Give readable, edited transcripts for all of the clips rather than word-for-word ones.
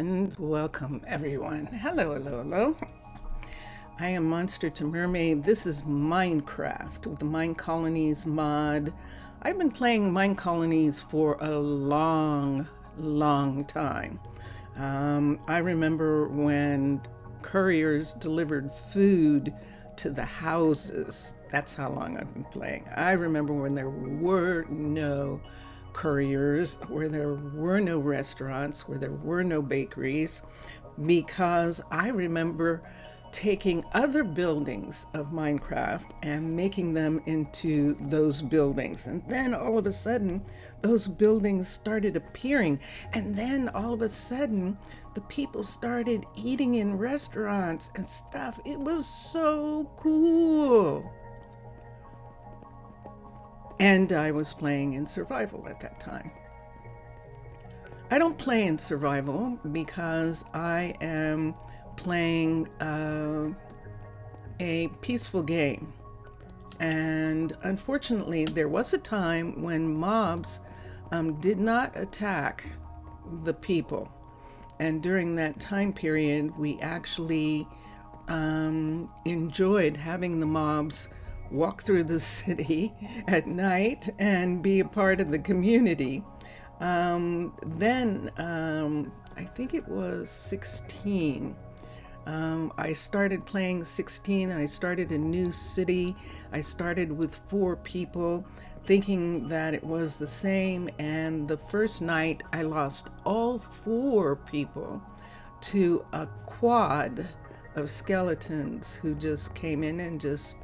And welcome everyone. Hello. I am Monster to Mermaid. This is Minecraft with the Minecolonies mod. I've been playing Minecolonies for a long time. I remember when couriers delivered food to the houses. That's how long I've been playing. I remember when there were no couriers, where there were no restaurants, where there were no bakeries, because I remember taking other buildings of Minecraft and making them into those buildings. And then all of a sudden, those buildings started appearing. And then all of a sudden, the people started eating in restaurants and stuff. It was so cool. And I was playing in survival at that time. I don't play in survival because I am playing a peaceful game. And unfortunately, there was a time when mobs did not attack the people. And during that time period, we actually enjoyed having the mobs walk through the city at night and be a part of the community. Then I think it was 16. I started playing 16 and I started a new city. I started with 4 people thinking that it was the same, and the first night I lost all 4 people to a quad of skeletons who just came in and just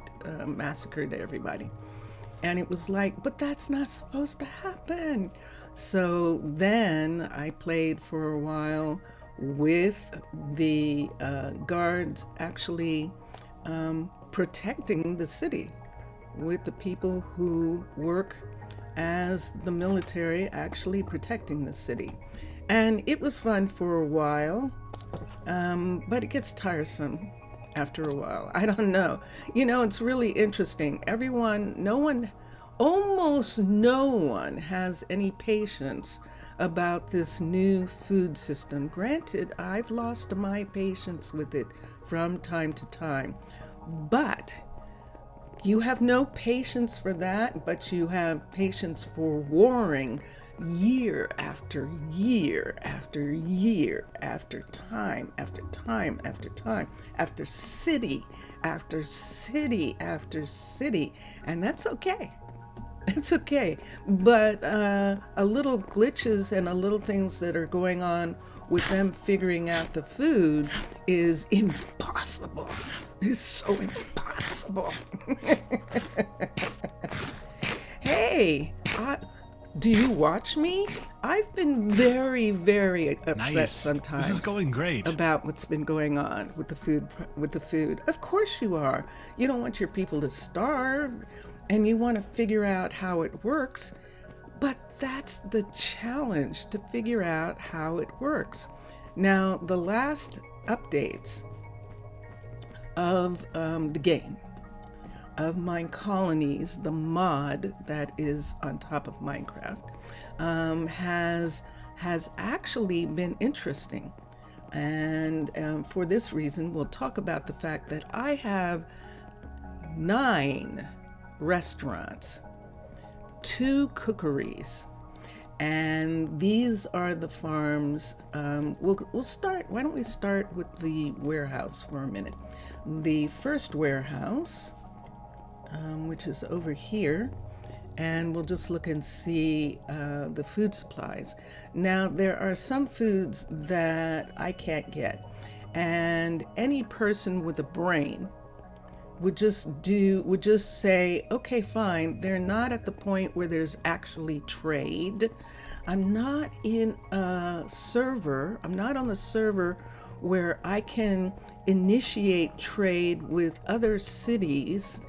massacred everybody. And it was like, but that's not supposed to happen. So then I played for a while with the guards actually protecting the city, with the people who work as the military actually protecting the city. And it was fun for a while, but it gets tiresome after a while. I don't know. You know, it's really interesting. Almost no one has any patience about this new food system. Granted, I've lost my patience with it from time to time, but you have no patience for that, but you have patience for warring year after year after year, after time after time after time, after city after city after city. And that's okay. It's okay. But a little glitches and a little things that are going on with them figuring out the food is impossible. It's so impossible. Hey, do you watch me? I've been very upset sometimes. This is going great. About what's been going on with the food. Of course you are. You don't want your people to starve, and you want to figure out how it works. But that's the challenge, to figure out how it works. Now, the last updates of the game, of Minecolonies, the mod that is on top of Minecraft, has actually been interesting. And for this reason, we'll talk about the fact that I have 9 restaurants, 2 cookeries, and these are the farms. We'll start. Why don't we start with the warehouse for a minute? The first warehouse, which is over here, and we'll just look and see the food supplies. Now, there are some foods that I can't get, and any person with a brain would just say, okay, fine, they're not at the point where there's actually trade. I'm not on a server where I can initiate trade with other cities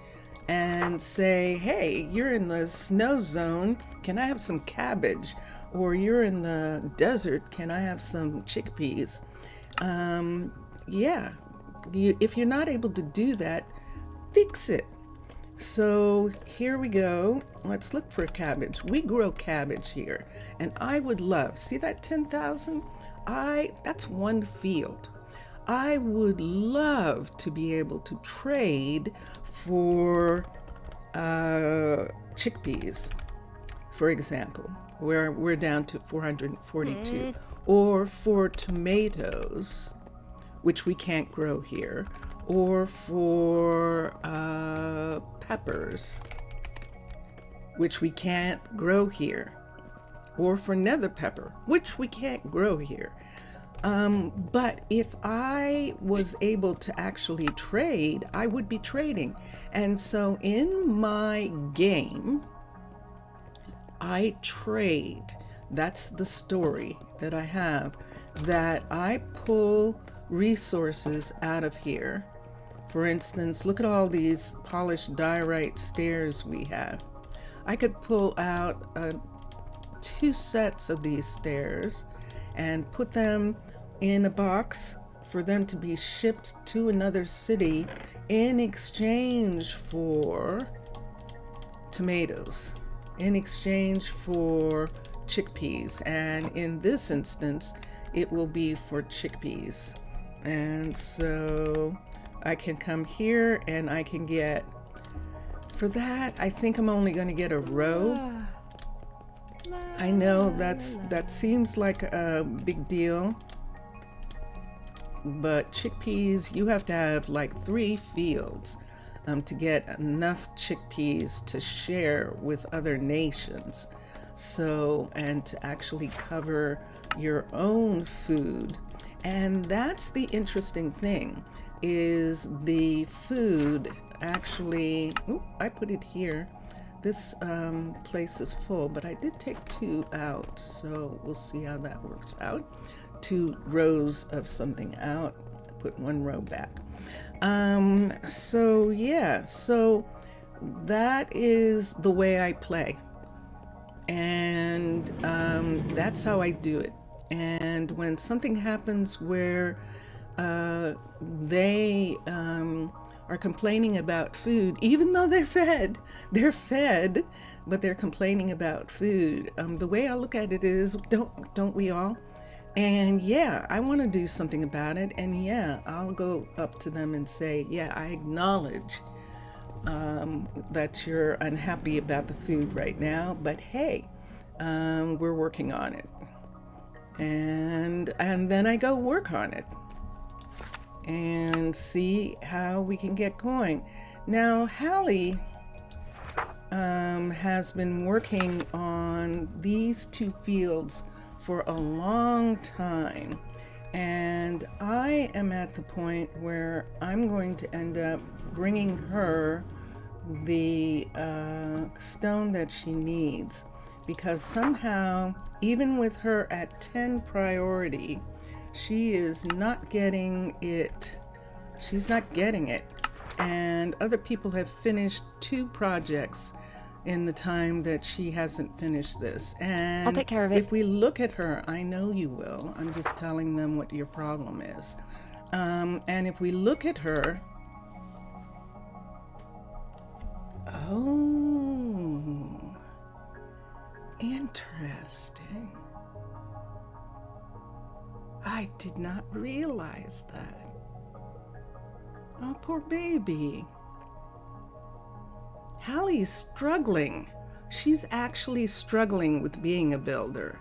and say, hey, you're in the snow zone, can I have some cabbage? Or you're in the desert, can I have some chickpeas? If you're not able to do that, fix it. So here we go. Let's look for cabbage. We grow cabbage here, and I would love, see that 10,000? that's one field. I would love to be able to trade for chickpeas, for example, where we're down to 442, or for tomatoes, which we can't grow here, or for peppers, which we can't grow here, or for nether pepper, which we can't grow here. But if I was able to actually trade, I would be trading. And so in my game, I trade. That's the story that I have, that I pull resources out of here. For instance, look at all these polished diorite stairs we have. I could pull out 2 sets of these stairs and put them in a box for them to be shipped to another city in exchange for tomatoes, in exchange for chickpeas. And in this instance, it will be for chickpeas. And so I can come here and I can get, for that, I think I'm only going to get a row. I know that seems like a big deal, but chickpeas, you have to have like 3 fields to get enough chickpeas to share with other nations. So, and to actually cover your own food. And that's the interesting thing, is the food actually, I put it here. This place is full, but I did take 2 out, so we'll see how that works out. 2 rows of something out, put 1 row back. So yeah, so that is the way I play. And that's how I do it. And when something happens where they are complaining about food, even though they're fed, but they're complaining about food. The way I look at it is, don't we all? And yeah, I want to do something about it. And yeah, I'll go up to them and say, yeah, I acknowledge that you're unhappy about the food right now, but hey, we're working on it. And then I go work on it and see how we can get going. Now, Hallie has been working on these 2 fields for a long time, and I am at the point where I'm going to end up bringing her the stone that she needs, because somehow, even with her at 10 priority, she is not getting it. She's not getting it. And other people have finished 2 projects in the time that she hasn't finished this. And I'll take care of it. If we look at her, I know you will. I'm just telling them what your problem is. And if we look at her, oh, interesting. I did not realize that. Oh, poor baby. Hallie's struggling. She's actually struggling with being a builder.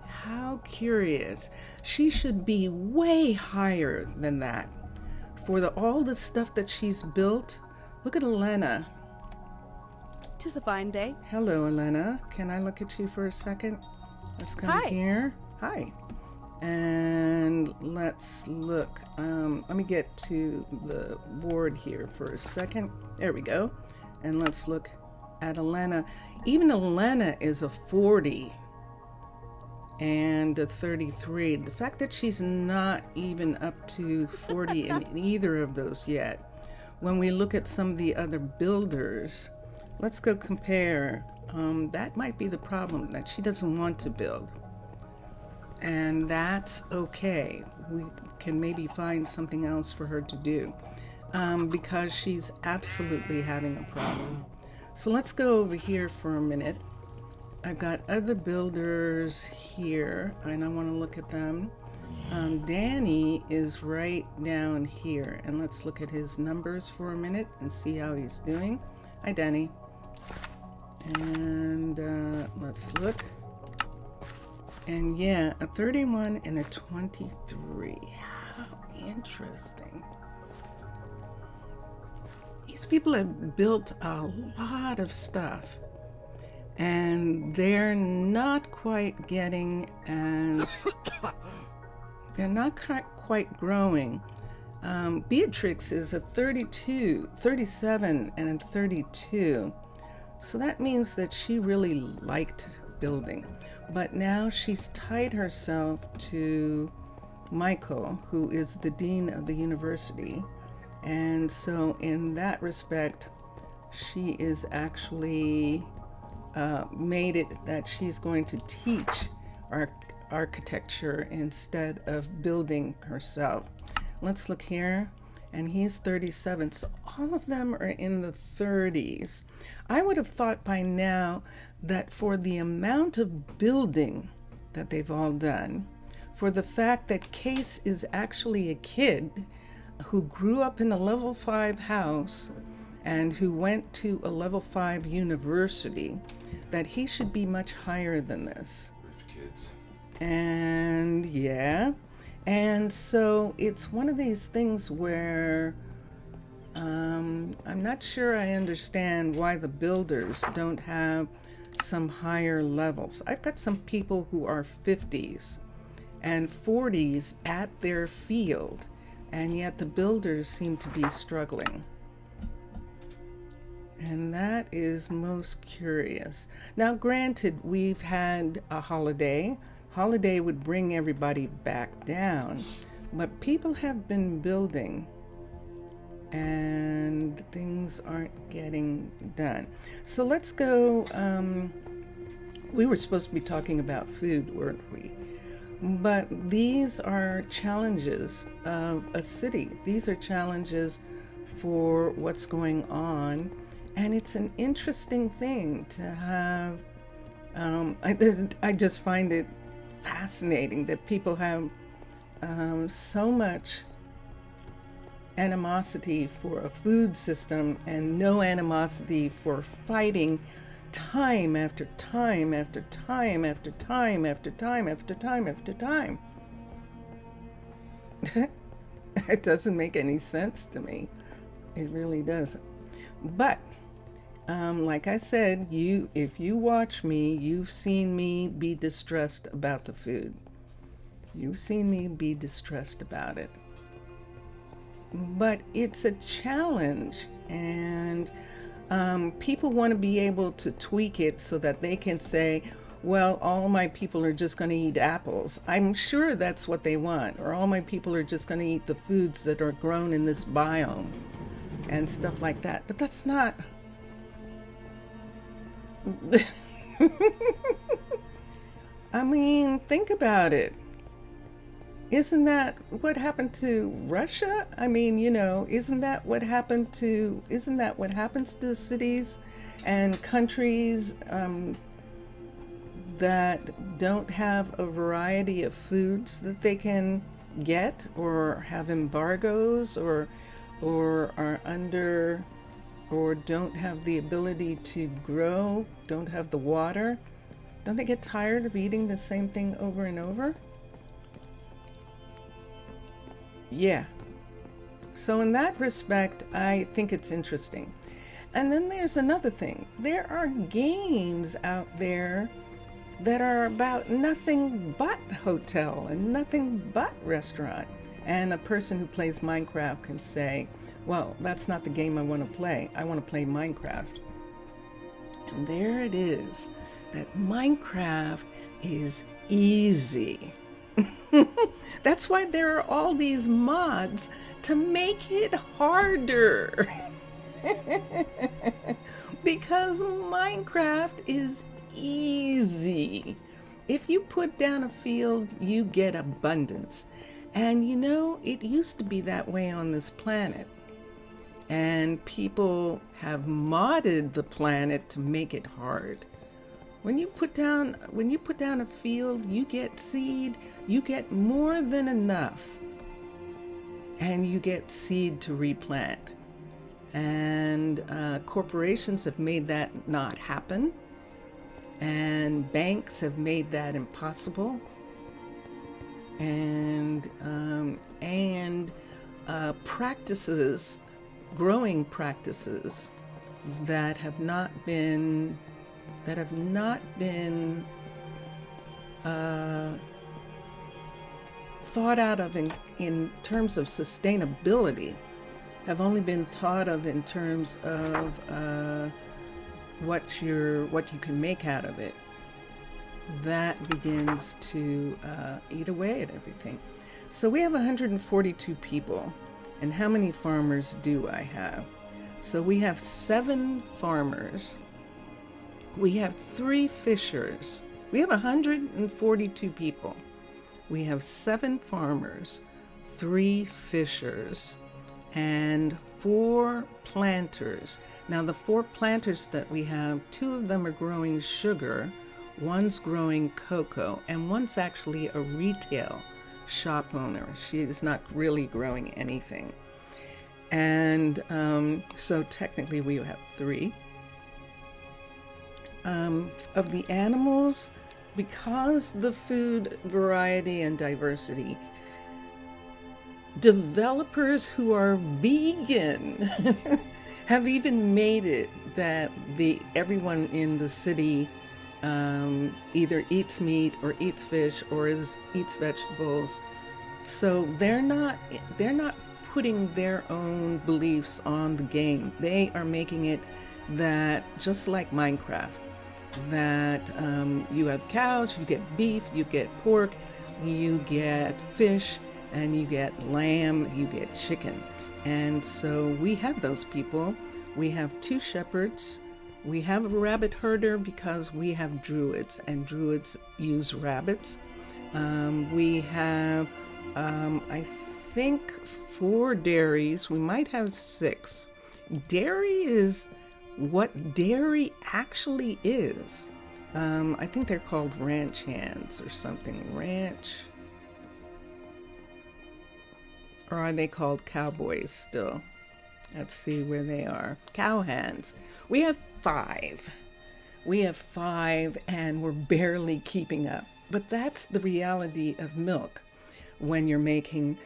How curious. She should be way higher than that. For all the stuff that she's built. Look at Elena. 'Tis a fine day. Hello, Elena. Can I look at you for a second? Let's come Hi. here. Hi. And let's look. Let me get to the board here for a second. There we go. And let's look at Elena. Even Elena is a 40 and a 33. The fact that she's not even up to 40 in either of those yet. When we look at some of the other builders, let's go compare. That might be the problem, that she doesn't want to build. And that's okay. We can maybe find something else for her to do, because she's absolutely having a problem. So let's go over here for a minute I've got other builders here, and I want to look at them. Danny is right down here, and let's look at his numbers for a minute and see how he's doing. Hi, Danny. And let's look. And yeah, a 31 and a 23. How interesting. These people have built a lot of stuff, and they're not quite getting as, they're not quite growing. Beatrix is a 32, 37, and a 32. So that means that she really liked building. But now she's tied herself to Michael, who is the dean of the university. And so in that respect, she is actually made it that she's going to teach architecture instead of building herself. Let's look here. And he's 37, so all of them are in the 30s. I would have thought by now that for the amount of building that they've all done, for the fact that Case is actually a kid who grew up in a level 5 house and who went to a level 5 university, that he should be much higher than this. Rich kids. And yeah. And so it's one of these things where I'm not sure I understand why the builders don't have some higher levels. I've got some people who are 50s and 40s at their field, and yet the builders seem to be struggling. And that is most curious. Now, granted, we've had a holiday. Holiday would bring everybody back down, but people have been building and things aren't getting done. So let's go, we were supposed to be talking about food, weren't we? But these are challenges of a city. These are challenges for what's going on, and it's an interesting thing to have. I just find it fascinating that people have so much animosity for a food system and no animosity for fighting time after time after time after time after time after time after time. It doesn't make any sense to me. It really doesn't. But like I said, if you watch me, you've seen me be distressed about the food. You've seen me be distressed about it. But it's a challenge, and people want to be able to tweak it so that they can say, well, all my people are just going to eat apples. I'm sure that's what they want. Or all my people are just going to eat the foods that are grown in this biome and stuff like that. But that's not... I mean, think about it. Isn't that what happened to Russia? I mean, isn't that what happens to cities and countries that don't have a variety of foods that they can get, or have embargoes, or are under, or don't have the ability to grow, don't have the water? Don't they get tired of eating the same thing over and over? Yeah. So in that respect, I think it's interesting. And then there's another thing. There are games out there that are about nothing but hotel and nothing but restaurant. And a person who plays Minecraft can say, well, that's not the game I want to play. I want to play Minecraft. And there it is, that Minecraft is easy. That's why there are all these mods to make it harder. Because Minecraft is easy. If you put down a field, you get abundance. And it used to be that way on this planet. And people have modded the planet to make it hard. When you put down a field, you get seed, you get more than enough, and you get seed to replant. And corporations have made that not happen, and banks have made that impossible, and practices, growing practices that have not been thought out of in terms of sustainability, have only been thought of in terms of what you can make out of it. That begins to eat away at everything. So we have 142 people. And how many farmers do I have? So we have 7 farmers. We have 3 fishers. We have 142 people. We have 7 farmers, 3 fishers, and 4 planters. Now the 4 planters that we have, 2 of them are growing sugar, one's growing cocoa, and one's actually a retail shop owner. She is not really growing anything. And so technically we have 3. Of the animals, because the food variety and diversity, developers who are vegan have even made it that everyone in the city either eats meat or eats fish or eats vegetables. So they're not putting their own beliefs on the game. They are making it that, just like Minecraft, that you have cows, you get beef, you get pork, you get fish, and you get lamb, you get chicken. And so we have those people. We have 2 shepherds. We have a rabbit herder because we have druids, and druids use rabbits. We have, I think, 4 dairies. We might have 6. Dairy is what dairy actually is. I think they're called ranch hands or something. Ranch. Or are they called cowboys still? Let's see where they are. Cow hands. We have 5. We have 5, and we're barely keeping up. But that's the reality of milk. When you're making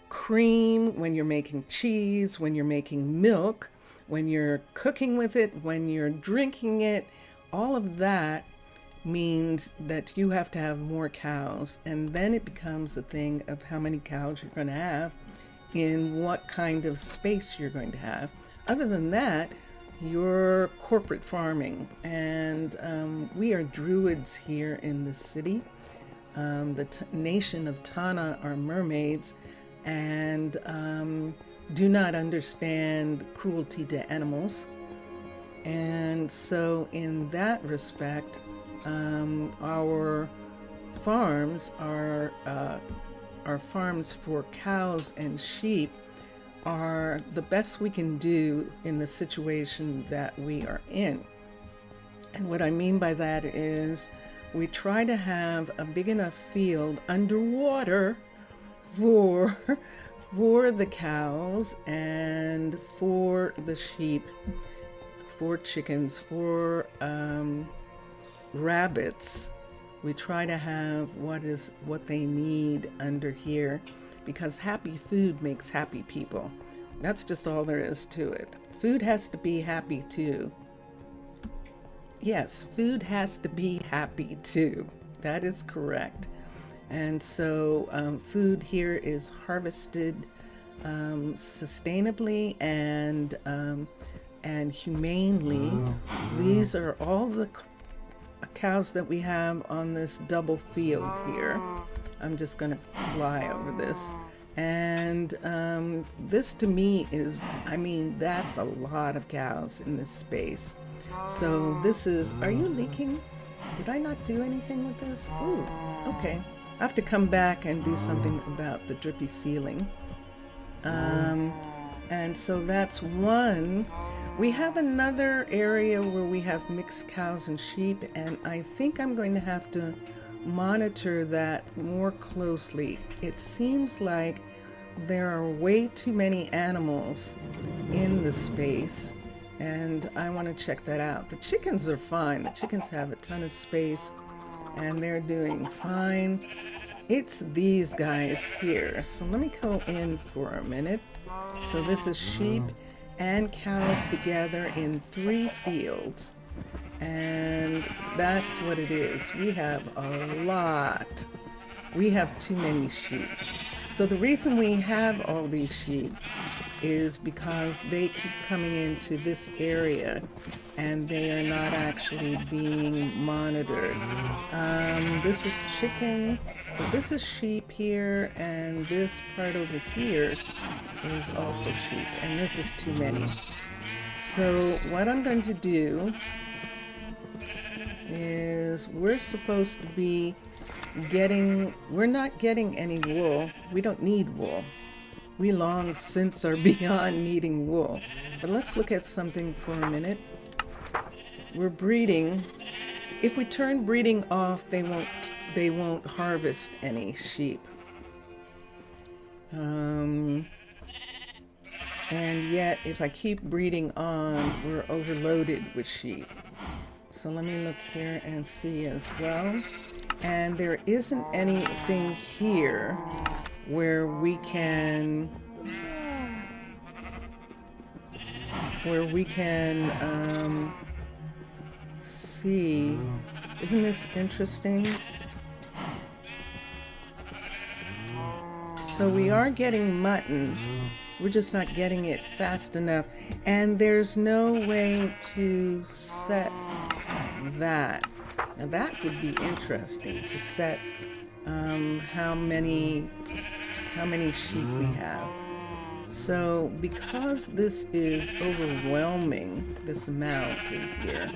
cream, when you're making cheese, when you're making milk, when you're cooking with it, when you're drinking it, all of that means that you have to have more cows. And then it becomes a thing of how many cows you're going to have, in what kind of space you're going to have. Other than that, you're corporate farming. And we are druids here in the city. The nation of Tana are mermaids and do not understand cruelty to animals. And so in that respect, our farms are farms for cows and sheep are the best we can do in the situation that we are in. And what I mean by that is we try to have a big enough field underwater for the cows and for the sheep, for chickens, for rabbits. We try to have what they need under here, because happy food makes happy people. That's just all there is to it. Food has to be happy too. Yes, food has to be happy too. That is correct. And so food here is harvested sustainably and humanely. These are all the cows that we have on this double field here. I'm just going to fly over this. And this to me is, that's a lot of cows in this space. So this is, are you leaking? Did I not do anything with this? Ooh, okay. I have to come back and do something about the drippy ceiling. And so that's one. We have another area where we have mixed cows and sheep, and I think I'm going to have to monitor that more closely. It seems like there are way too many animals in the space, and I want to check that out. The chickens are fine. The chickens have a ton of space, and they're doing fine. It's these guys here. So let me go in for a minute. So this is sheep and cows together in 3 fields. And that's what it is. We have a lot. We have too many sheep. So the reason we have all these sheep is because they keep coming into this area and they are not actually being monitored. This is chicken, but this is sheep here, and this part over here is also sheep, and this is too many. So what I'm going to do is we're supposed to be we're not getting any wool. We don't need wool. We long since are beyond needing wool. But let's look at something for a minute. We're breeding. If we turn breeding off, they won't harvest any sheep. And yet, if I keep breeding on, we're overloaded with sheep. So let me look here and see as well. And there isn't anything here where we can see. Isn't this interesting? So we are getting mutton. We're just not getting it fast enough. And there's no way to set that. Now that would be interesting, to set how many sheep we have. So because this is overwhelming, this amount in here,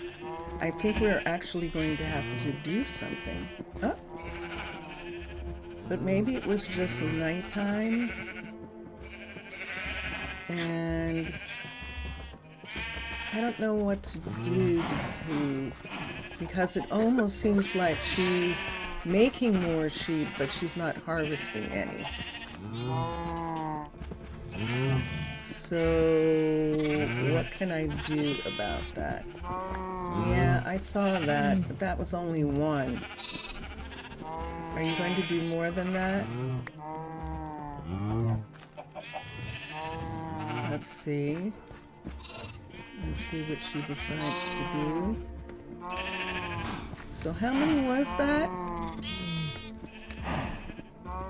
I think we're actually going to have to do something. Oh. But maybe it was just nighttime, and I don't know what to do because it almost seems like she's making more sheep, but she's not harvesting any. So what can I do about that? Yeah, I saw that, but that was only one. Are you going to do more than that? Let's see. Let's see what she decides to do. So how many was that?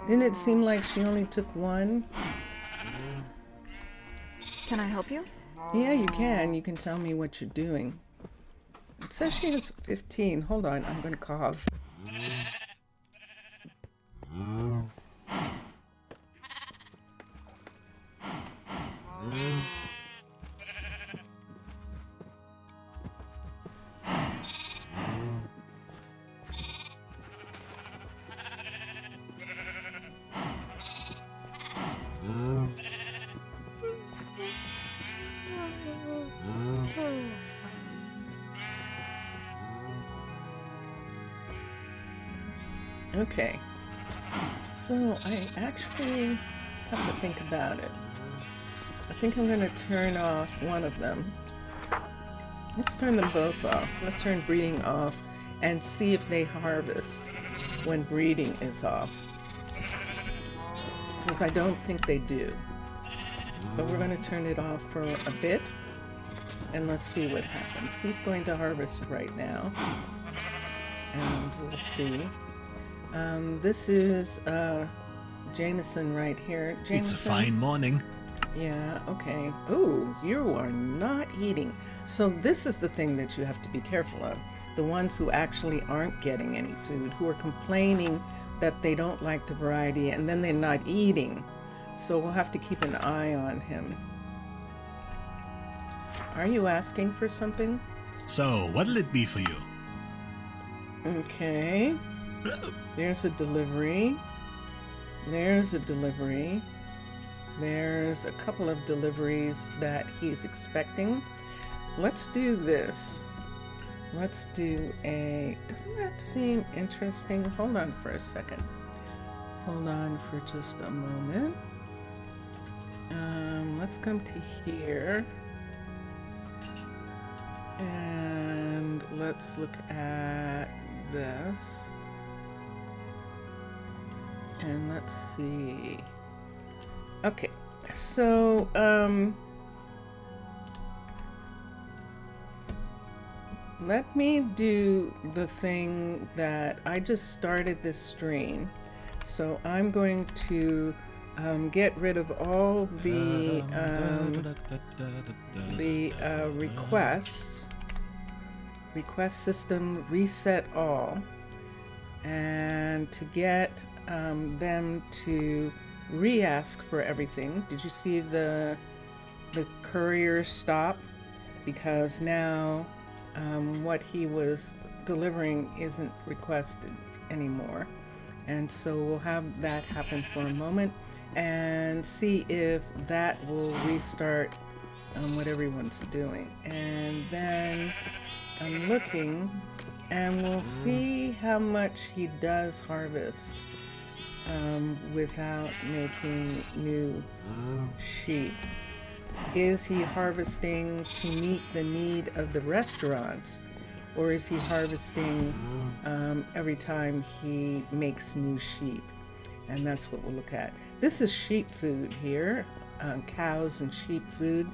Didn't it seem like she only took one? Can I help you? Yeah, you can. You can tell me what you're doing. It says she has 15. Hold on, I'm going to cough. Okay, so I actually have to think about it. I think I'm going to turn off one of them. Let's turn them both off. Let's turn breeding off and see if they harvest when breeding is off. Because I don't think they do. But we're going to turn it off for a bit and let's see what happens. He's going to harvest right now. And we'll see. This is Jameson right here. Jameson? It's a fine morning. Yeah, okay. Ooh, you are not eating. So this is the thing that you have to be careful of. The ones who actually aren't getting any food, who are complaining that they don't like the variety and then they're not eating. So we'll have to keep an eye on him. Are you asking for something? So, what'll it be for you? Okay. There's a delivery. There's a delivery. There's a couple of deliveries that he's expecting. let's do this. Let's do a, doesn't that seem interesting? Hold on for a second. Hold on for just a moment. Let's come to here. And let's look at this. And let's see. Okay, so let me do the thing that I just started this stream. So I'm going to get rid of all the requests. Request system reset all, and to get them to re-ask for everything. Did you see the courier stop? Because now what he was delivering isn't requested anymore. And so we'll have that happen for a moment and see if that will restart what everyone's doing. And then I'm looking, and we'll see how much he does harvest without making new sheep. Is he harvesting to meet the need of the restaurants, or is he harvesting every time he makes new sheep? And that's what we'll look at. This is sheep food here, cows and sheep food.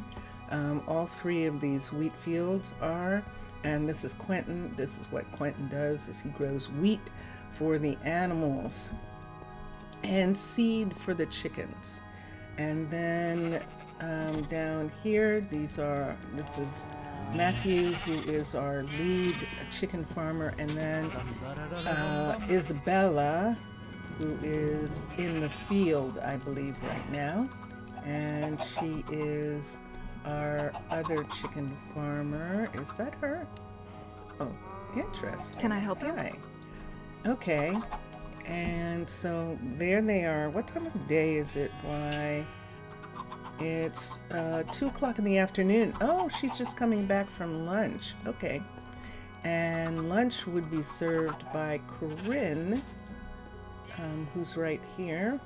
All three of these wheat fields are, and this is Quentin. This is what Quentin does, is he grows wheat for the animals and seed for the chickens. And then down here, this is Matthew, who is our lead chicken farmer, and then Isabella, who is in the field, I believe, right now, and she is our other chicken farmer. Is that her? Oh, interesting. Can I help you? Hi. Okay. And so there they are. What time of day is it? Why, it's 2 o'clock in the afternoon. Oh, she's just coming back from lunch. Okay. And lunch would be served by Corinne, who's right here.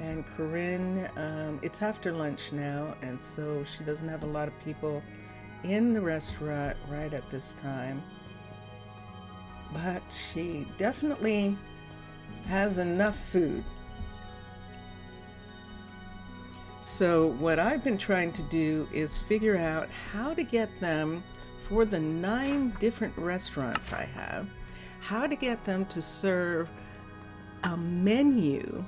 And Corinne, it's after lunch now, and so she doesn't have a lot of people in the restaurant right at this time. But she definitely has enough food. So what I've been trying to do is figure out how to get them, for the 9 different restaurants I have, how to get them to serve a menu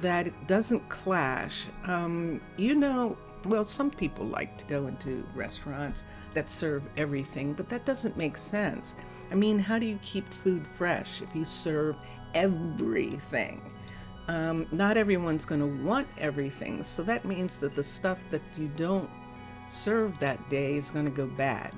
that it doesn't clash. Well, some people like to go into restaurants that serve everything, but that doesn't make sense. I mean, how do you keep food fresh if you serve everything? Not everyone's going to want everything, so that means that the stuff that you don't serve that day is going to go bad.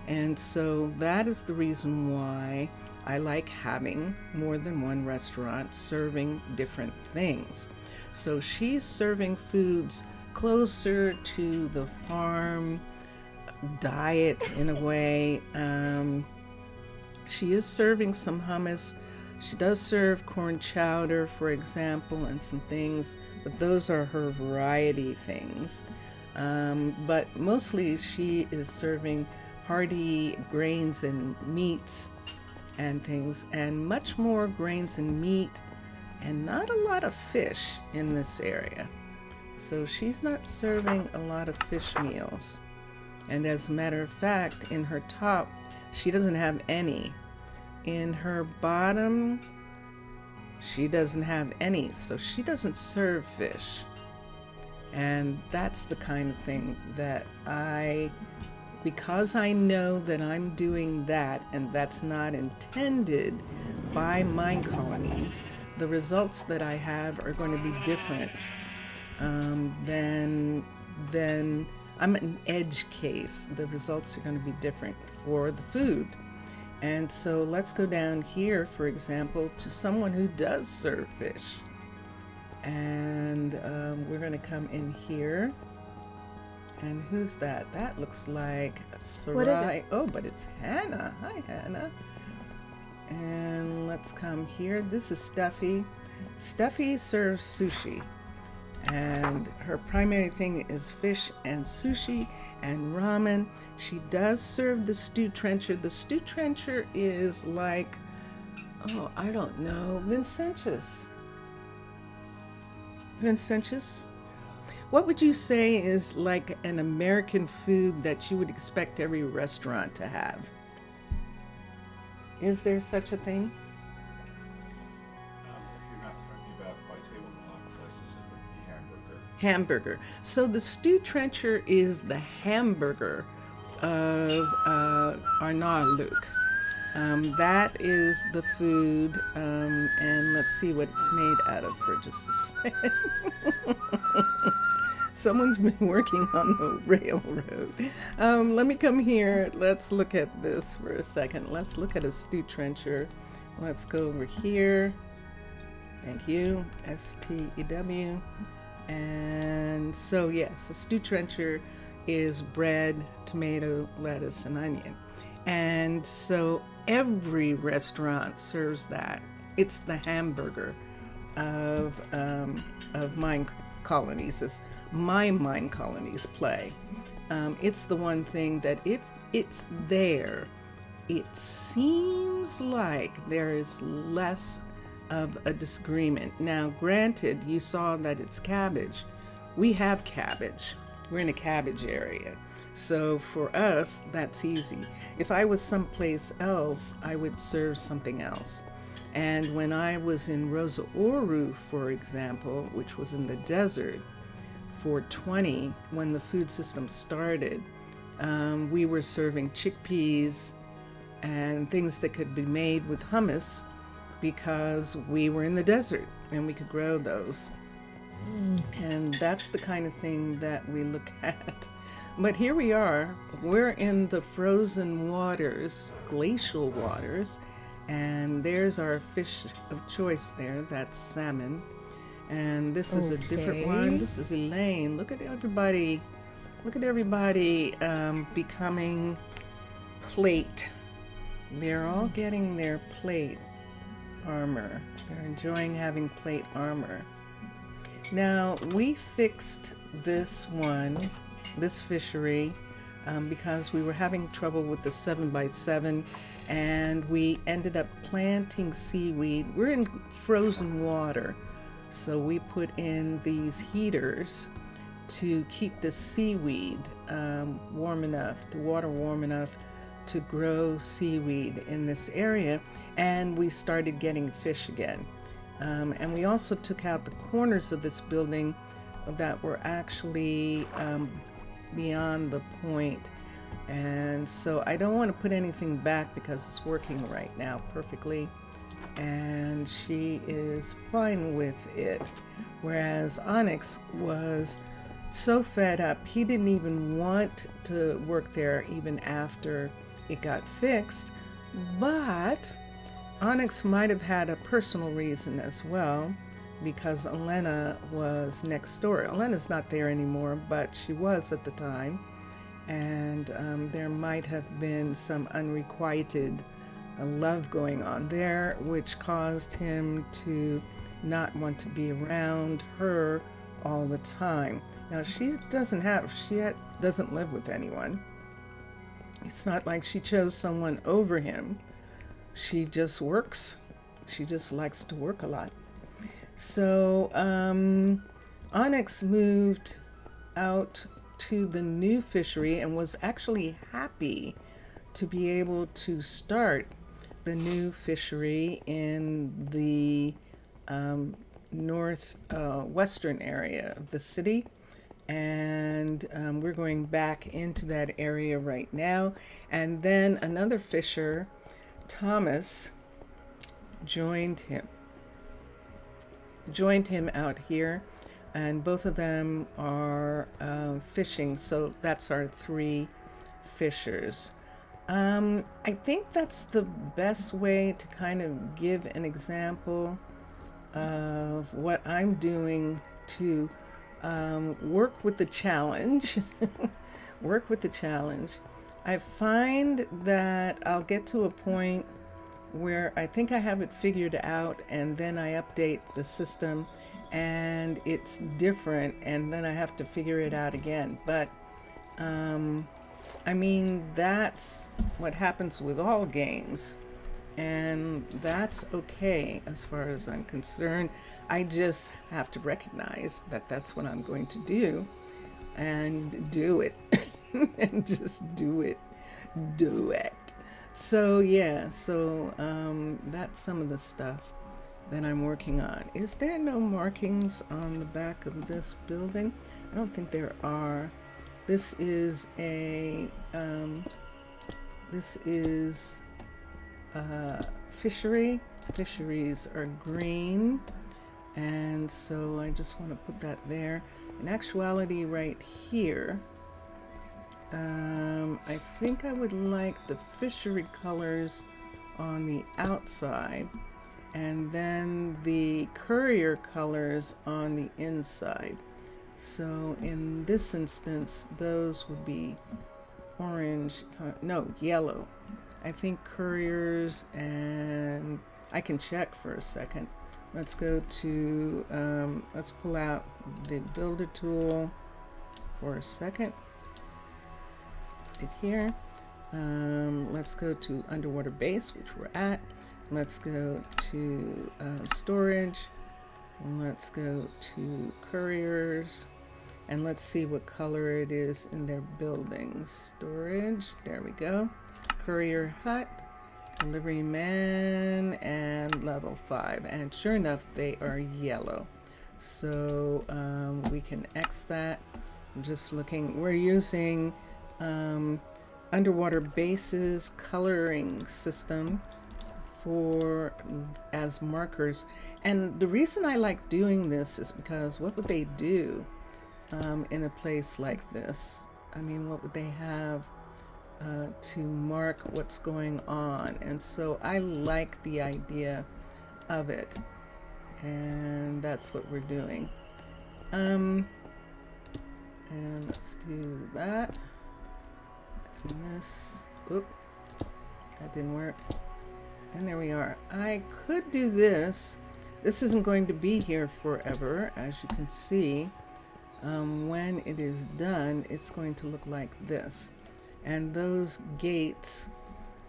And so that is the reason why I like having more than one restaurant serving different things. So she's serving foods closer to the farm diet in a way. She is serving some hummus. She does serve corn chowder, for example, and some things, but those are her variety things. But mostly she is serving hearty grains and meats and things, and much more grains and meat, and not a lot of fish in this area. So she's not serving a lot of fish meals. And as a matter of fact, in her top, she doesn't have any. In her bottom, she doesn't have any, so she doesn't serve fish. And that's the kind of thing that because I know that I'm doing that, and that's not intended by Minecolonies, the results that I have are going to be different than I'm an edge case. The results are going to be different for the food. And so let's go down here, for example, to someone who does serve fish. And we're going to come in here. And who's that? That looks like Sarai. What is it? Oh, but it's Hannah. Hi, Hannah. And let's come here. This is Steffi. Steffi serves sushi. And her primary thing is fish and sushi and ramen. She does serve the stew trencher. The stew trencher is like, oh, I don't know, Vincentius. What would you say is like an American food that you would expect every restaurant to have? Is there such a thing? If you're not talking about by tablecloth places, it would be hamburger. Hamburger. So the stew trencher is the hamburger of Arnaaluk. That is the food, and let's see what it's made out of for just a second. Someone's been working on the railroad. Let me come here. Let's look at this for a second. Let's look at a stew trencher. Let's go over here. Thank you. STEW. And so, yes, a stew trencher is bread, tomato, lettuce, and onion. And so every restaurant serves that. It's the hamburger of Minecolonies, as my Minecolonies play. It's the one thing that if it's there, it seems like there is less of a disagreement. Now, granted, you saw that it's cabbage. We have cabbage. We're in a cabbage area. So for us, that's easy. If I was someplace else, I would serve something else. And when I was in Rosa Oru, for example, which was in the desert, 420, when the food system started, we were serving chickpeas and things that could be made with hummus because we were in the desert and we could grow those. And that's the kind of thing that we look at. But here we are, we're in the frozen waters, glacial waters, and there's our fish of choice there, that's salmon. And this is a different one. This is Elaine. Look at everybody becoming plate. They're all getting their plate armor. They're enjoying having plate armor. Now, we fixed this one, this fishery, because we were having trouble with the 7x7, and we ended up planting seaweed. We're in frozen water, so we put in these heaters to keep the seaweed warm enough, the water warm enough to grow seaweed in this area, and we started getting fish again. And we also took out the corners of this building that were actually beyond the point. And so I don't want to put anything back because it's working right now perfectly. And she is fine with it. Whereas Onyx was so fed up, he didn't even want to work there even after it got fixed. But Onyx might have had a personal reason as well, because Elena was next door. Elena's not there anymore, but she was at the time. And there might have been some unrequited love going on there, which caused him to not want to be around her all the time. Now, she doesn't live with anyone. It's not like she chose someone over him. She just works. She just likes to work a lot. So Onyx moved out to the new fishery and was actually happy to be able to start the new fishery in the northwestern area of the city. And we're going back into that area right now. And then another fisher, Thomas, joined him out here, and both of them are fishing. So that's our 3 fishers. I think that's the best way to kind of give an example of what I'm doing to work with the challenge. Work with the challenge. I find that I'll get to a point where I think I have it figured out, and then I update the system and it's different, and then I have to figure it out again. But I mean, that's what happens with all games, and that's okay as far as I'm concerned. I just have to recognize that that's what I'm going to do and do it. And just do it. So yeah, that's some of the stuff that I'm working on. Is there no markings on the back of this building? I don't think there are. This is a fishery. Fisheries are green, and so I just want to put that there. In actuality, right here, I think I would like the fishery colors on the outside, and then the courier colors on the inside. So in this instance, those would be orange, no, yellow. I think couriers, and I can check for a second. Let's go to, let's pull out the builder tool for a second. Put it here. Let's go to underwater base, which we're at. Let's go to storage. And let's go to couriers. And let's see what color it is in their buildings. Storage, there we go. Courier hut, delivery man, and level 5. And sure enough, they are yellow. So we can X that. Just looking, we're using underwater bases coloring system as markers. And the reason I like doing this is because what would they do in a place like this? I mean, what would they have to mark what's going on? And so I like the idea of it, and that's what we're doing. And let's do that. And this, oop, that didn't work. And there we are. I could do this. This isn't going to be here forever, as you can see. When it is done, it's going to look like this. And those gates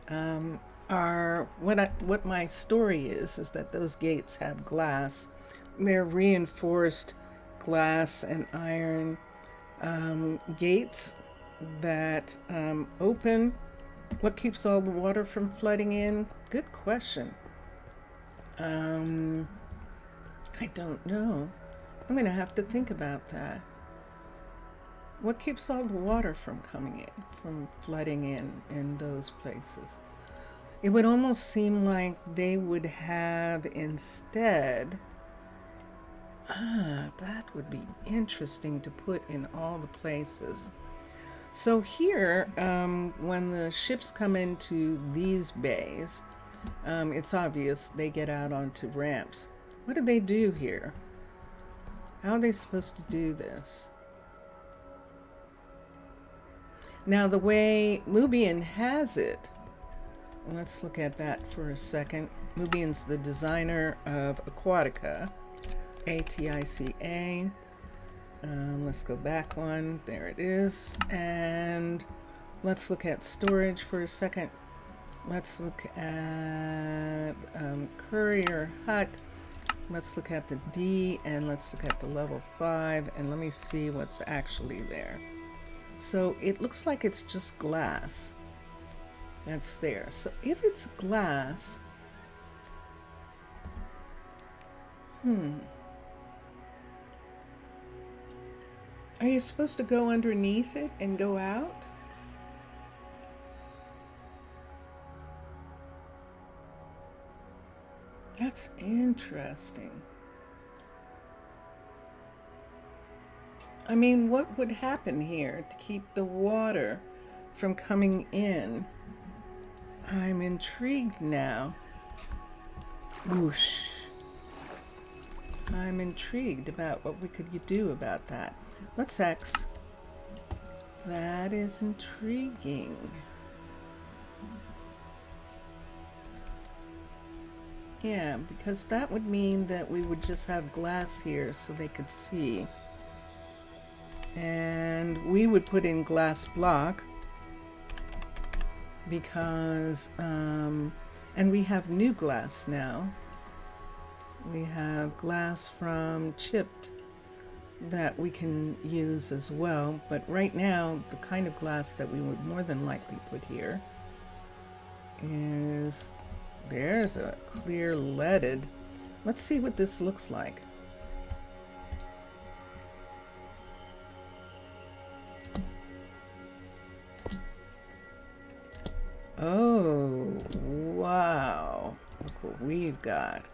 are what my story is that those gates have glass. They're reinforced glass and iron gates that open. What keeps all the water from flooding in? Good question. I don't know. I'm going to have to think about that. What keeps all the water from coming in, from flooding in those places? It would almost seem like they would have instead, that would be interesting to put in all the places. So here, when the ships come into these bays, it's obvious they get out onto ramps. What do they do here? How are they supposed to do this? Now, the way Mubian has it, let's look at that for a second. Mubian's the designer of Aquatica, Atica. Let's go back one. There it is. And let's look at storage for a second. Let's look at courier hut. Let's look at the D, and let's look at the level 5, and let me see what's actually there. So it looks like it's just glass that's there. So if it's glass, are you supposed to go underneath it and go out? That's interesting. I mean, what would happen here to keep the water from coming in? I'm intrigued now. Whoosh. I'm intrigued about what we could do about that. Let's X. That is intriguing. Yeah, because that would mean that we would just have glass here so they could see. And we would put in glass block because, and we have new glass now. We have glass from chipped that we can use as well. But right now, the kind of glass that we would more than likely put here is, there's a clear leaded. Let's see what this looks like. Oh, wow. Look what we've got.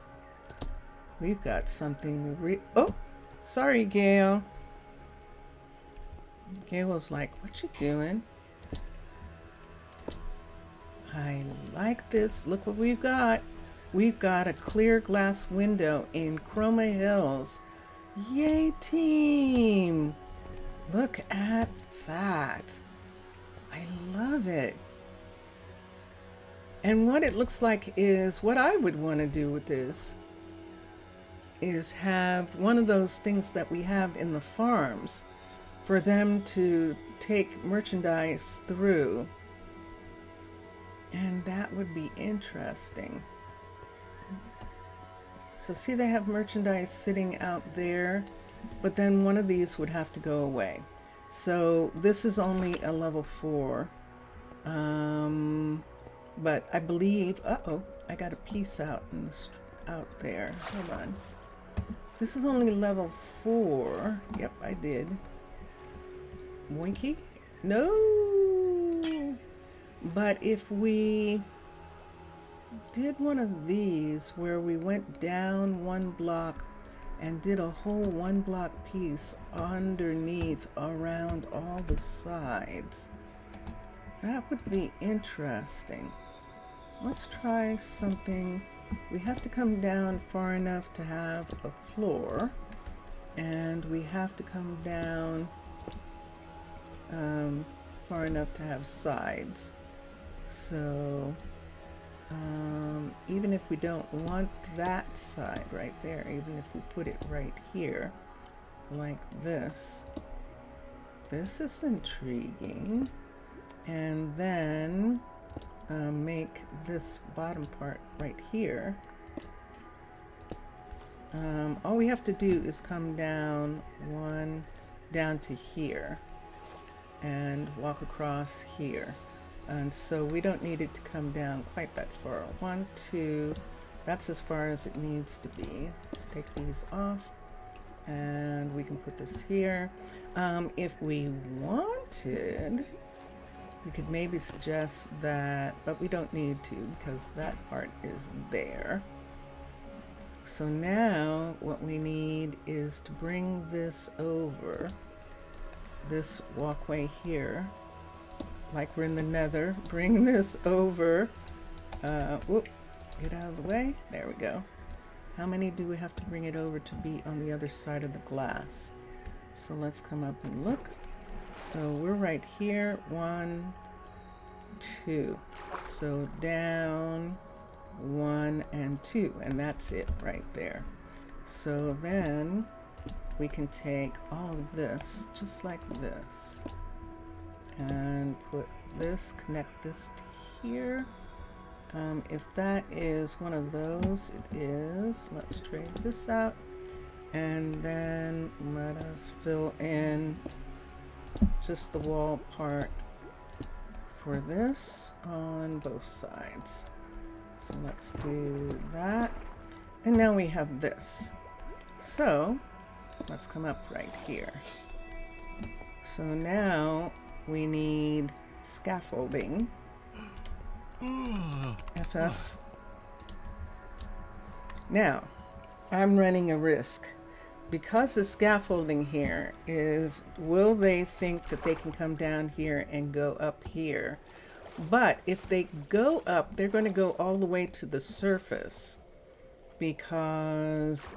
We've got something oh, sorry, Gail. Gail was like, what you doing? I like this. Look what we've got. We've got a clear glass window in Chroma Hills. Yay, team. Look at that. I love it. And what it looks like is, what I would want to do with this is have one of those things that we have in the farms for them to take merchandise through. And that would be interesting. So see, they have merchandise sitting out there, but then one of these would have to go away. So this is only a level 4. But I believe, uh-oh, I got a piece out out there. Hold on. This is only level 4. Yep, I did. Winky? No! But if we did one of these where we went down 1 block and did a whole 1 block piece underneath around all the sides, that would be interesting. Let's try something. We have to come down far enough to have a floor, and we have to come down far enough to have sides. So even if we don't want that side right there, even if we put it right here like this, this is intriguing. And then make this bottom part right here. All we have to do is come down down to here and walk across here. And so we don't need it to come down quite that far. 1, 2, that's as far as it needs to be. Let's take these off and we can put this here. If we wanted, we could maybe suggest that, but we don't need to because that part is there. So now what we need is to bring this over, this walkway here, like we're in the nether. Bring this over. Whoop, get out of the way. There we go. How many do we have to bring it over to be on the other side of the glass? So let's come up and look. So we're right here. 1, 2. So down 1 and 2, and that's it right there. So then we can take all of this, just like this, and put this, connect this to here. If that is one of those, it is. Let's trade this out, and then let us fill in just the wall part for this on both sides. So let's do that. And now we have this. So let's come up right here. So now we need scaffolding. FF. Now, I'm running a risk. Because the scaffolding here is, will they think that they can come down here and go up here? But if they go up, they're going to go all the way to the surface because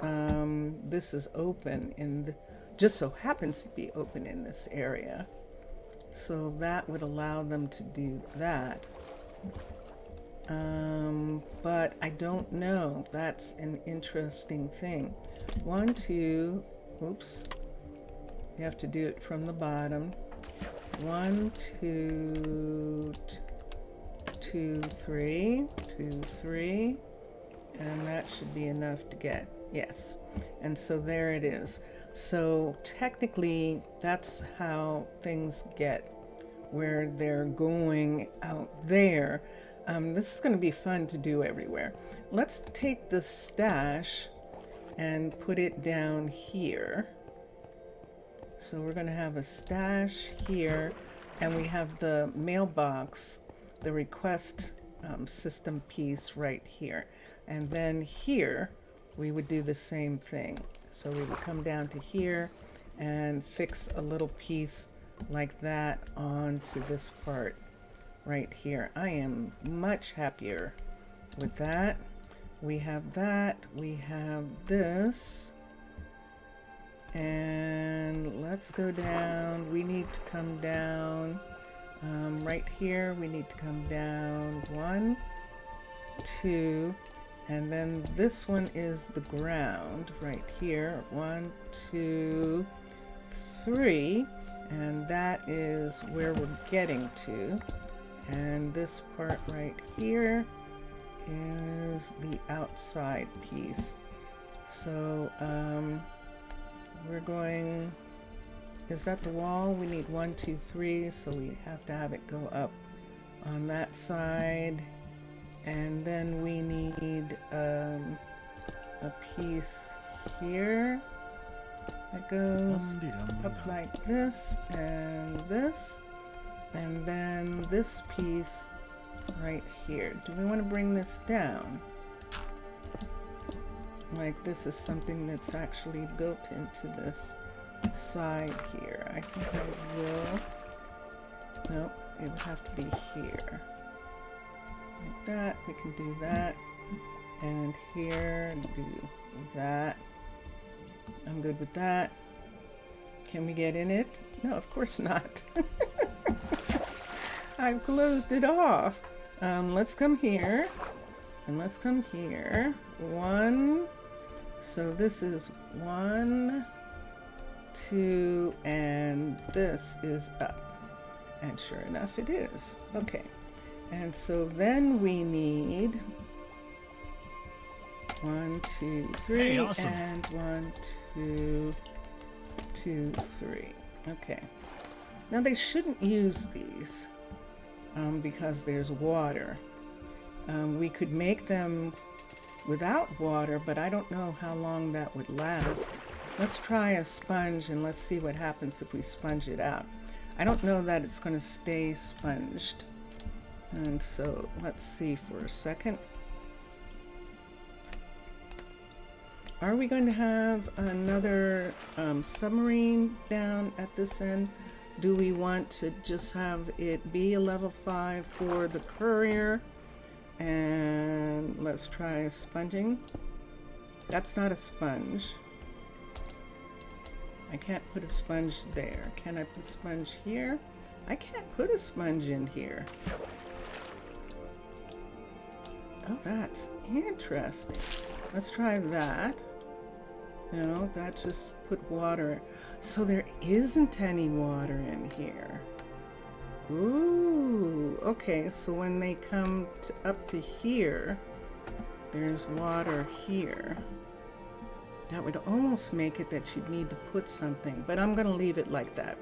this is open just so happens to be open in this area. So that would allow them to do that. But I don't know. That's an interesting thing. 1, 2, oops. You have to do it from the bottom. 1, 2, 2, 3, 2, 3. And that should be enough to get, yes. And so there it is. So technically, that's how things get where they're going out there. This is going to be fun to do everywhere. Let's take the stash and put it down here. So we're going to have a stash here, and we have the mailbox, the request system piece right here. And then here, we would do the same thing. So we would come down to here and fix a little piece like that onto this part right here. I am much happier with that. We have that, we have this, and let's go down. We need to come down right here. We need to come down 1, 2, and then this one is the ground right here. 1, 2, 3, and that is where we're getting to. And this part right here is the outside piece. So we're going, is that the wall? We need 1, 2, 3, so we have to have it go up on that side. And then we need a piece here that goes up like this and this. And then this piece right here. Do we want to bring this down? Like this is something that's actually built into this side here. I think I will. Nope, it would have to be here. Like that, we can do that. And here, do that. I'm good with that. Can we get in it? No, of course not. I've closed it off. Let's come here. And let's come here. 1. So this is 1, 2, and this is up. And sure enough, it is. Okay. And so then we need 1, 2, 3, hey, awesome. and 1, 2, 2, 3. Okay. Now they shouldn't use these because there's water. We could make them without water, but I don't know how long that would last. Let's try a sponge and let's see what happens if we sponge it out. I don't know that it's going to stay sponged. And so let's see for a second. Are we going to have another submarine down at this end? Do we want to just have it be a level 5 for the courier? And let's try sponging. That's not a sponge. I can't put a sponge there. Can I put a sponge here? I can't put a sponge in here. Oh, that's interesting. Let's try that. No, that just put water. So there isn't any water in here. Ooh, okay, so when they come up to here, there's water here. That would almost make it that you'd need to put something, but I'm going to leave it like that.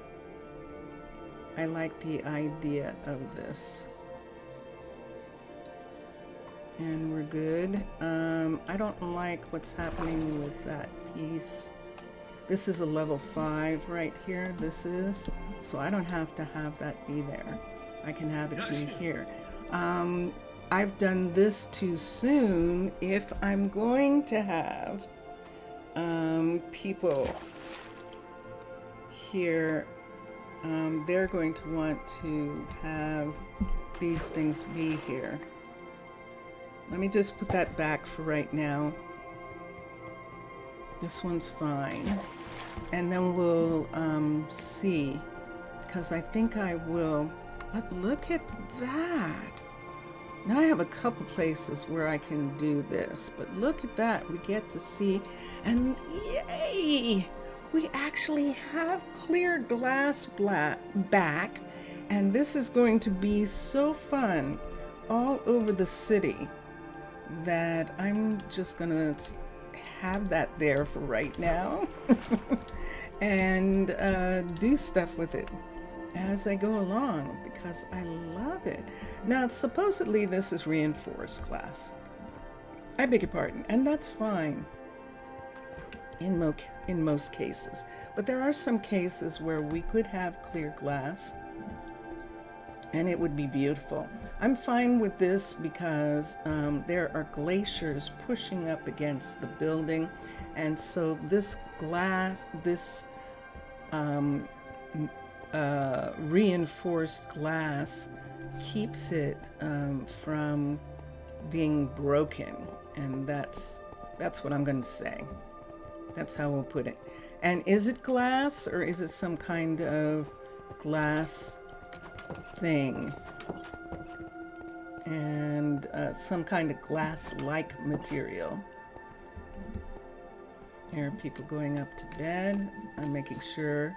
I like the idea of this. And we're good. I don't like what's happening with that piece. This is a level 5 right here. This is. So I don't have to have that be there. I can have it be here. I've done this too soon. If I'm going to have people here, they're going to want to have these things be here. Let me just put that back for right now. This one's fine. And then we'll see, because I think I will. But look at that. Now I have a couple places where I can do this, but look at that. We get to see, and yay! We actually have clear glass back, and this is going to be so fun all over the city that I'm just gonna have that there for right now and do stuff with it as I go along, because I love it. Now, supposedly this is reinforced glass. I beg your pardon, and that's fine in most cases. But there are some cases where we could have clear glass and it would be beautiful. I'm fine with this because there are glaciers pushing up against the building, and so this glass, this reinforced glass keeps it from being broken, and that's what I'm going to say. That's how we'll put it. And is it glass, or is it some kind of glass thing? And some kind of glass-like material. There are people going up to bed. I'm making sure.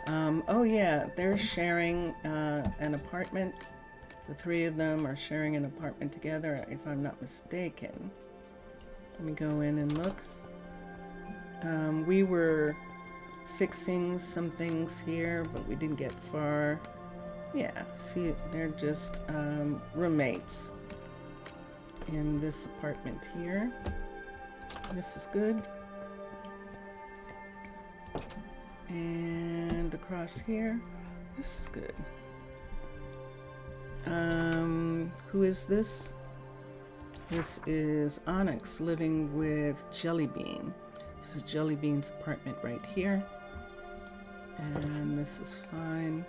Oh yeah, they're sharing an apartment. The three of them are sharing an apartment together, if I'm not mistaken. Let me go in and look. We were fixing some things here, but we didn't get far. Yeah, see, they're just roommates in this apartment here. This is good. And across here, this is good. Who is this? This is Onyx living with Jellybean. This is Jellybean's apartment right here. And this is fine.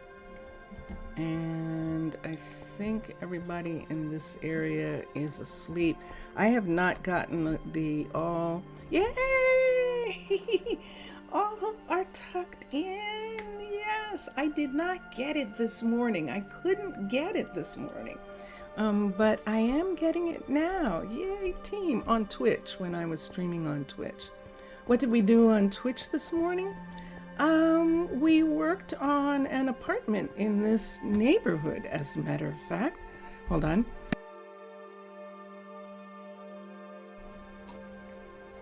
And I think everybody in this area is asleep. I have not gotten the all, yay! All are tucked in. Yes, I did not get it this morning. I couldn't get it this morning. But I am getting it now. Yay, team, on Twitch, when I was streaming on Twitch. What did we do on Twitch this morning? We worked on an apartment in this neighborhood, as a matter of fact. Hold on.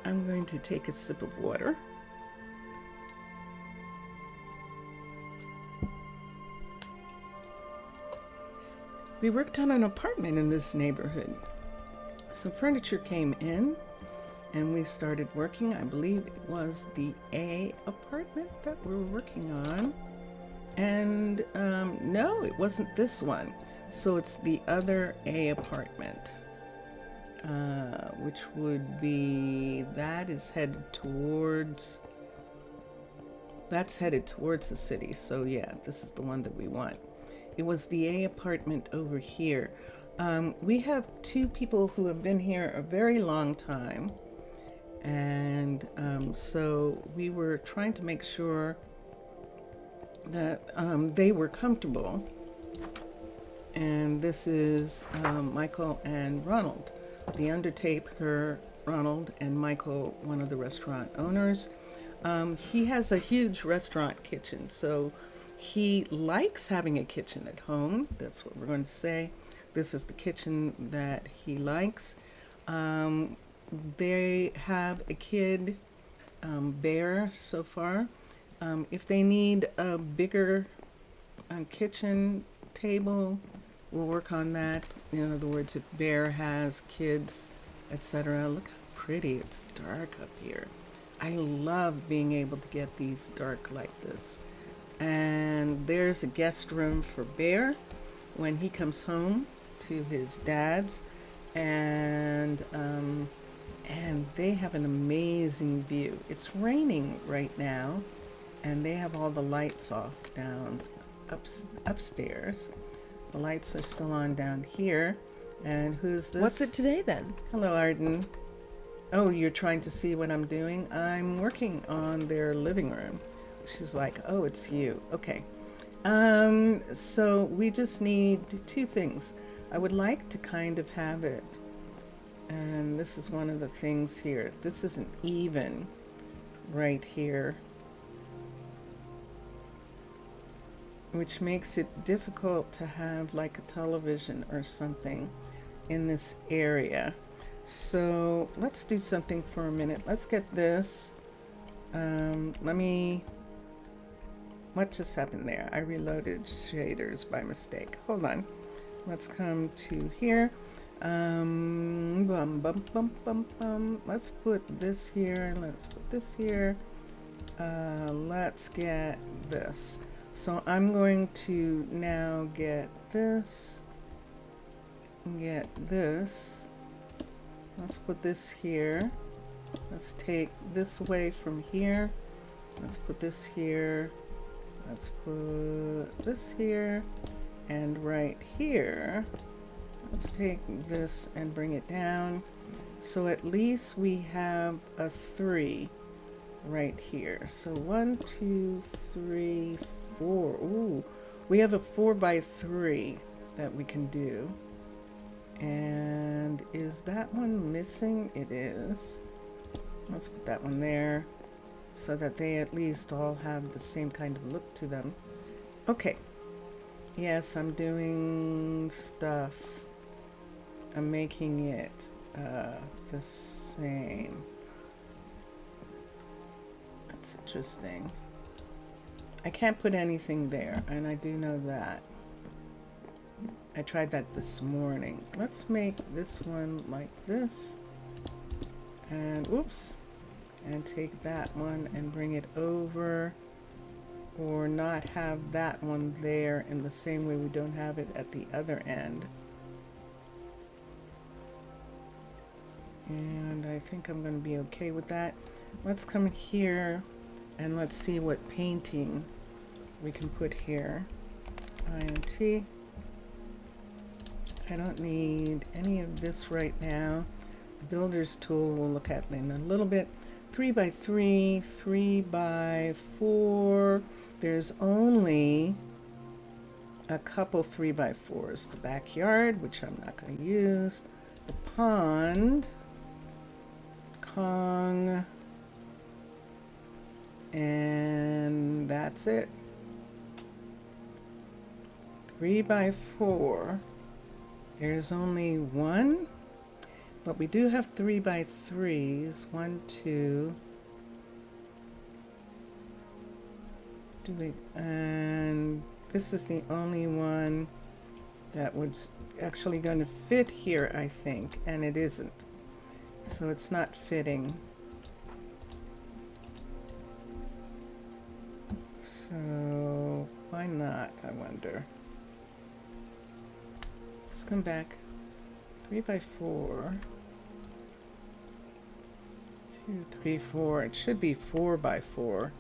I'm going to take a sip of water. We worked on an apartment in this neighborhood. Some furniture came in and we started working. I believe it was the A apartment that we were working on. And no, it wasn't this one. So it's the other A apartment, which would be, that's headed towards the city. So yeah, this is the one that we want. It was the A apartment over here. We have two people who have been here a very long time. And so we were trying to make sure that they were comfortable. And this is Michael and Ronald, the undertaker, Ronald, and Michael, one of the restaurant owners. He has a huge restaurant kitchen, so he likes having a kitchen at home. That's what we're going to say. This is the kitchen that he likes. They have a kid, Bear, so far. If they need a bigger kitchen table, we'll work on that. In other words, if Bear has kids, etc. Look how pretty. It's dark up here. I love being able to get these dark like this. And there's a guest room for Bear when he comes home to his dad's, and they have an amazing view. It's raining right now, and they have all the lights off down upstairs. The lights are still on down here. And who's this? What's it today then? Hello, Arden. Oh, you're trying to see what I'm doing? I'm working on their living room. She's like, oh, it's you. Okay. So we just need two things. I would like to kind of have it, and this is one of the things here. This isn't even right here, which makes it difficult to have like a television or something in this area. So let's do something for a minute. Let's get this. What just happened there? I reloaded shaders by mistake. Hold on. Let's come to here. Let's put this here. Let's put this here. Let's get this. So I'm going to now get this. Get this. Let's put this here. Let's take this away from here. Let's put this here. Let's put this here. And right here, let's take this and bring it down. So at least we have a 3 right here. So 1, 2, 3, 4. Ooh, we have a 4x3 that we can do. And is that one missing? It is. Let's put that one there so that they at least all have the same kind of look to them. Okay. Yes, I'm doing stuff. I'm making it the same. That's interesting. I can't put anything there, and I do know that. I tried that this morning. Let's make this one like this. And whoops. And take that one and bring it over. Or not have that one there in the same way we don't have it at the other end. And I think I'm going to be okay with that. Let's come here and let's see what painting we can put here. INT. I don't need any of this right now. The builder's tool we'll look at in a little bit. 3x3, 3x4. There's only a couple 3x4s. The backyard, which I'm not going to use. The pond. Kong. And that's it. 3x4. There's only one, but we do have 3x3s. 1, 2. And this is the only one that was actually going to fit here, I think, and it isn't. So it's not fitting. So why not, I wonder? Let's come back. 3x4. 2, 3, 4. It should be 4x4.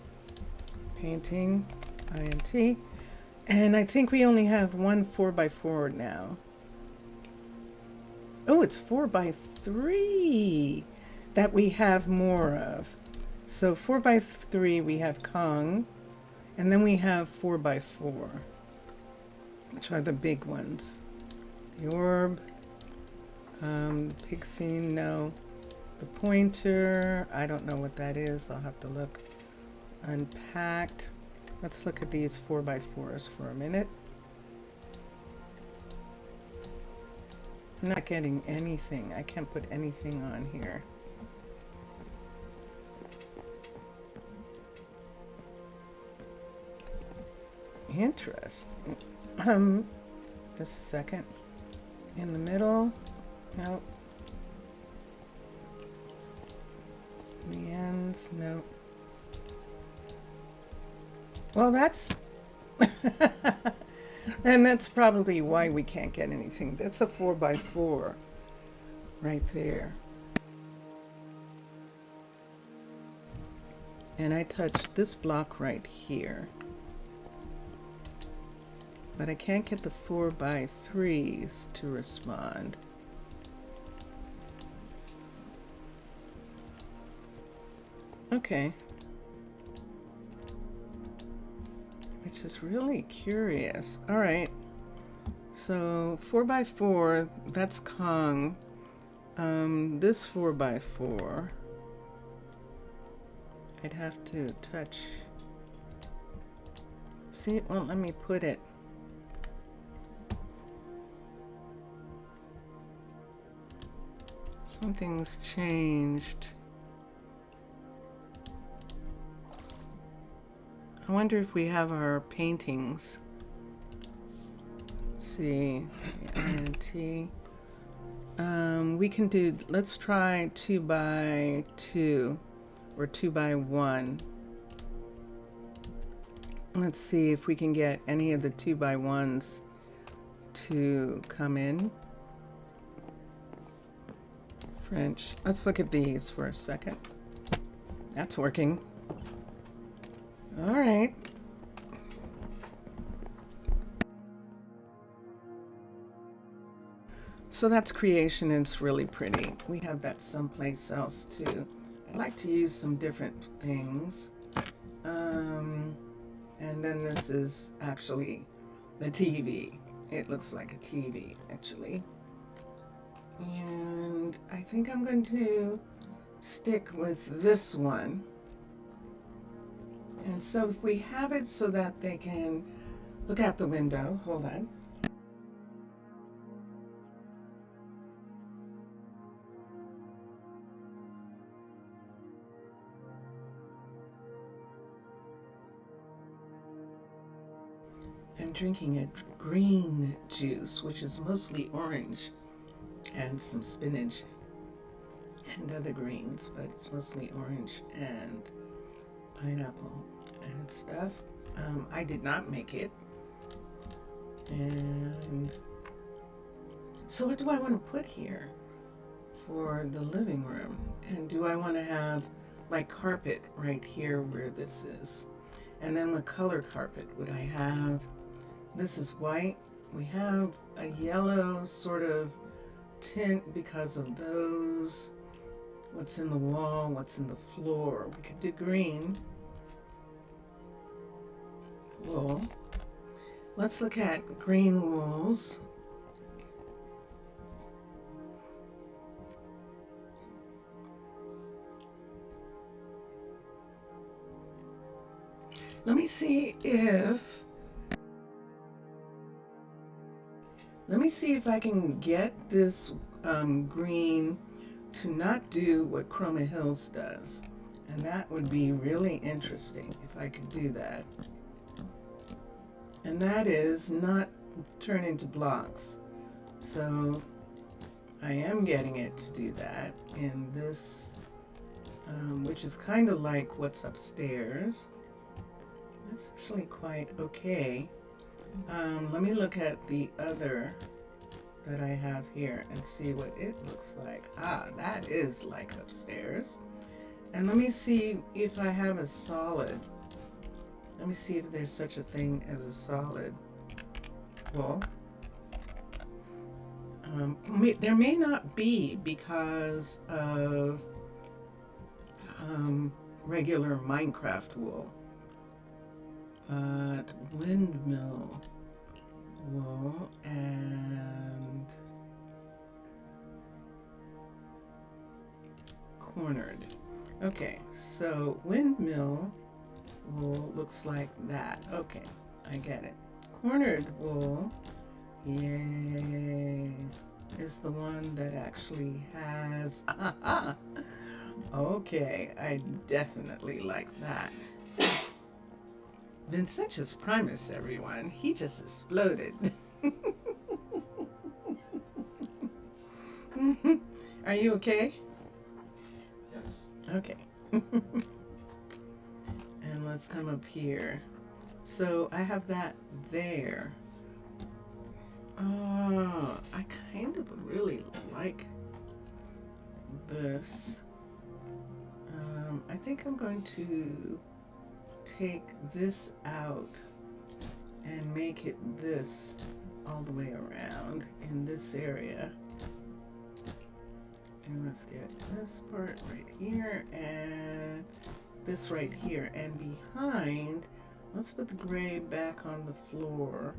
Painting, INT. And I think we only have one 4x4 now. Oh, it's 4x3 that we have more of. So 4x3 we have Kong, and then we have 4x4, which are the big ones. The orb, pig scene, no. The pointer, I don't know what that is. I'll have to look. Unpacked. Let's look at these 4x4s for a minute. I'm not getting anything. I can't put anything on here. Interesting. Just a second. In the middle. Nope. The ends. Nope. Well, that's and that's probably why we can't get anything. That's a 4x4 right there. And I touched this block right here. But I can't get the 4x3s to respond. Okay. Which is really curious. All right. So 4x4, that's Kong. This 4x4, I'd have to touch. See, it won't let me put it. Something's changed. I wonder if we have our paintings. Let's see, INT. We can do, let's try 2x2 or 2x1. Let's see if we can get any of the 2x1s to come in. French. Let's look at these for a second. That's working. All right. So that's creation, and it's really pretty. We have that someplace else too. I like to use some different things. And then this is actually the TV. It looks like a TV, actually. And I think I'm going to stick with this one. And so if we have it so that they can look out the window, hold on. I'm drinking a green juice, which is mostly orange and some spinach and other greens, but it's mostly orange and pineapple and stuff. I did not make it. And so what do I want to put here for the living room? And do I want to have like carpet right here where this is? And then what color carpet would I have? This is white. We have a yellow sort of tint because of those. What's in the wall, what's in the floor. We could do green. Wool. Let's look at green wools. Let me see if I can get this green to not do what Chroma Hills does. And that would be really interesting if I could do that. And that is not turn into blocks. So I am getting it to do that in this, which is kind of like what's upstairs. That's actually quite okay. Let me look at the other that I have here and see what it looks like. Ah, that is like upstairs. And let me see if I have a solid. Let me see if there's such a thing as a solid wall. There may not be because of regular Minecraft wool. But windmill wool and cornered. Okay, so windmill wool looks like that. Okay, I get it. Cornered wool, yay, is the one that actually has, okay, I definitely like that. Vincentius Primus, everyone. He just exploded. Are you okay? Yes. Okay. And let's come up here. So I have that there. Oh, I kind of really like this. I think I'm going to take this out and make it this all the way around in this area. And let's get this part right here and this right here, and behind, let's put the gray back on the floor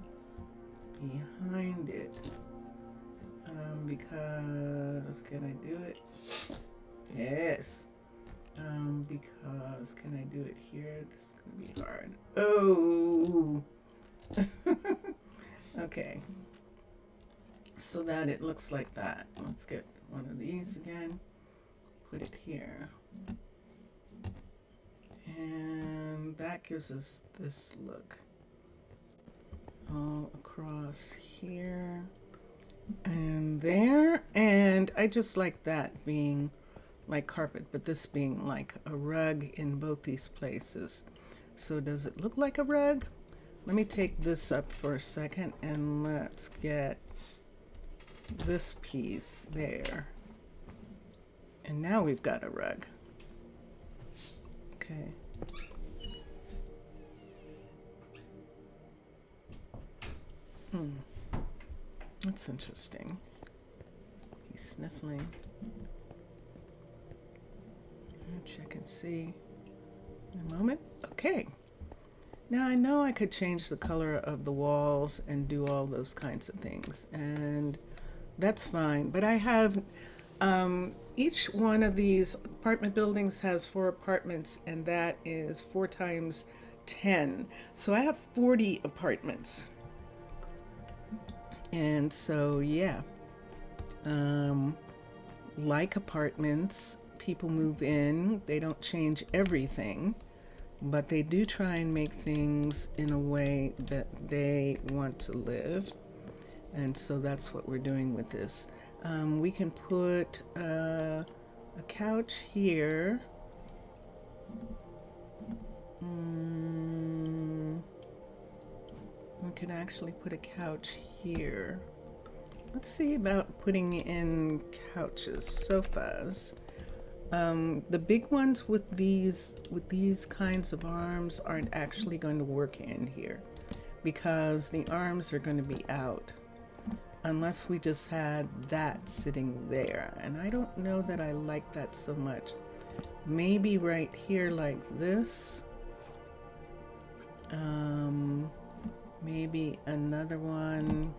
behind it, because, can I do it? Yes. Because, can I do it here? This is gonna be hard. Oh! Okay. So that it looks like that. Let's get one of these again. Put it here. And that gives us this look. All across here and there. And I just like that being like carpet, but this being like a rug in both these places. So does it look like a rug? Let me take this up for a second and let's get this piece there. And now we've got a rug. Okay. That's interesting. He's sniffling. Check and see in a moment. Okay. Now I know I could change the color of the walls and do all those kinds of things, and that's fine. But I have, each one of these apartment buildings has 4 apartments, and that is 4 times 10. So I have 40 apartments. And so, yeah, like apartments, people move in, they don't change everything, but they do try and make things in a way that they want to live. And so that's what we're doing with this. We can put a couch here. We can actually put a couch here. Let's see about putting in couches, sofas. The big ones with these kinds of arms aren't actually going to work in here because the arms are going to be out unless we just had that sitting there. And I don't know that I like that so much. Maybe right here like this. Maybe another one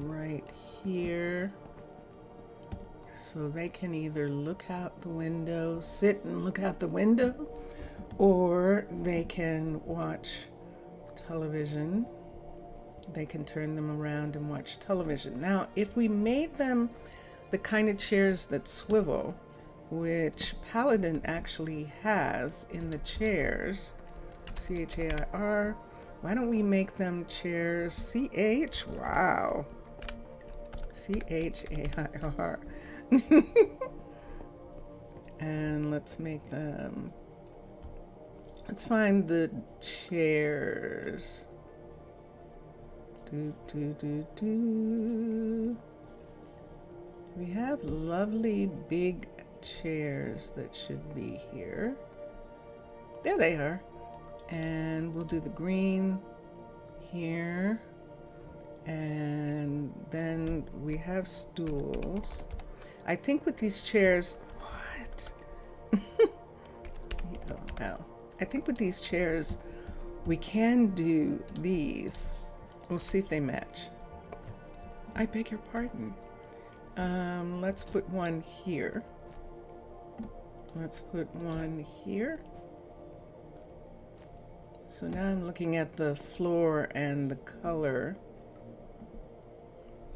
right here. So they can either look out the window, sit and look out the window, or they can watch television. They can turn them around and watch television. Now, if we made them the kind of chairs that swivel, which Paladin actually has in the chairs, C-H-A-I-R, why don't we make them chairs, C-H, wow, C-H-A-I-R. And let's make them, let's find the chairs. We have lovely big chairs that should be here. There they are. And we'll do the green here. And then we have stools. I think with these chairs, what? I think with these chairs, we can do these. We'll see if they match. I beg your pardon. Let's put one here. Let's put one here. So now I'm looking at the floor and the color.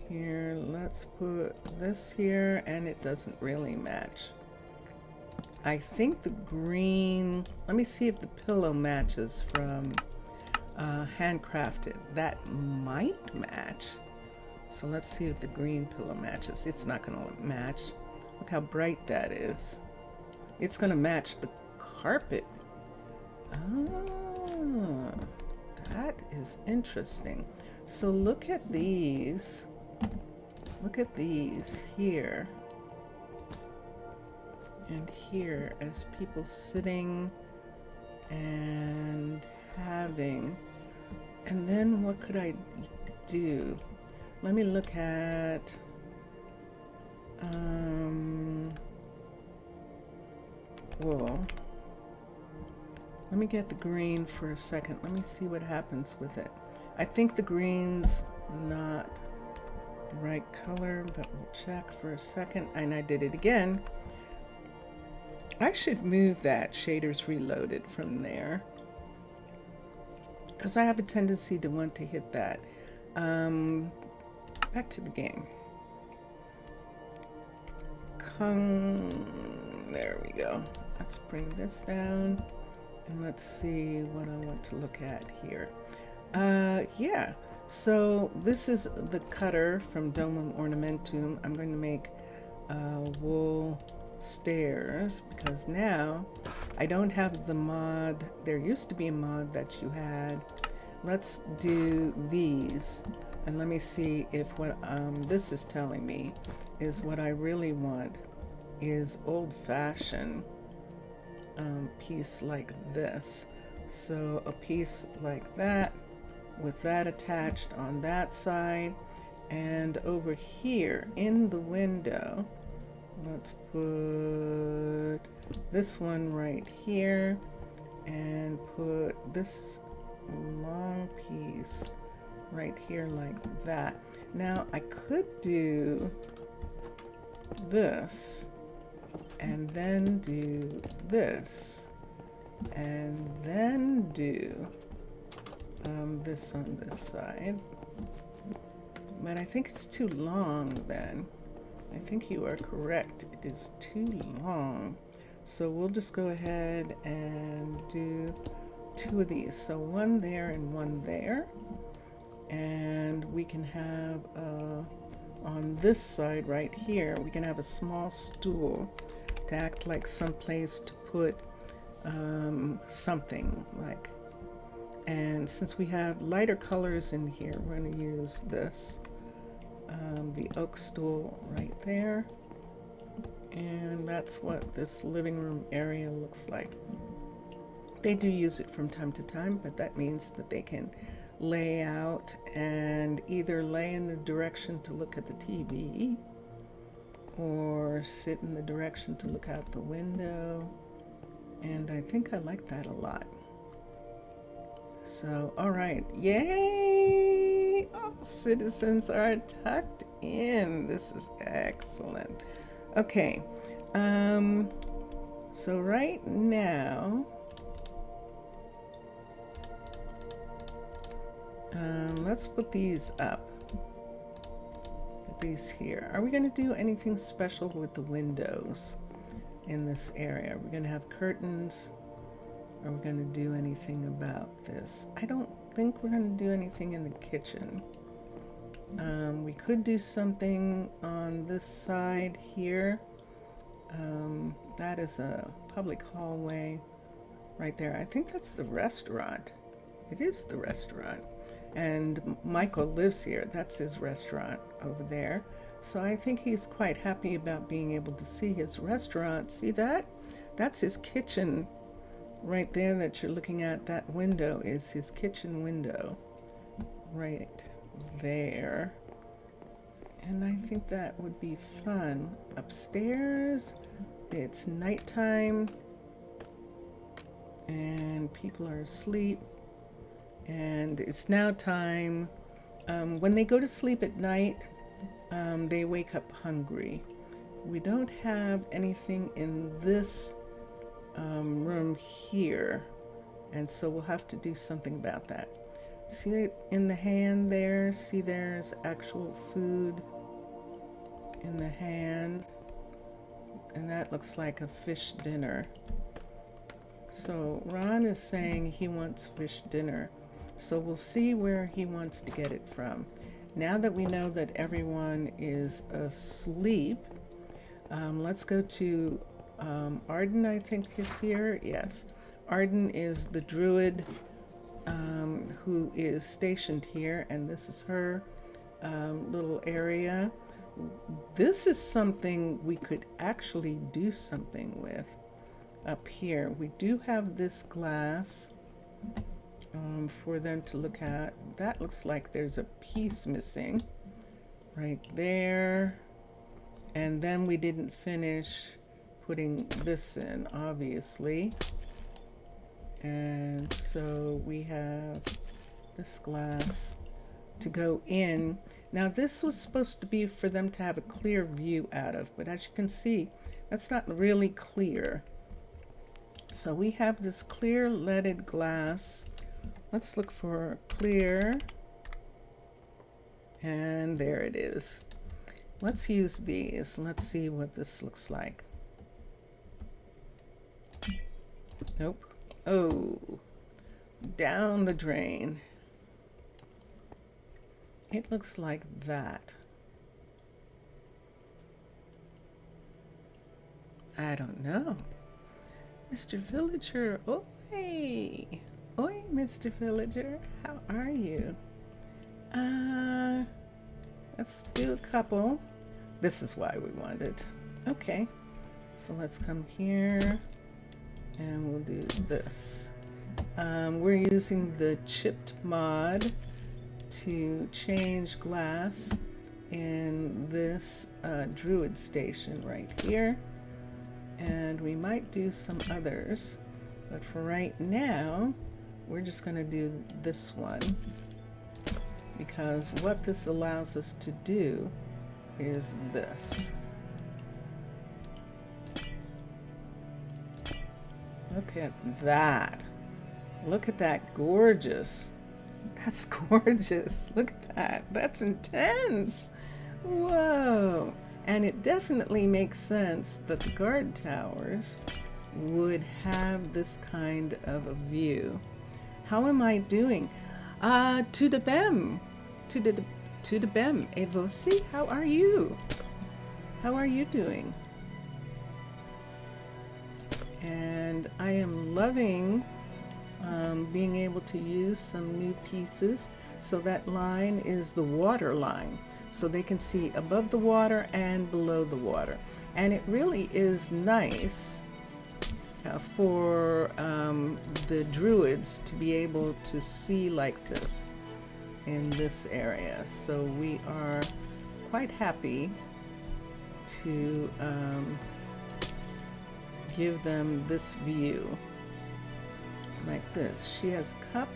Here, let's put this here, and it doesn't really match. I think the green, let me see if the pillow matches from Handcrafted. That might match. So let's see if the green pillow matches. It's not gonna match. Look how bright that is. It's gonna match the carpet. Ah, that is interesting. So look at these. Look at these here and here as people sitting and having. And then what could I do? Let me look at wool. Let me get the green for a second. Let me see what happens with it. I think the green's not the right color, but we'll check for a second. And I did it again. I should move that Shaders Reloaded from there, because I have a tendency to want to hit that. Back to the game. There we go. Let's bring this down and let's see what I want to look at here. Yeah, so this is the cutter from Domum Ornamentum. I'm going to make wool stairs because now I don't have the mod. There used to be a mod that you had. Let's do these and let me see if what this is telling me is what I really want is old-fashioned piece like this. So a piece like that with that attached on that side, and over here in the window let's put this one right here and put this long piece right here like that. Now I could do this and then do this and then do this on this side, but I think it's too long then. I think you are correct. It is too long. So we'll just go ahead and do two of these. So one there and one there. And we can have on this side right here, we can have a small stool to act like some place to put something like. And since we have lighter colors in here, we're going to use this. The oak stool right there, and that's what this living room area looks like. They do use it from time to time, but that means that they can lay out and either lay in the direction to look at the TV or sit in the direction to look out the window, and I think I like that a lot. So, all right, yay! All citizens are tucked in. This is excellent. Okay, so right now, let's put these up. Put these here. Are we going to do anything special with the windows in this area? Are we going to have curtains? Are we going to do anything about this? I don't think we're going to do anything in the kitchen. We could do something on this side here. That is a public hallway right there. I think that's the restaurant. It is the restaurant. And Michael lives here. That's his restaurant over there. So I think he's quite happy about being able to see his restaurant. See that? That's his kitchen. Right there that you're looking at, that window is his kitchen window. Right there. And I think that would be fun. Upstairs, it's nighttime and people are asleep. And it's now time. When they go to sleep at night, they wake up hungry. We don't have anything in this room here, and so we'll have to do something about that. See it in the hand there? See, there's actual food in the hand, and that looks like a fish dinner. So Ron is saying he wants fish dinner, so we'll see where he wants to get it from. Now that we know that everyone is asleep, let's go to Arden, I think, is here. Yes. Arden is the druid who is stationed here, and this is her little area. This is something we could actually do something with up here. We do have this glass for them to look at. That looks like there's a piece missing right there. And then we didn't finish putting this in, obviously. And so we have this glass to go in. Now this was supposed to be for them to have a clear view out of, but as you can see, that's not really clear. So we have this clear leaded glass. Let's look for clear. And there it is. Let's use these. Let's see what this looks like. Nope. Oh, down the drain. It looks like that. I don't know. Mr. Villager, oi! Oi, Mr. Villager, how are you? Let's do a couple. This is why we wanted. Okay, so let's come here and we'll do this. We're using the chipped mod to change glass in this druid station right here. And we might do some others, but for right now, we're just going to do this one, because what this allows us to do is this. Look at that. Look at that, gorgeous. That's gorgeous. Look at that. That's intense. Whoa. And it definitely makes sense that the guard towers would have this kind of a view. How am I doing? To the bem. To the bem. Et voici, how are you? How are you doing? And I am loving being able to use some new pieces. So that line is the water line. So they can see above the water and below the water. And it really is nice for the druids to be able to see like this in this area. So we are quite happy to give them this view like this. She has a cup,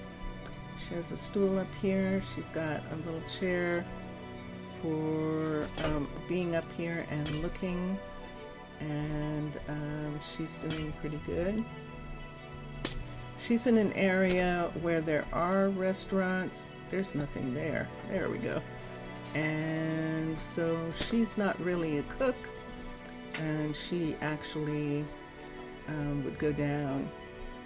she has a stool up here, she's got a little chair for being up here and looking, and she's doing pretty good. She's in an area where there are restaurants. There's nothing there. There we go. And so she's not really a cook, and she actually would go down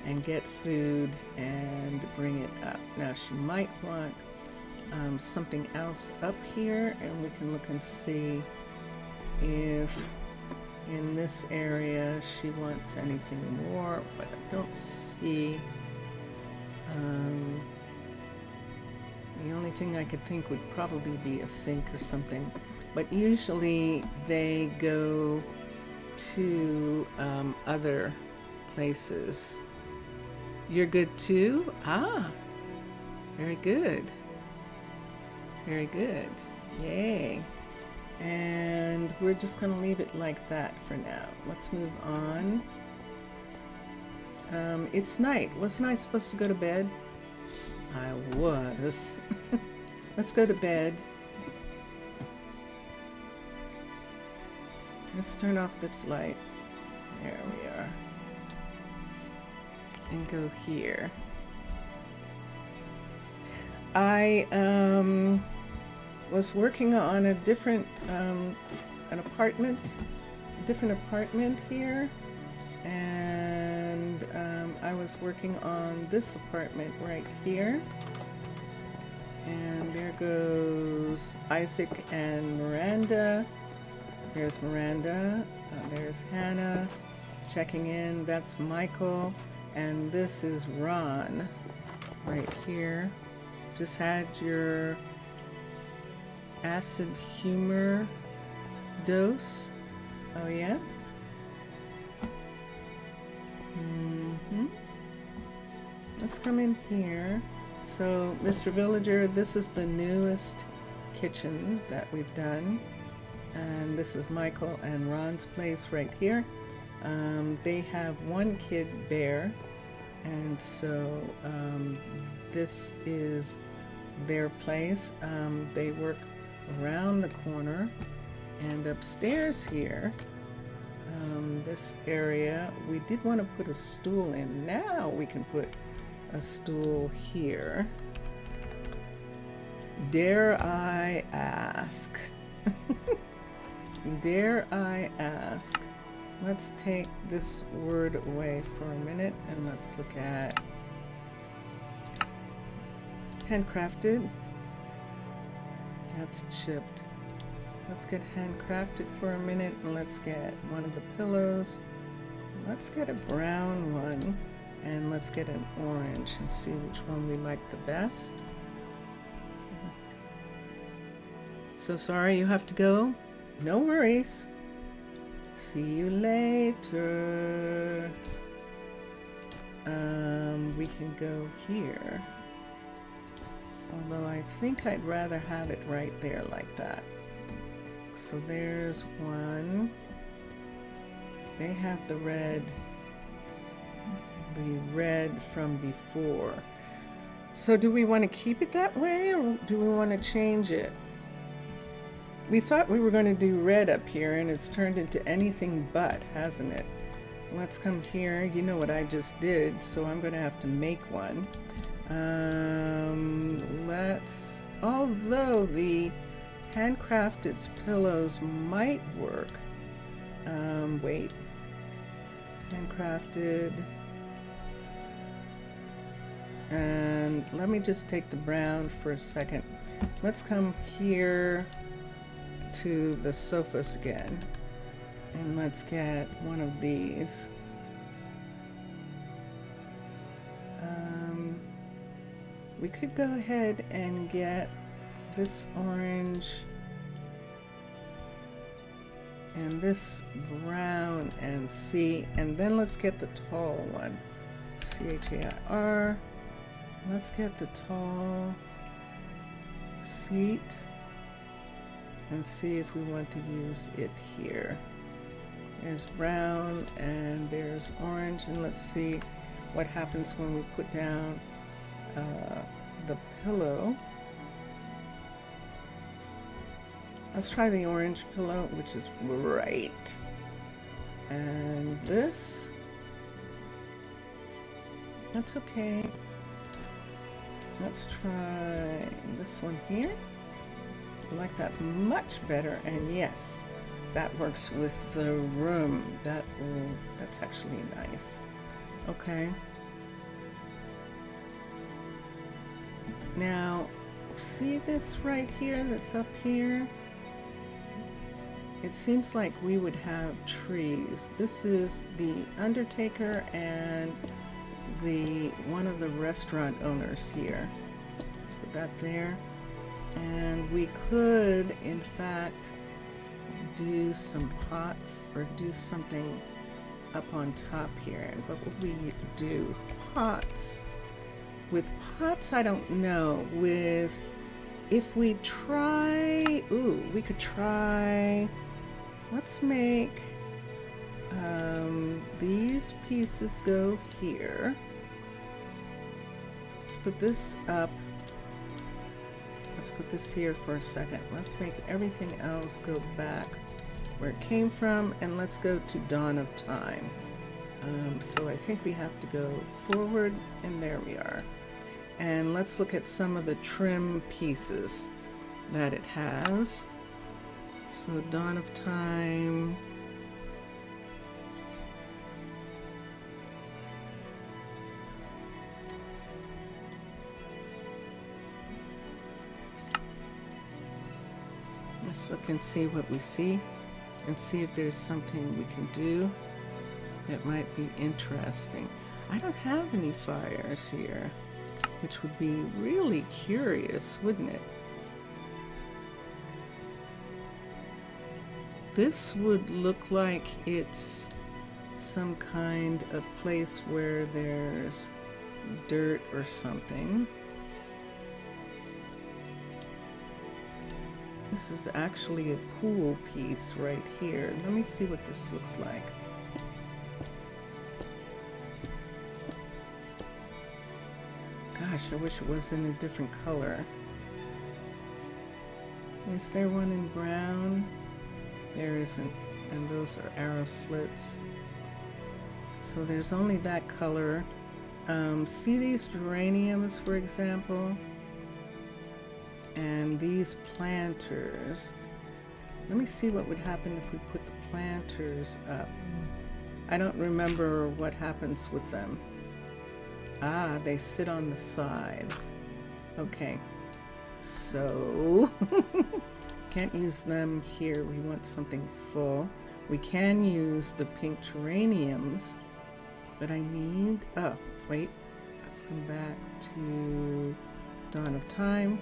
and get food and bring it up. Now she might want something else up here, and we can look and see if in this area she wants anything more, but I don't see. The only thing I could think would probably be a sink or something, but usually they go to other places. You're good too? Ah, very good. Very good. Yay. And we're just going to leave it like that for now. Let's move on. It's night. Wasn't I supposed to go to bed? I was. Let's go to bed. Let's turn off this light. There we are. And go here. I was working on a different apartment here, and I was working on this apartment right here. And there goes Isaac and Miranda. There's Miranda. There's Hannah checking in. That's Michael. And this is Ron right here. Just had your acid humor dose. Oh yeah? Let's come in here. So, Mr. Villager, this is the newest kitchen that we've done. And this is Michael and Ron's place right here. They have one kid bear, and so this is their place. They work around the corner, and upstairs here, this area, we did want to put a stool in. Now we can put a stool here. Dare I ask? Dare I ask? Let's take this word away for a minute and let's look at handcrafted. That's chipped. Let's get handcrafted for a minute and let's get one of the pillows. Let's get a brown one and let's get an orange and see which one we like the best. So sorry you have to go. No worries. See you later. We can go here. Although I think I'd rather have it right there like that. So there's one. They have the red from before. So do we want to keep it that way or do we want to change it? We thought we were going to do red up here and it's turned into anything but, hasn't it? Let's come here. You know what I just did, so I'm going to have to make one. Although the handcrafted pillows might work. Wait. Handcrafted. And let me just take the brown for a second. Let's come here to the sofas again. And let's get one of these. We could go ahead and get this orange and this brown and see, and then let's get the tall one. CHAIR. Let's get the tall seat and see if we want to use it here. There's brown and there's orange, and let's see what happens when we put down the pillow. Let's try the orange pillow, which is right. And this, that's okay. Let's try this one here. I like that much better, and yes, that works with the room. That's actually nice. Okay. Now, see this right here that's up here? It seems like we would have trees. This is the undertaker and one of the restaurant owners here. Let's put that there. And we could, in fact, do some pots or do something up on top here. And what would we do? Pots. With pots, I don't know. If we try, we could try, let's make these pieces go here. Let's put this up. Let's put this here for a second. Let's make everything else go back where it came from, and let's go to Dawn of Time. So I think we have to go forward, and there we are. And let's look at some of the trim pieces that it has. So Dawn of Time. Let's look and see what we see and see if there's something we can do that might be interesting. I don't have any fires here, which would be really curious, wouldn't it? This would look like it's some kind of place where there's dirt or something. This is actually a pool piece right here. Let me see what this looks like. Gosh, I wish it was in a different color. Is there one in brown? There isn't, and those are arrow slits. So there's only that color. See these geraniums, for example? And these planters. Let me see what would happen if we put the planters up. I don't remember what happens with them. Ah, they sit on the side. Okay, so can't use them here. We want something full. We can use the pink geraniums, but I need, oh, wait, let's come back to Dawn of Time.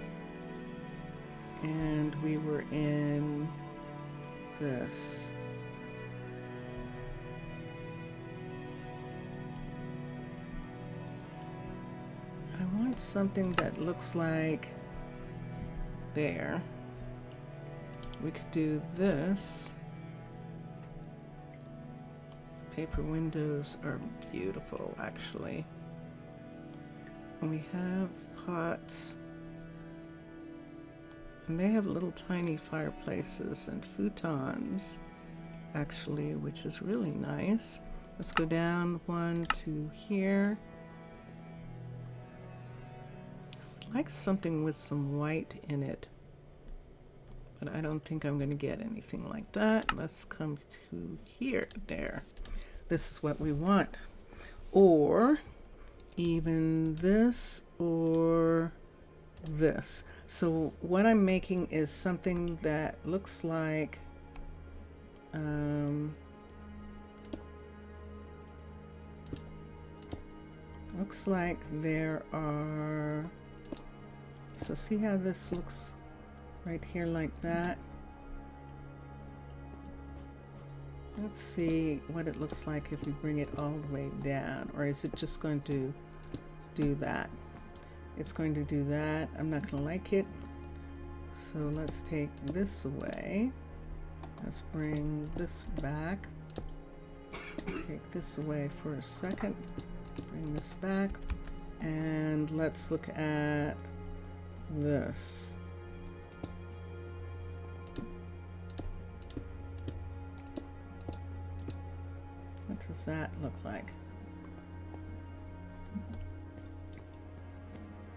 And we were in this. I want something that looks like there. We could do this. Paper windows are beautiful, actually. And we have pots. And they have little tiny fireplaces and futons, actually, which is really nice. Let's go down one to here. I like something with some white in it, but I don't think I'm going to get anything like that. Let's come to here. There. This is what we want. Or even this or this. So what I'm making is something that looks like there are, so see how this looks right here like that? Let's see what it looks like if we bring it all the way down, or is it just going to do that? It's going to do that. I'm not going to like it. So let's take this away. Let's bring this back. Take this away for a second. Bring this back. And let's look at this. What does that look like?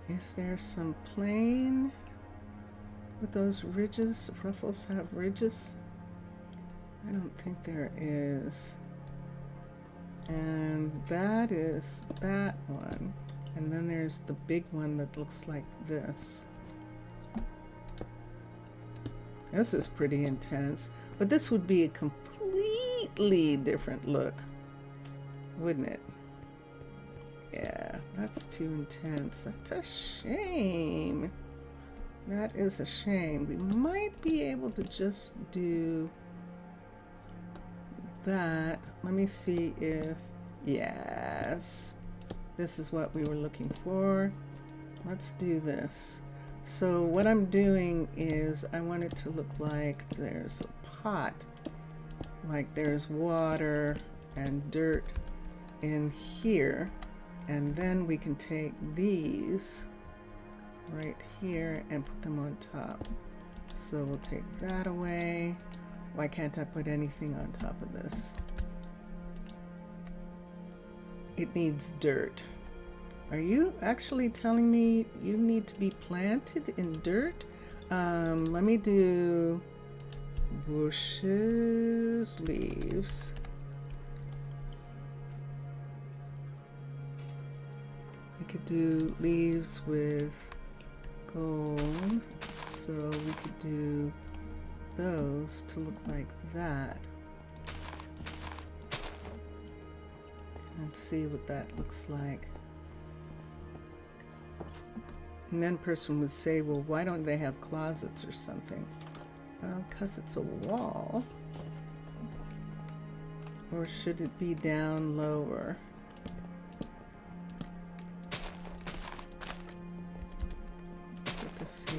Is there some plain with those ridges? Ruffles have ridges? I don't think there is. And that is that one. And then there's the big one that looks like this. This is pretty intense, but this would be a completely different look, wouldn't it? Yeah, that's too intense. That's a shame. That is a shame. We might be able to just do that. Let me see if, yes, this is what we were looking for. Let's do this. So what I'm doing is I want it to look like there's a pot, like there's water and dirt in here. And then we can take these right here and put them on top. So we'll take that away. Why can't I put anything on top of this? It needs dirt. Are you actually telling me you need to be planted in dirt? Let me do bushes, leaves. Could do leaves with gold, so we could do those to look like that. Let's see what that looks like. And then person would say, well, why don't they have closets or something? Well, because it's a wall. Or should it be down lower?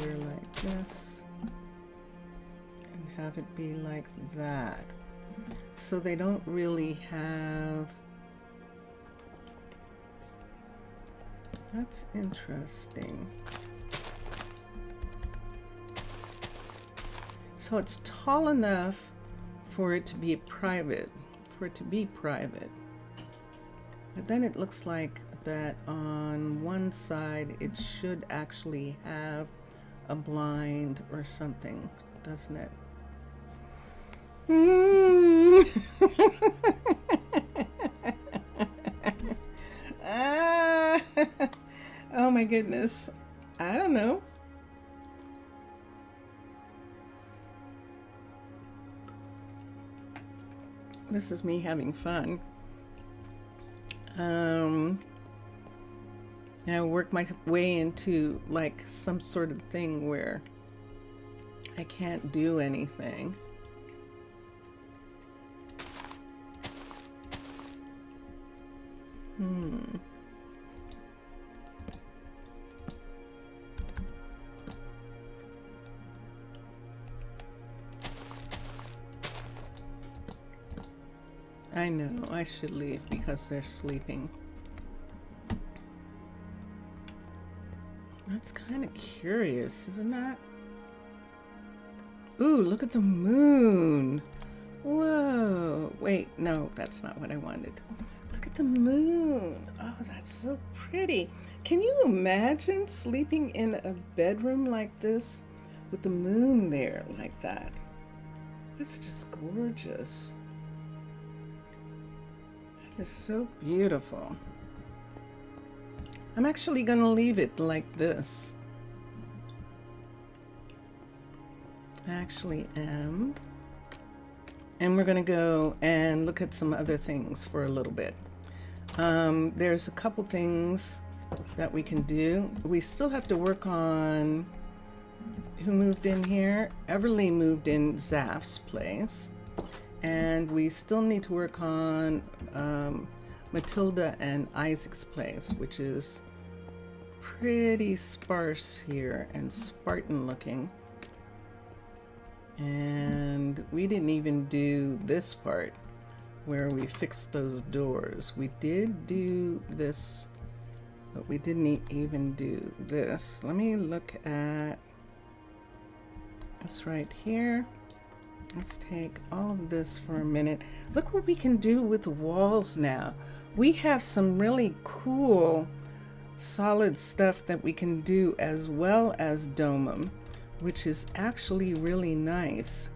Here like this and have it be like that, so they don't really have That's interesting. So it's tall enough for it to be private, But then it looks like that on one side it should actually have a blind or something, doesn't it? Oh my goodness. I don't know. This is me having fun. I work my way into like some sort of thing where I can't do anything. I know, I should leave because they're sleeping. That's kind of curious, isn't that? Ooh, look at the moon. Whoa. Wait, no, that's not what I wanted. Look at the moon. Oh, that's so pretty. Can you imagine sleeping in a bedroom like this with the moon there like that? That's just gorgeous. That is so beautiful. I'm actually going to leave it like this. I actually am. And we're going to go and look at some other things for a little bit. There's a couple things that we can do. We still have to work on who moved in here. Everly moved in Zaf's place. And we still need to work on Matilda and Isaac's place, which is pretty sparse here and Spartan looking. And we didn't even do this part where we fixed those doors. We did do this, but we didn't even do this. Let me look at this right here. Let's take all of this for a minute. Look what we can do with the walls now. We have some really cool solid stuff that we can do as well as domum, which is actually really nice,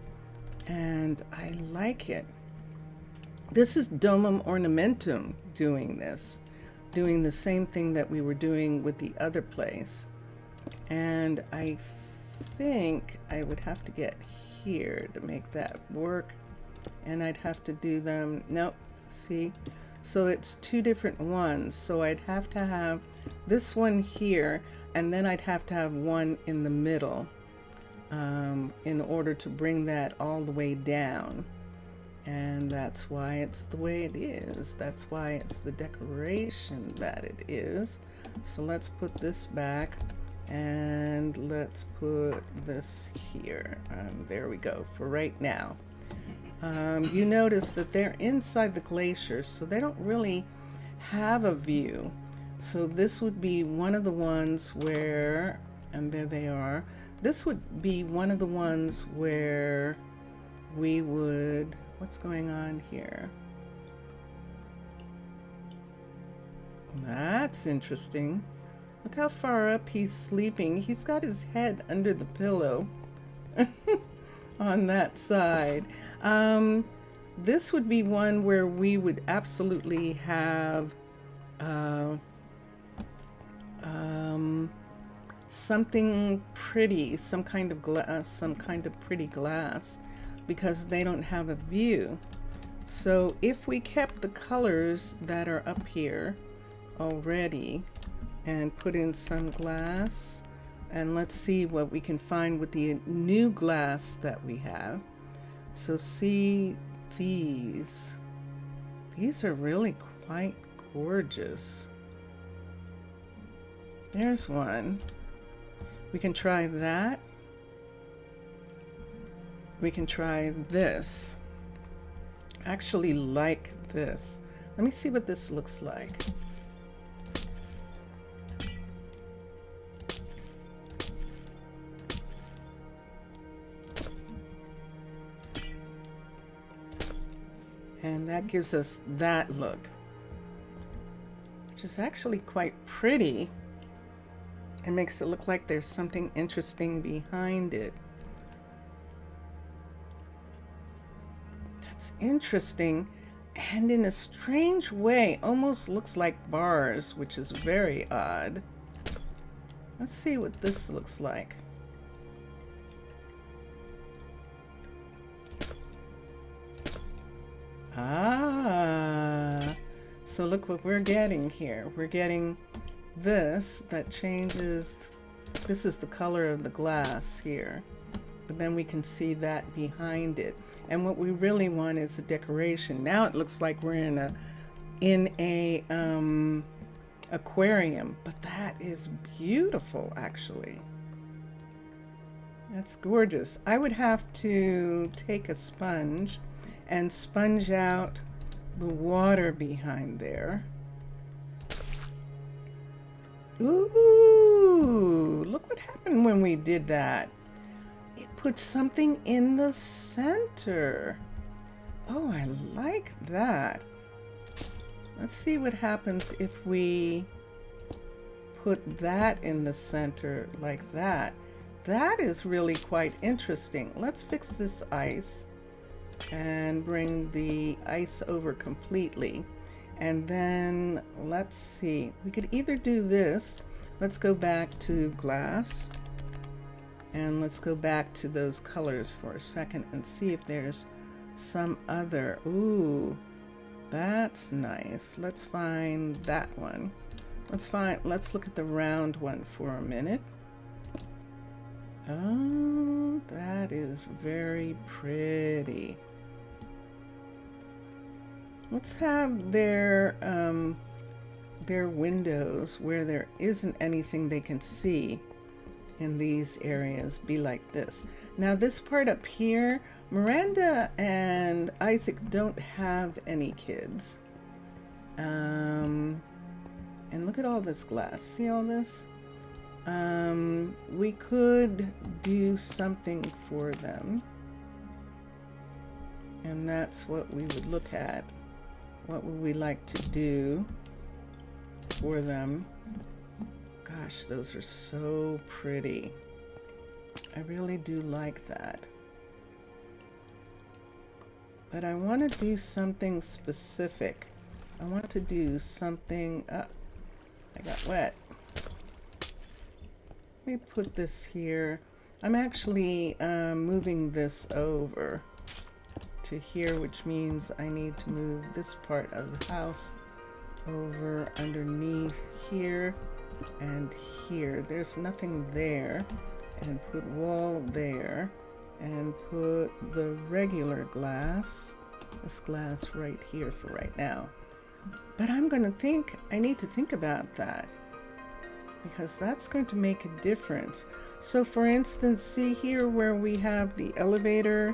and I like it. This is domum ornamentum doing this, doing the same thing that we were doing with the other place. And I think I would have to get here to make that work, and I'd have to do them, nope, see? So it's two different ones, so I'd have to have this one here, and then I'd have to have one in the middle in order to bring that all the way down. And that's why it's the way it is. That's why it's the decoration that it is. So let's put this back, and let's put this here. There we go for right now. You notice that they're inside the glacier, so they don't really have a view. So this would be one of the ones where, and there they are, this would be one of the ones where we would, what's going on here? That's interesting. Look how far up he's sleeping. He's got his head under the pillow on that side. This would be one where we would absolutely have something pretty, some kind of glass, some kind of pretty glass, because they don't have a view. So if we kept the colors that are up here already and put in some glass, and let's see what we can find with the new glass that we have. So see these are really quite gorgeous. There's one. We can try that. We can try this. I actually like this. Let me see what this looks like. And that gives us that look, which is actually quite pretty. It makes it look like there's something interesting behind it. That's interesting, and in a strange way, almost looks like bars, which is very odd. Let's see what this looks like. Ah, so look what we're getting here. We're getting this that changes. This is the color of the glass here, but then we can see that behind it. And what we really want is a decoration. Now it looks like we're in a aquarium, but that is beautiful, actually. That's gorgeous. I would have to take a sponge and sponge out the water behind there. Ooh, look what happened when we did that. It put something in the center. Oh, I like that. Let's see what happens if we put that in the center like that. That is really quite interesting. Let's fix this ice and bring the ice over completely. And then let's see, we could either do this. Let's go back to glass and let's go back to those colors for a second and see if there's some other. Ooh, that's nice. Let's find that one. Let's look at the round one for a minute. Oh, that is very pretty. Let's have their windows where there isn't anything they can see in these areas be like this. Now this part up here, Miranda and Isaac don't have any kids. And look at all this glass. See all this? We could do something for them. And that's what we would look at. What would we like to do for them? Gosh, those are so pretty. I really do like that. But I want to do something specific. I want to do something. I got wet. Let me put this here. I'm actually moving this over to here, which means I need to move this part of the house over underneath here and here. There's nothing there. And put wall there and put the regular glass, this glass right here for right now. But I need to think about that, because that's going to make a difference. So for instance, see here where we have the elevator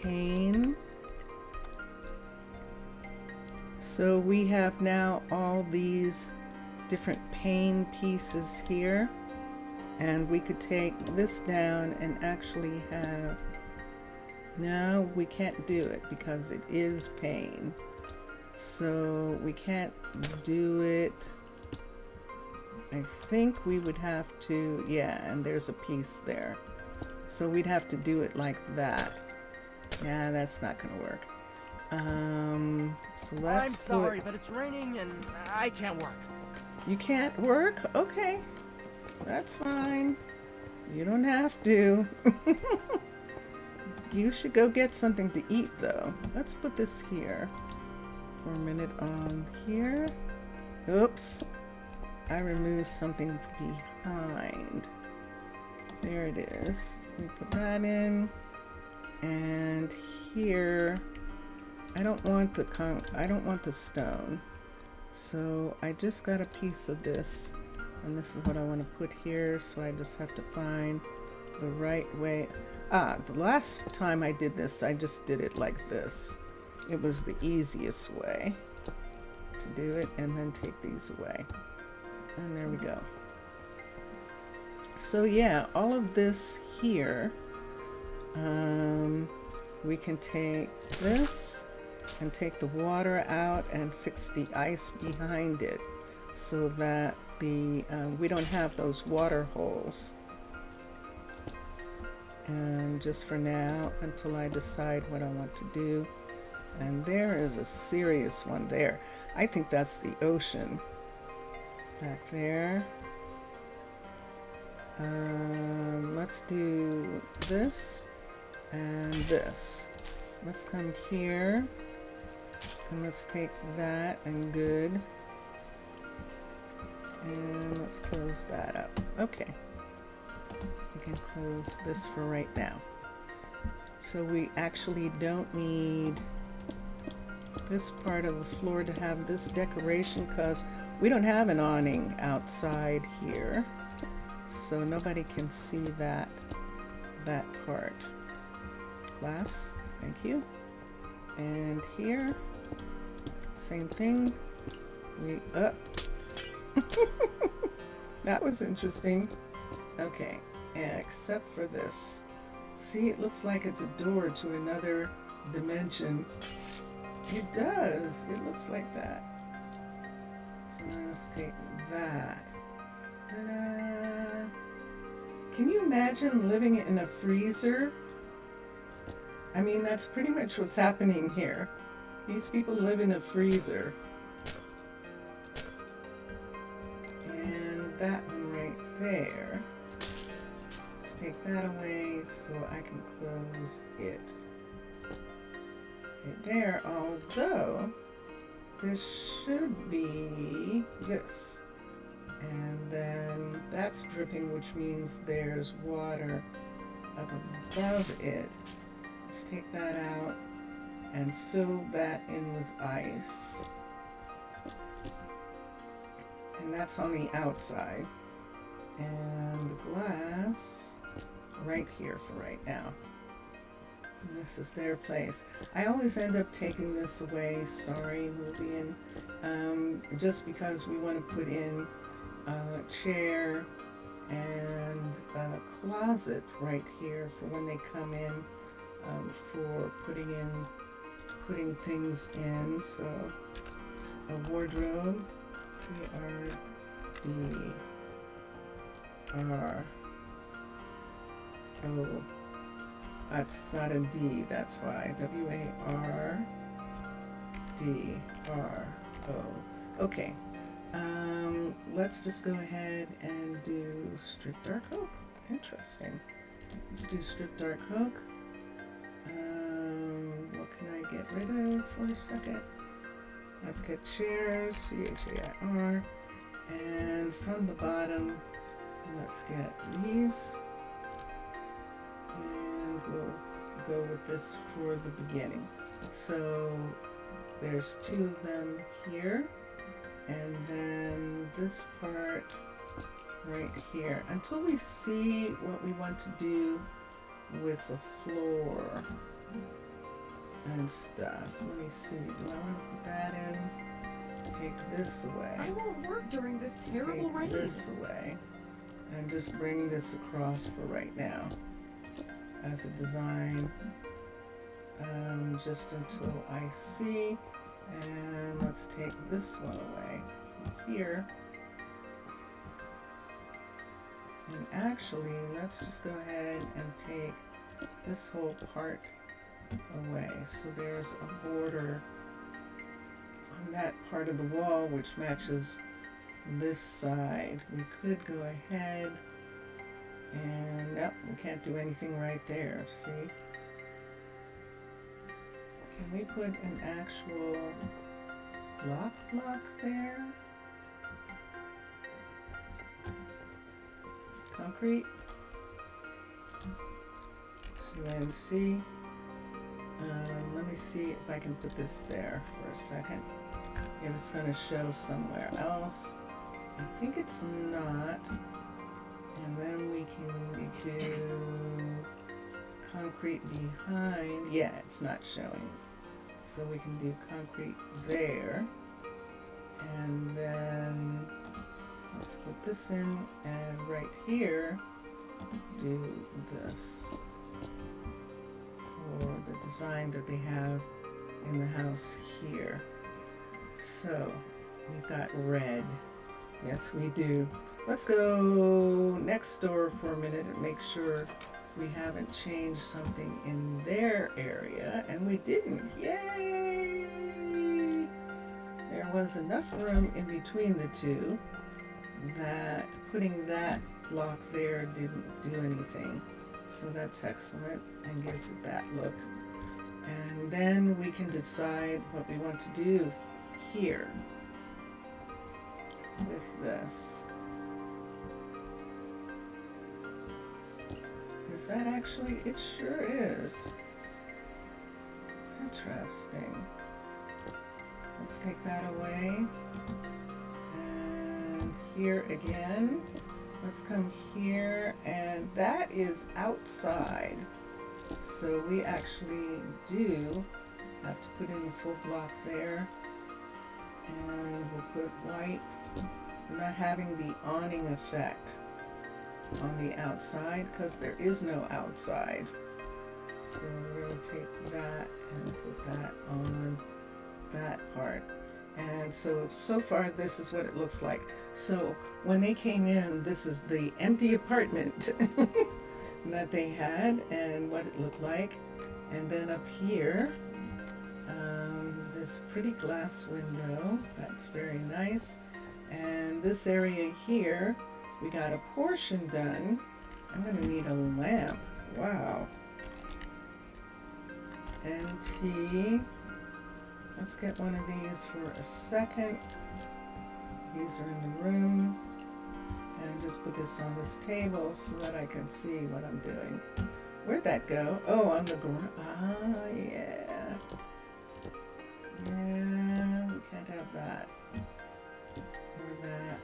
pane. So we have now all these different pane pieces here, and we could take this down and actually have, no, we can't do it because it is pane. So we can't do it. I think we would have to, yeah, and there's a piece there. So we'd have to do it like that. Yeah, that's not gonna work. So let's I'm sorry, but it's raining and I can't work. You can't work? Okay. That's fine. You don't have to. You should go get something to eat though. Let's put this here for a minute on here. Oops. I removed something behind. There it is. We put that in. And here, I don't want the stone. So I just got a piece of this, and this is what I want to put here. So I just have to find the right way. The last time I did this, I just did it like this. It was the easiest way to do it, and then take these away. And there we go. So yeah, all of this here, we can take this and take the water out and fix the ice behind it so that the we don't have those water holes. And just for now, until I decide what I want to do. And there is a serious one there. I think that's the ocean back there. Let's do this and this. Let's come here and let's take that and good. And let's close that up. Okay. We can close this for right now. So we actually don't need this part of the floor to have this decoration because we don't have an awning outside here. So nobody can see that part. Glass, thank you. And here, same thing. We up. That was interesting. Okay, except for this. See, it looks like it's a door to another dimension. It does. It looks like that. So let's take that. Ta-da! Can you imagine living in a freezer? I mean, that's pretty much what's happening here. These people live in a freezer. And that one right there. Let's take that away so I can close it. Right there, although this should be this. And then that's dripping, which means there's water up above it. Let's take that out and fill that in with ice. And that's on the outside. And the glass right here for right now. And this is their place. I always end up taking this away. Sorry, Nubian. Just because we want to put in a chair and a closet right here for when they come in, for putting things in. So a wardrobe. O. That's not a D, that's why. W-A-R-D-R-O. Okay. Let's just go ahead and do strip dark oak. Interesting. Let's do strip dark oak. What can I get rid of for a second? Let's get chairs, C-H-A-I-R. And from the bottom, let's get these. And we'll go with this for the beginning. So there's two of them here. And then this part right here. Until we see what we want to do with the floor and stuff. Let me see. Do I want to put that in? Take this away. I won't work during this terrible rain. Take this away. And just bring this across for right now as a design. Just until I see. And let's take this one away from here. And actually, let's just go ahead and take this whole part away. So there's a border on that part of the wall which matches this side. We could go ahead and nope, we can't do anything right there. See? Can we put an actual block there? Concrete. CMC. Let me see if I can put this there for a second. If it's going to show somewhere else. I think it's not. And then we can do concrete behind. Yeah, it's not showing. So we can do concrete there. And then let's put this in, and right here do this for the design that they have in the house here. So we've got red. Yes, we do. Let's go next door for a minute and make sure we haven't changed something in their area. And we didn't. Yay! There was enough room in between the two that putting that block there didn't do anything. So that's excellent and gives it that look. And then we can decide what we want to do here with this. Is that actually? It sure is. Interesting. Let's take that away. And here again. Let's come here, and that is outside. So we actually do have to put in a full block there. And we'll put white. We're not having the awning effect on the outside because there is no outside. So we're going to take that and put that on that part. And so far this is what it looks like. So when they came in, this is the empty apartment that they had and what it looked like. And then up here, this pretty glass window, that's very nice. And this area here, we got a portion done. I'm gonna need a lamp. Wow. NT. Let's get one of these for a second. These are in the room. And just put this on this table so that I can see what I'm doing. Where'd that go? Oh, on the ground. Ah, yeah. Yeah, we can't have that. Or that.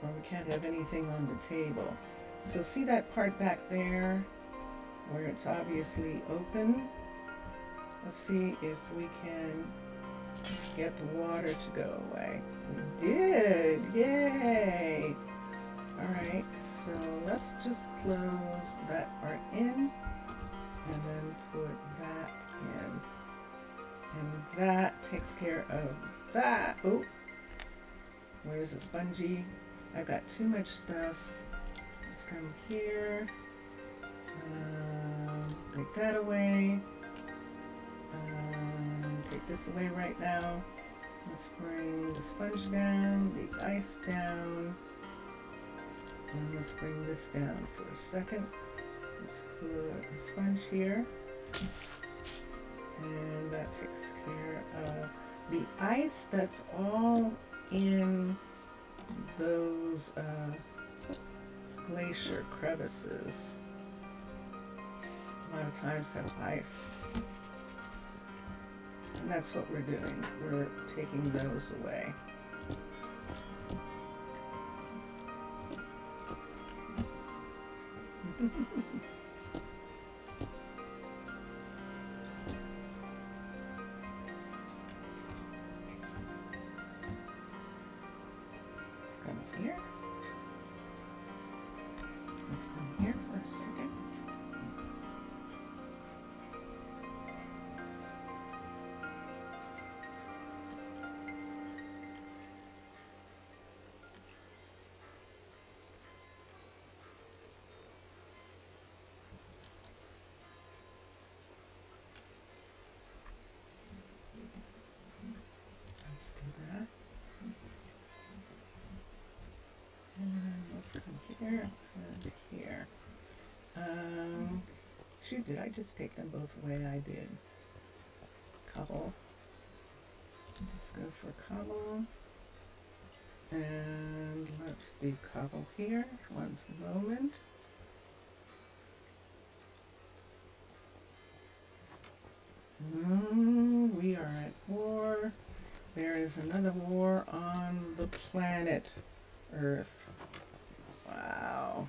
Or we can't have anything on the table. So see that part back there where it's obviously open? Let's see if we can get the water to go away. We did! Yay! Alright, so let's just close that part in and then put that in. And that takes care of that. Oh, where's the spongy? I've got too much stuff. Let's come here. Take that away. Take this away right now. Let's bring the sponge down, the ice down. And let's bring this down for a second. Let's put a sponge here. And that takes care of the ice that's all in those glacier crevices. A lot of times have ice. And that's what we're doing. We're taking those away. Let's come here. Let's come here for a second. Let's do that. And let's come here and here. Shoot, did I just take them both away? I did. Cobble. Let's go for cobble. And let's do cobble here. One moment. We are at war. There is another war on the planet Earth. Wow.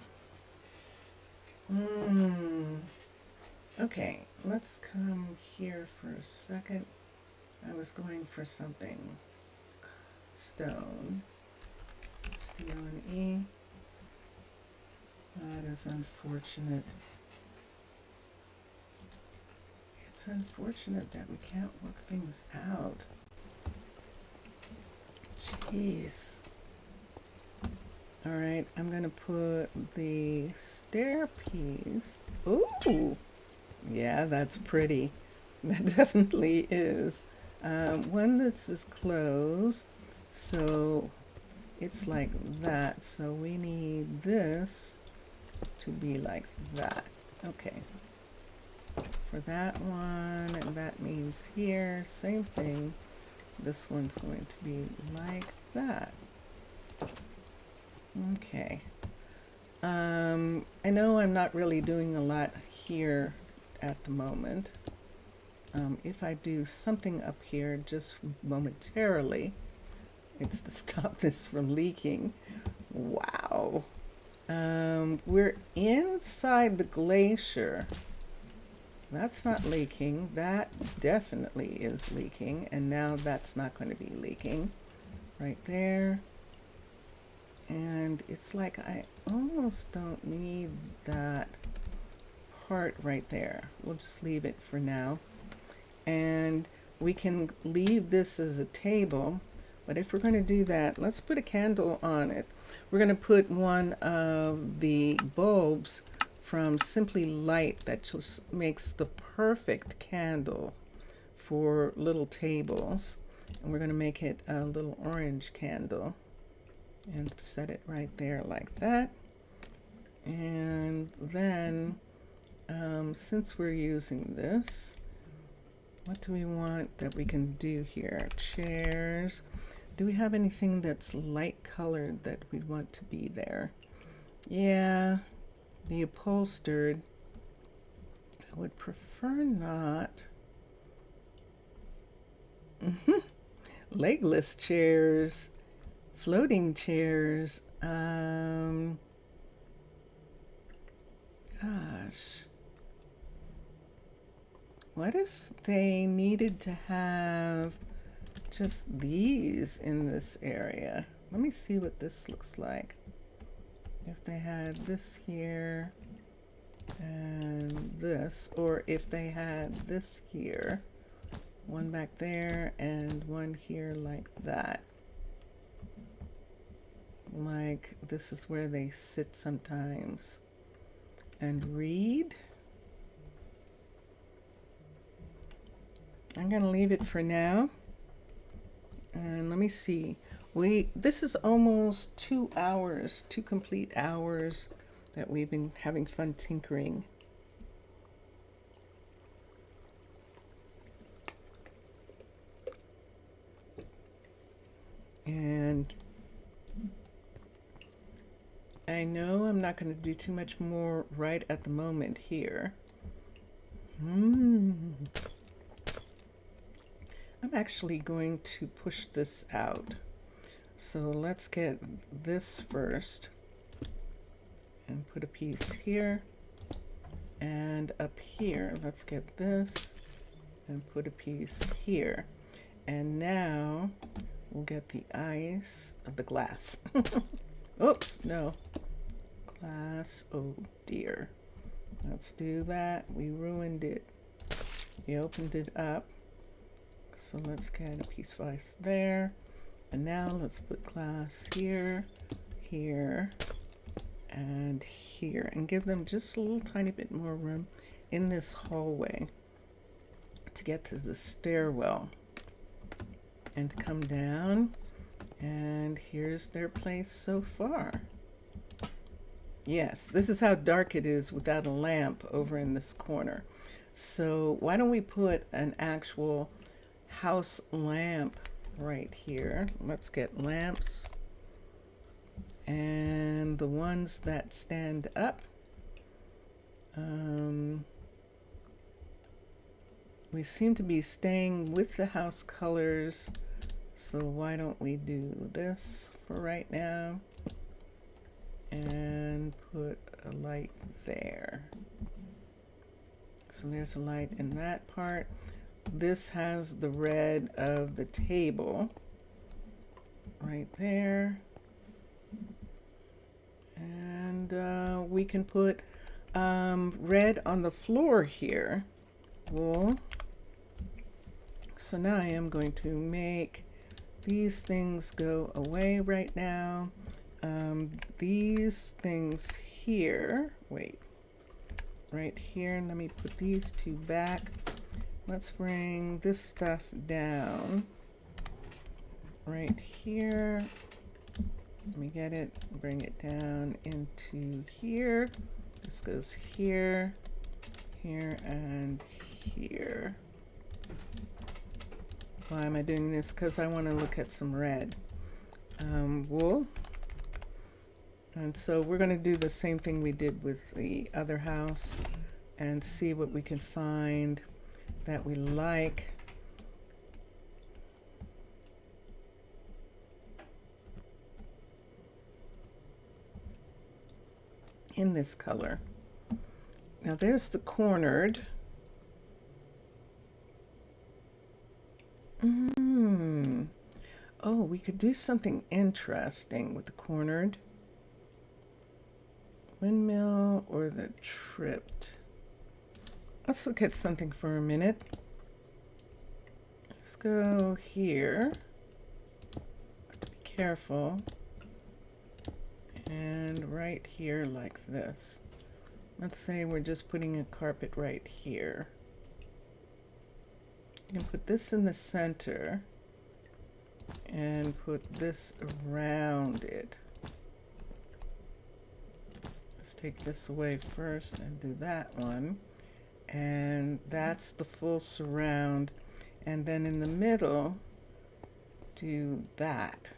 Okay, let's come here for a second. I was going for something stone. C-O-N-E. That is unfortunate. It's unfortunate that we can't work things out. Jeez. All right, I'm gonna put the stair piece. Ooh, yeah, that's pretty. That definitely is. One that's is closed, so it's like that. So we need this to be like that. Okay. For that one, and that means here, same thing. This one's going to be like that. Okay. I know I'm not really doing a lot here at the moment. If I do something up here just momentarily, it's to stop this from leaking. Wow. We're inside the glacier. That's not leaking. That definitely is leaking. And now that's not going to be leaking. Right there. And it's like I almost don't need that part right there. We'll just leave it for now. And we can leave this as a table. But if we're going to do that, let's put a candle on it. We're going to put one of the bulbs from Simply Light that just makes the perfect candle for little tables. And we're going to make it a little orange candle and set it right there like that. And then since we're using this, what do we want that we can do here? Chairs. Do we have anything that's light colored that we'd want to be there? Yeah, the upholstered. I would prefer not. Legless chairs, floating chairs. Gosh. What if they needed to have just these in this area? Let me see what this looks like. If they had this here and this, or if they had this here, one back there and one here like that. Like this is where they sit sometimes and read. I'm gonna leave it for now. And let me see. This is almost 2 hours, 2 complete hours that we've been having fun tinkering. And I know I'm not going to do too much more right at the moment here. I'm actually going to push this out. So let's get this first and put a piece here and up here. Let's get this and put a piece here. And now we'll get the ice, the glass. Oops, no. Glass, oh dear. Let's do that. We ruined it. We opened it up. So let's get a piece of ice there. And now let's put glass here, here, and here. And give them just a little tiny bit more room in this hallway to get to the stairwell. And come down. And here's their place so far. Yes, this is how dark it is without a lamp over in this corner. So why don't we put an actual house lamp right here. Let's get lamps. And the ones that stand up. We seem to be staying with the house colors. So why don't we do this for right now? And put a light there. So there's a light in that part. This has the red of the table right there. And we can put red on the floor here. wool. So now I am going to make these things go away right now. These things here, wait, right here, let me put these two back. Let's bring this stuff down right here. Let me get it, bring it down into here. This goes here, here, and here. Why am I doing this? Because I want to look at some red wool. And so we're going to do the same thing we did with the other house and see what we can find that we like. In this color. Now there's the cornered. Oh, we could do something interesting with the cornered. Windmill or the tripped. Let's look at something for a minute. Let's go here. Have to be careful. And right here like this. Let's say we're just putting a carpet right here. You can put this in the center and put this around it. Let's take this away first and do that one. And that's the full surround. And then in the middle, do that.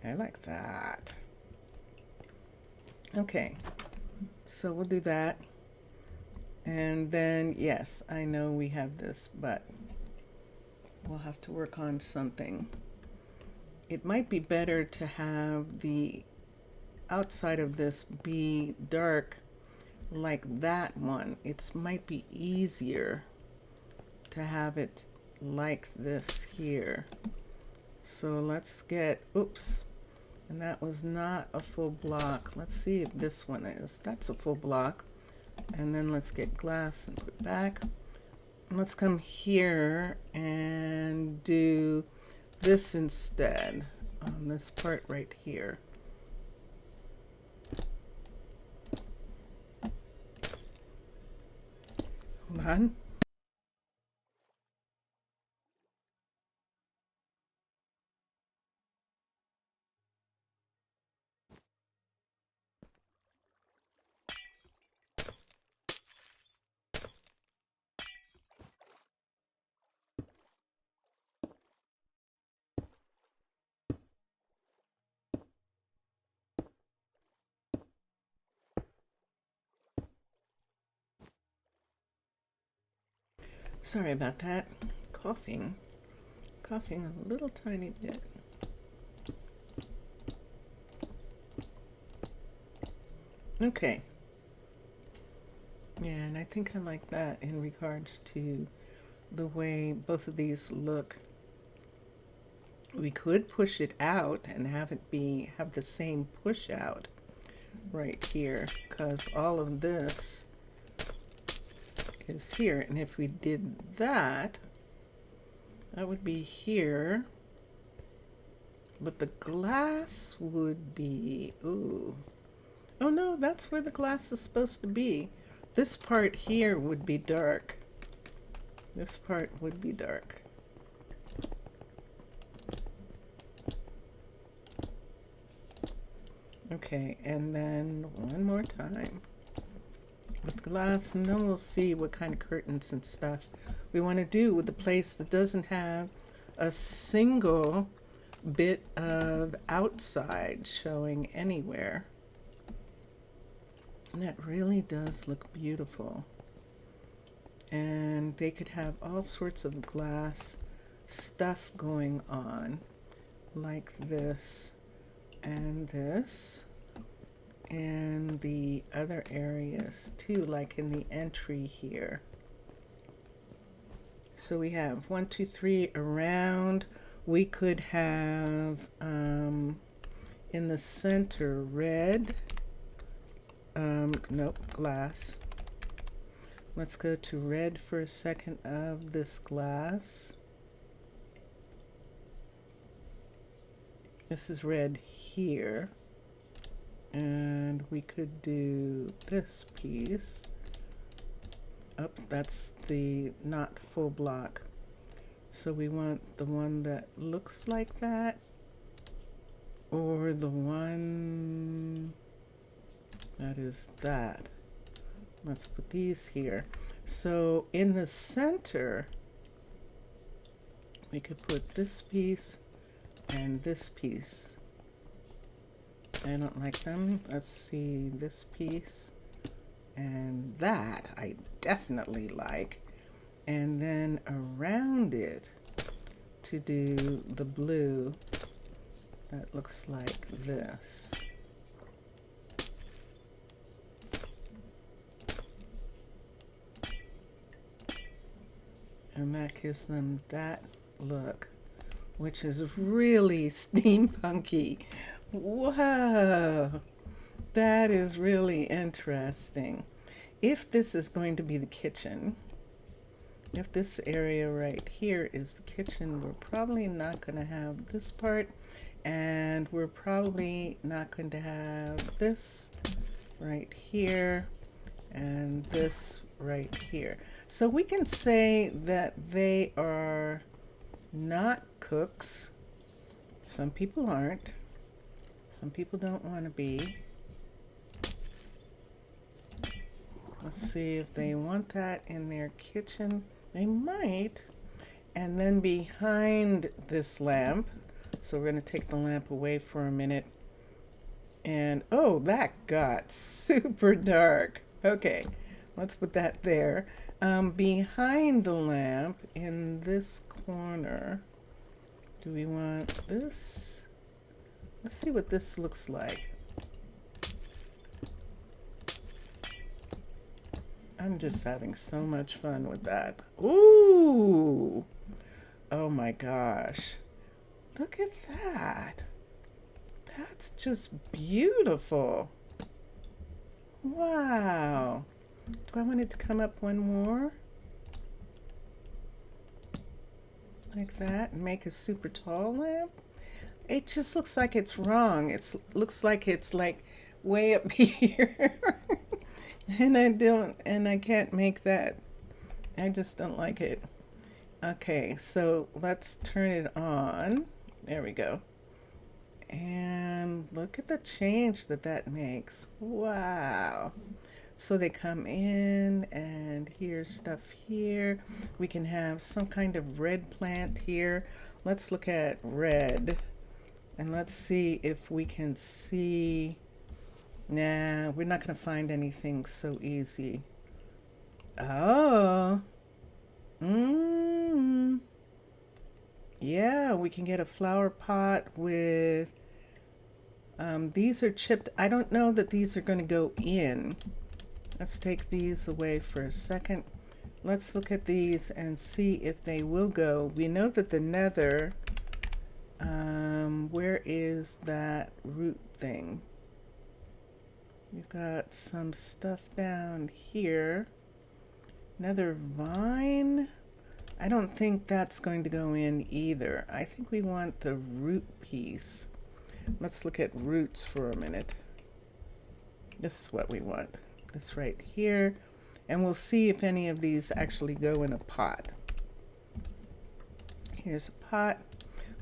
I like that. Okay, so we'll do that. And then, yes, I know we have this, but we'll have to work on something. It might be better to have the outside of this be dark like that one. It might be easier to have it like this here. So let's get, oops. And that was not a full block. Let's see if this one is. That's a full block. And then let's get glass and put back. And let's come here and do this instead on this part right here. Hold on. Sorry about that. Coughing a little tiny bit. Okay. Yeah, and I think I like that in regards to the way both of these look. We could push it out and have it have the same push out right here, because all of this is here. And if we did that, that would be here, but the glass would be, ooh. Oh no, that's where the glass is supposed to be. This part here would be dark. This part would be dark. Okay, and then one more time with glass, and then we'll see what kind of curtains and stuff we want to do with a place that doesn't have a single bit of outside showing anywhere. And that really does look beautiful. And they could have all sorts of glass stuff going on, like this and this, and the other areas too, like in the entry here. So we have 1, 2, 3 around. We could have in the center red, nope, glass. Let's go to red for a second of this glass. This is red here. And we could do this piece. Oh, that's the not full block. So we want the one that looks like that, or the one that is that. Let's put these here. So in the center, we could put this piece and this piece. I don't like them. Let's see, this piece and that I definitely like. And then around it to do the blue that looks like this. And that gives them that look, which is really steampunky. Whoa, that is really interesting. If this is going to be the kitchen, if this area right here is the kitchen, we're probably not going to have this part, and we're probably not going to have this right here and this right here. So we can say that they are not cooks. Some people aren't. Some people don't want to be. Let's see if they want that in their kitchen. They might. And then behind this lamp, so we're going to take the lamp away for a minute. And oh, that got super dark. Okay, let's put that there. Behind the lamp in this corner, do we want this? Let's see what this looks like. I'm just having so much fun with that. Ooh! Oh my gosh. Look at that. That's just beautiful. Wow. Do I want it to come up one more? Like that, and make a super tall lamp? It just looks like it's wrong. It looks like it's like way up here. And I can't make that. I just don't like it. Okay, so let's turn it on. There we go. And look at the change that that makes. Wow. So they come in, and here's stuff here. We can have some kind of red plant here. Let's look at red, and let's see if we can see. Nah, we're not going to find anything so easy. Oh. Yeah, we can get a flower pot with, these are chipped. I don't know that these are going to go in. Let's take these away for a second. Let's look at these and see if they will go. We know that the nether, where is that root thing? We've got some stuff down here. Nether vine. I don't think that's going to go in either. I think we want the root piece. Let's look at roots for a minute. This is what we want. This right here. And we'll see if any of these actually go in a pot. Here's a pot.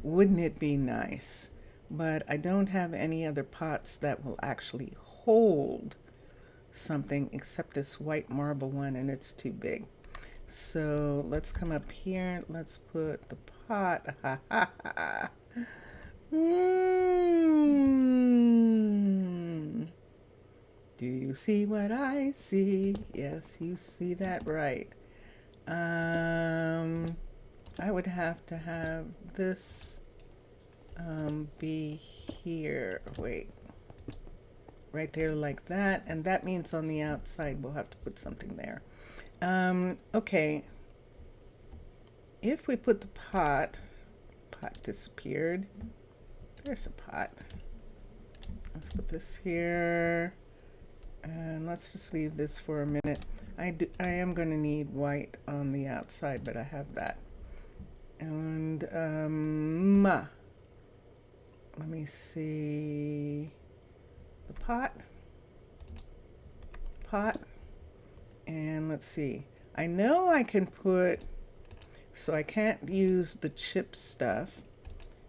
Wouldn't it be nice? But I don't have any other pots that will actually hold something except this white marble one, and it's too big. So let's come up here. Let's put the pot. Do you see what I see? Yes, you see that right. I would have to have this be here. Wait. Right there like that. And that means on the outside we'll have to put something there. Okay. If we put the pot disappeared. There's a pot. Let's put this here. And let's just leave this for a minute. I am going to need white on the outside, but I have that. And let me see the pot, and let's see. I know I can put, so I can't use the chip stuff.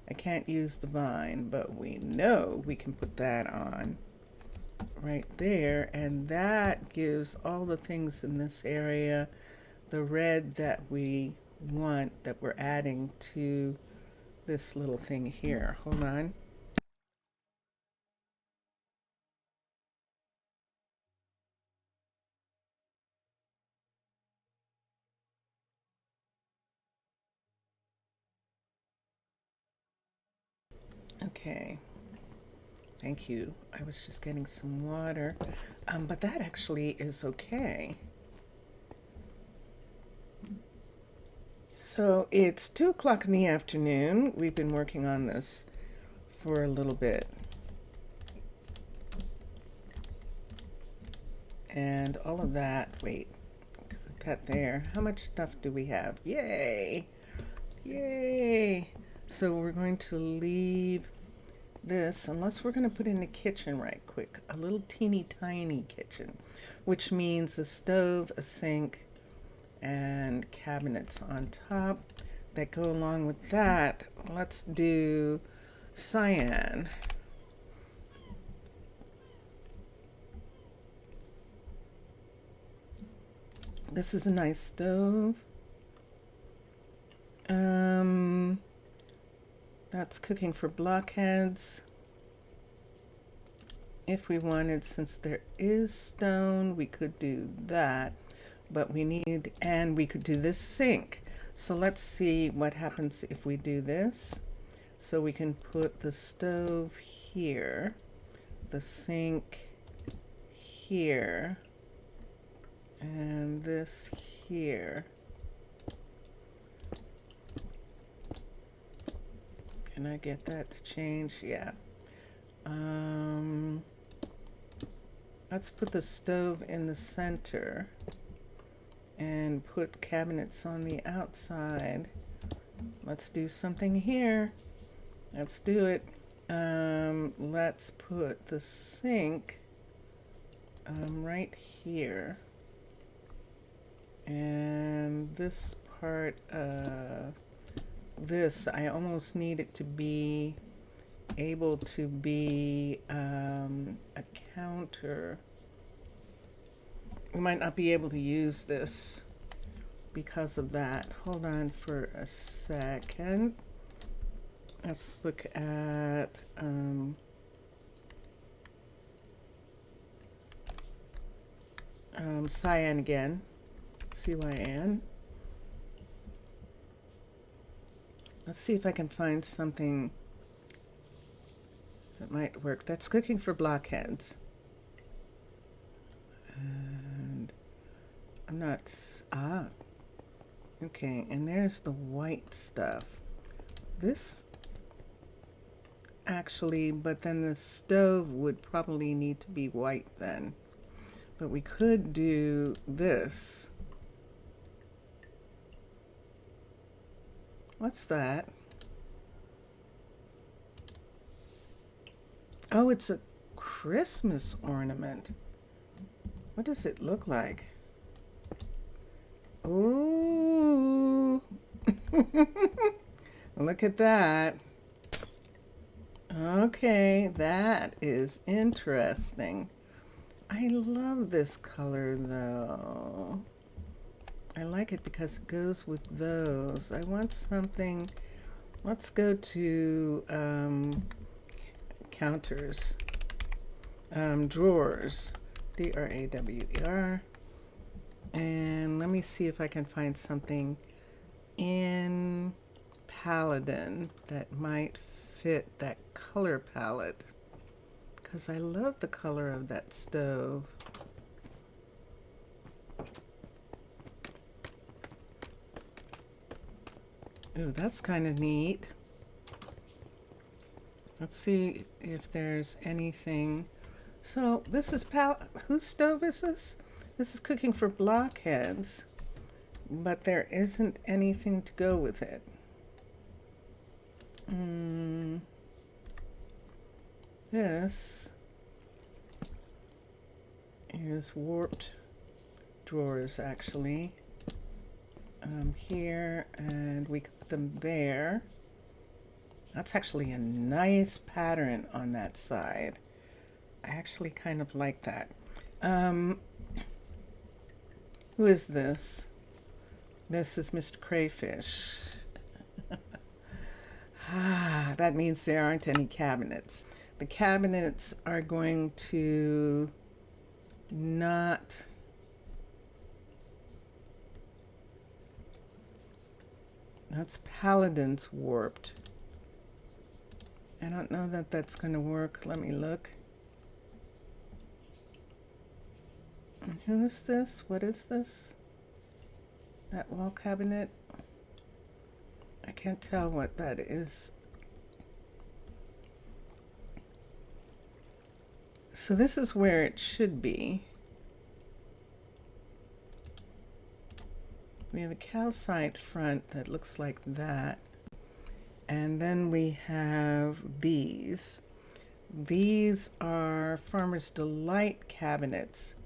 I can't use the vine, but we know we can put that on right there, and that gives all the things in this area the red that we want, that we're adding to this little thing here. Hold on. Okay. Thank you. I was just getting some water, but that actually is okay. So it's 2 o'clock in the afternoon. We've been working on this for a little bit. And all of that, wait, cut there. How much stuff do we have? Yay! Yay! So we're going to leave this, unless we're going to put in the kitchen right quick, a little teeny tiny kitchen, which means a stove, a sink, and cabinets on top that go along with that. Let's do cyan. This is a nice stove. That's cooking for blockheads. If we wanted, since there is stone, we could do that, but we need, and we could do this sink. So let's see what happens if we do this. So we can put the stove here, the sink here, and this here. Can I get that to change? Yeah. Let's put the stove in the center and put cabinets on the outside. Let's do something here. Let's do it. Let's put the sink right here. And this part of this, I almost need it to be able to be a counter. We might not be able to use this because of that. Hold on for a second. Let's look at cyan again. CYN. Let's see if I can find something that might work. That's cooking for blockheads. And I'm not, okay, and there's the white stuff. This actually, but then the stove would probably need to be white then. But we could do this. What's that? Oh, it's a Christmas ornament. What does it look like? Ooh. Look at that. Okay, that is interesting. I love this color though. I like it because it goes with those. I want something, let's go to counters, drawers, D-R-A-W-E-R, and let me see if I can find something in Paladin that might fit that color palette, because I love the color of that stove. Ooh, that's kind of neat. Let's see if there's anything. So this is whose stove is this? This is cooking for blockheads, but there isn't anything to go with it. This is warped drawers actually. Here, and we could put them there. That's actually a nice pattern on that side. I actually kind of like that. Who is this? This is Mr. Crayfish. That means there aren't any cabinets. The cabinets are going to not... That's Paladin's warped. I don't know that that's going to work. Let me look. And who is this? What is this? That wall cabinet? I can't tell what that is. So this is where it should be. We have a calcite front that looks like that. And then we have these. These are Farmer's Delight cabinets.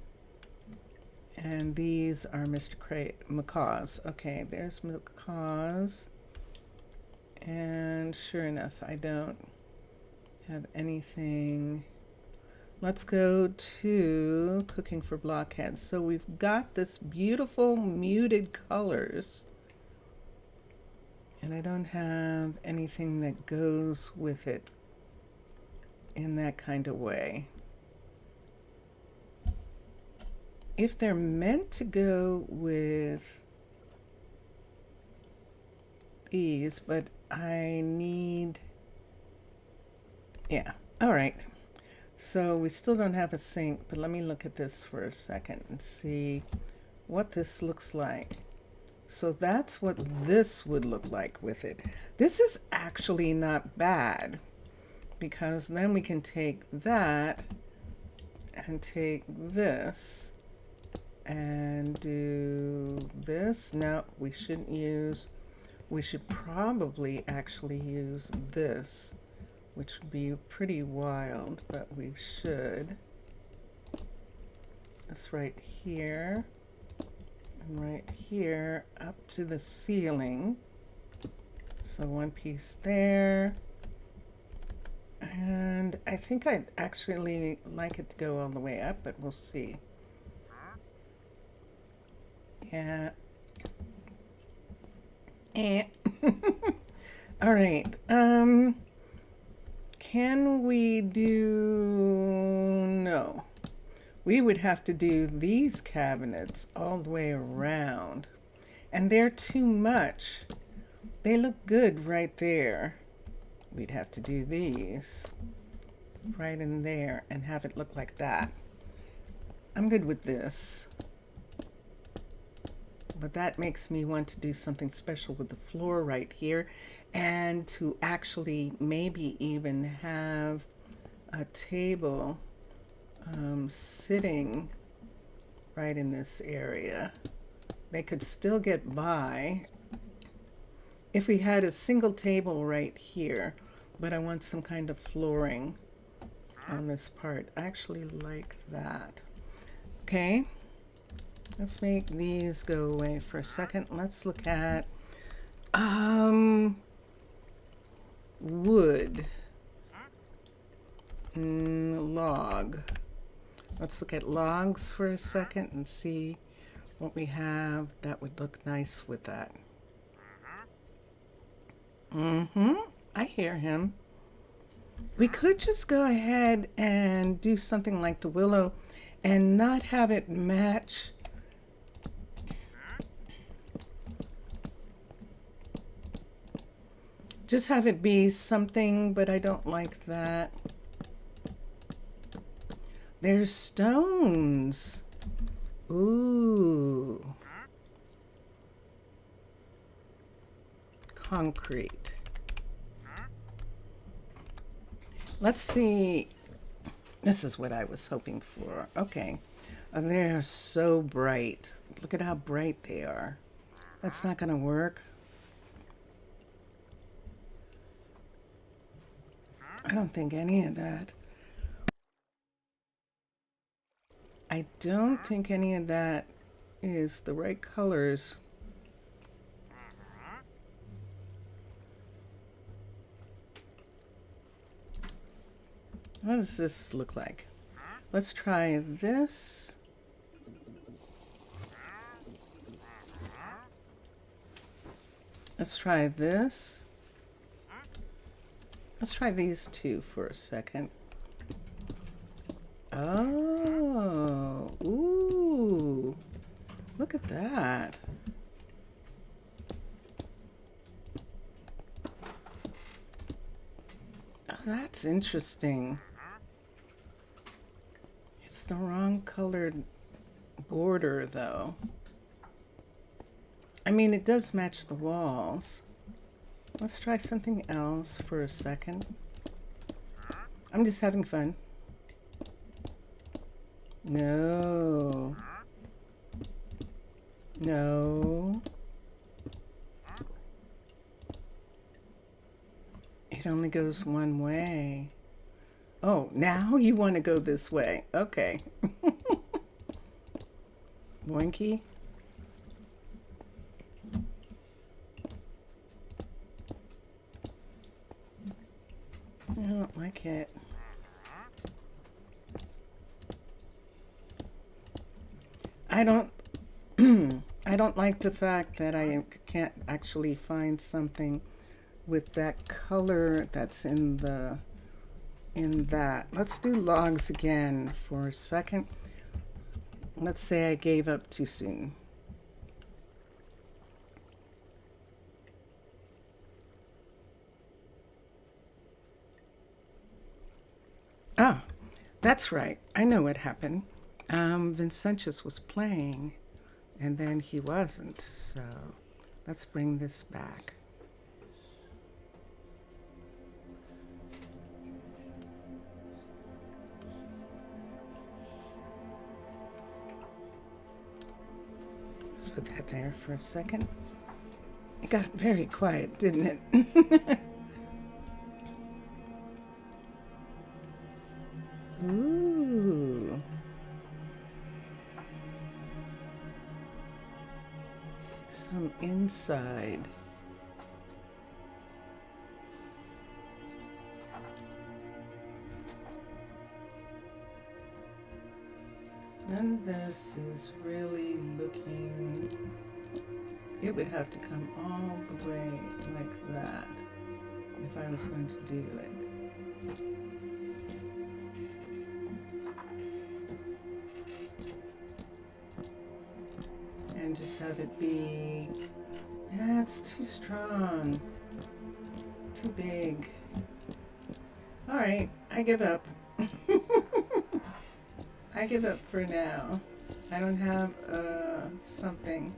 And these are Mr. Macaw's. Okay, there's Macaw's. And sure enough, I don't have anything. Let's go to cooking for blockheads. So we've got this beautiful muted colors. And I don't have anything that goes with it in that kind of way. If they're meant to go with these, but I need, yeah, all right. So we still don't have a sink, but let me look at this for a second and see what this looks like. So that's what this would look like with it. This is actually not bad, because then we can take that and take this and do this. No, we shouldn't use, we should probably actually use this, which would be pretty wild, but we should. It's right here. Right here up to the ceiling. So one piece there. And I think I'd actually like it to go all the way up, but we'll see. Yeah. And all right. Can we do, no. We would have to do these cabinets all the way around. And they're too much. They look good right there. We'd have to do these right in there and have it look like that. I'm good with this. But that makes me want to do something special with the floor right here, and to actually maybe even have a table sitting right in this area. They could still get by if we had a single table right here, but I want some kind of flooring on this part. I actually like that. Okay, let's make these go away for a second. Let's look at wood. Log. Let's look at logs for a second and see what we have that would look nice with that. I hear him. We could just go ahead and do something like the willow and not have it match. Just have it be something, but I don't like that. There's stones. Ooh. Concrete. Let's see. This is what I was hoping for. Okay. They're so bright. Look at how bright they are. That's not going to work. I don't think any of that. I don't think any of that is the right colors. What does this look like? Let's try this. Let's try this. Let's try these two for a second. Oh, ooh, look at that. Oh, that's interesting. It's the wrong colored border, though. I mean, it does match the walls. Let's try something else for a second. I'm just having fun. No. No. It only goes one way. Oh, now you want to go this way. Okay. Boinky. I don't like it. I don't I don't like the fact that I can't actually find something with that color that's in that. Let's do logs again for a second. Let's say I gave up too soon. Ah, that's right. I know what happened. Vincentius was playing, and then he wasn't. So let's bring this back. Let's put that there for a second. It got very quiet, didn't it? Ooh. Some inside. And this is really looking, it would have to come all the way like that if I was going to do it. And just have it be, that's too strong, too big. All right, I give up. I give up for now. I don't have something.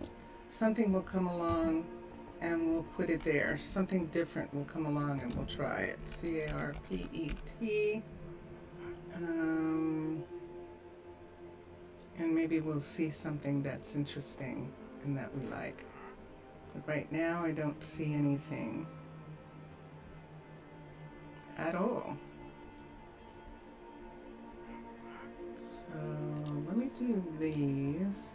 Something will come along and we'll put it there. Something different will come along and we'll try it. C-A-R-P-E-T. And maybe we'll see something that's interesting and that we like. But right now I don't see anything at all. So let me do these.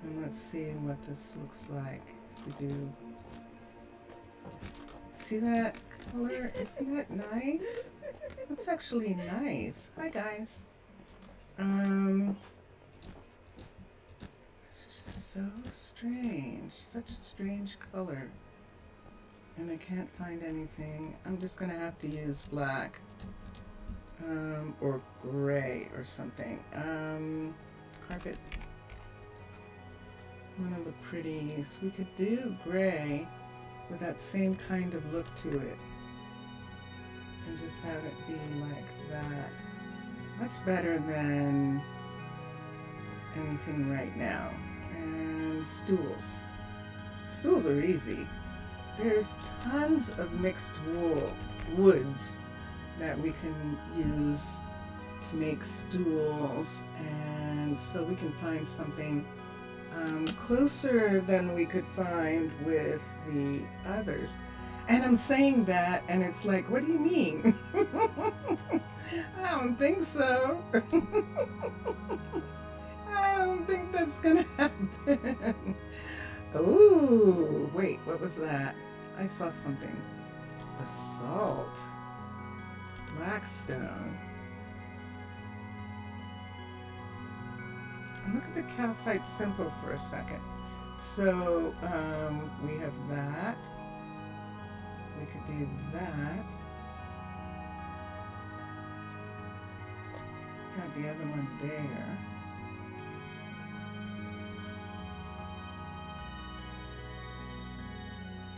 And let's see what this looks like. If we do. See that color? Isn't that nice? That's actually nice. Hi guys. It's just so strange. Such a strange color. And I can't find anything. I'm just gonna have to use black. Or gray or something. Carpet. One of the pretties. We could do gray with that same kind of look to it. And just have it be like that. That's better than anything right now. And stools. Stools are easy. There's tons of mixed woods that we can use to make stools, and so we can find something closer than we could find with the others. And I'm saying that, and it's like, what do you mean? I don't think so. I don't think that's gonna happen. Ooh, wait, what was that? I saw something. Basalt. Blackstone. Look at the calcite simple for a second. So we have that. We could do that. Have the other one there.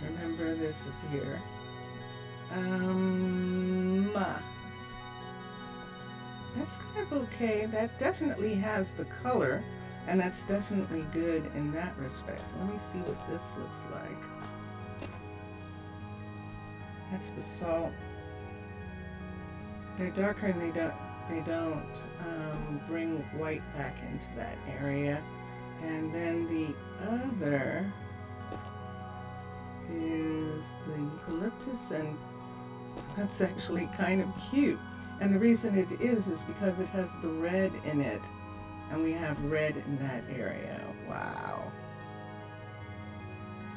Remember, this is here. That's kind of okay. That definitely has the color, and that's definitely good in that respect. Let me see what this looks like. That's basalt. They're darker, and they don't bring white back into that area. And then the other is the eucalyptus, and that's actually kind of cute. And the reason it is because it has the red in it, and we have red in that area. Wow.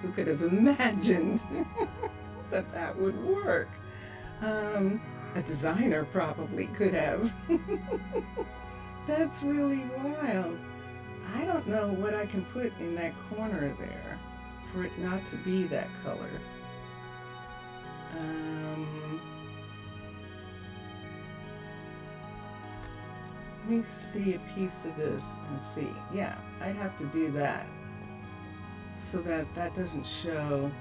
Who could have imagined that that would work? A designer probably could have. That's really wild. I don't know what I can put in that corner there for it not to be that color. Let me see a piece of this and see. Yeah, I'd have to do that so that that doesn't show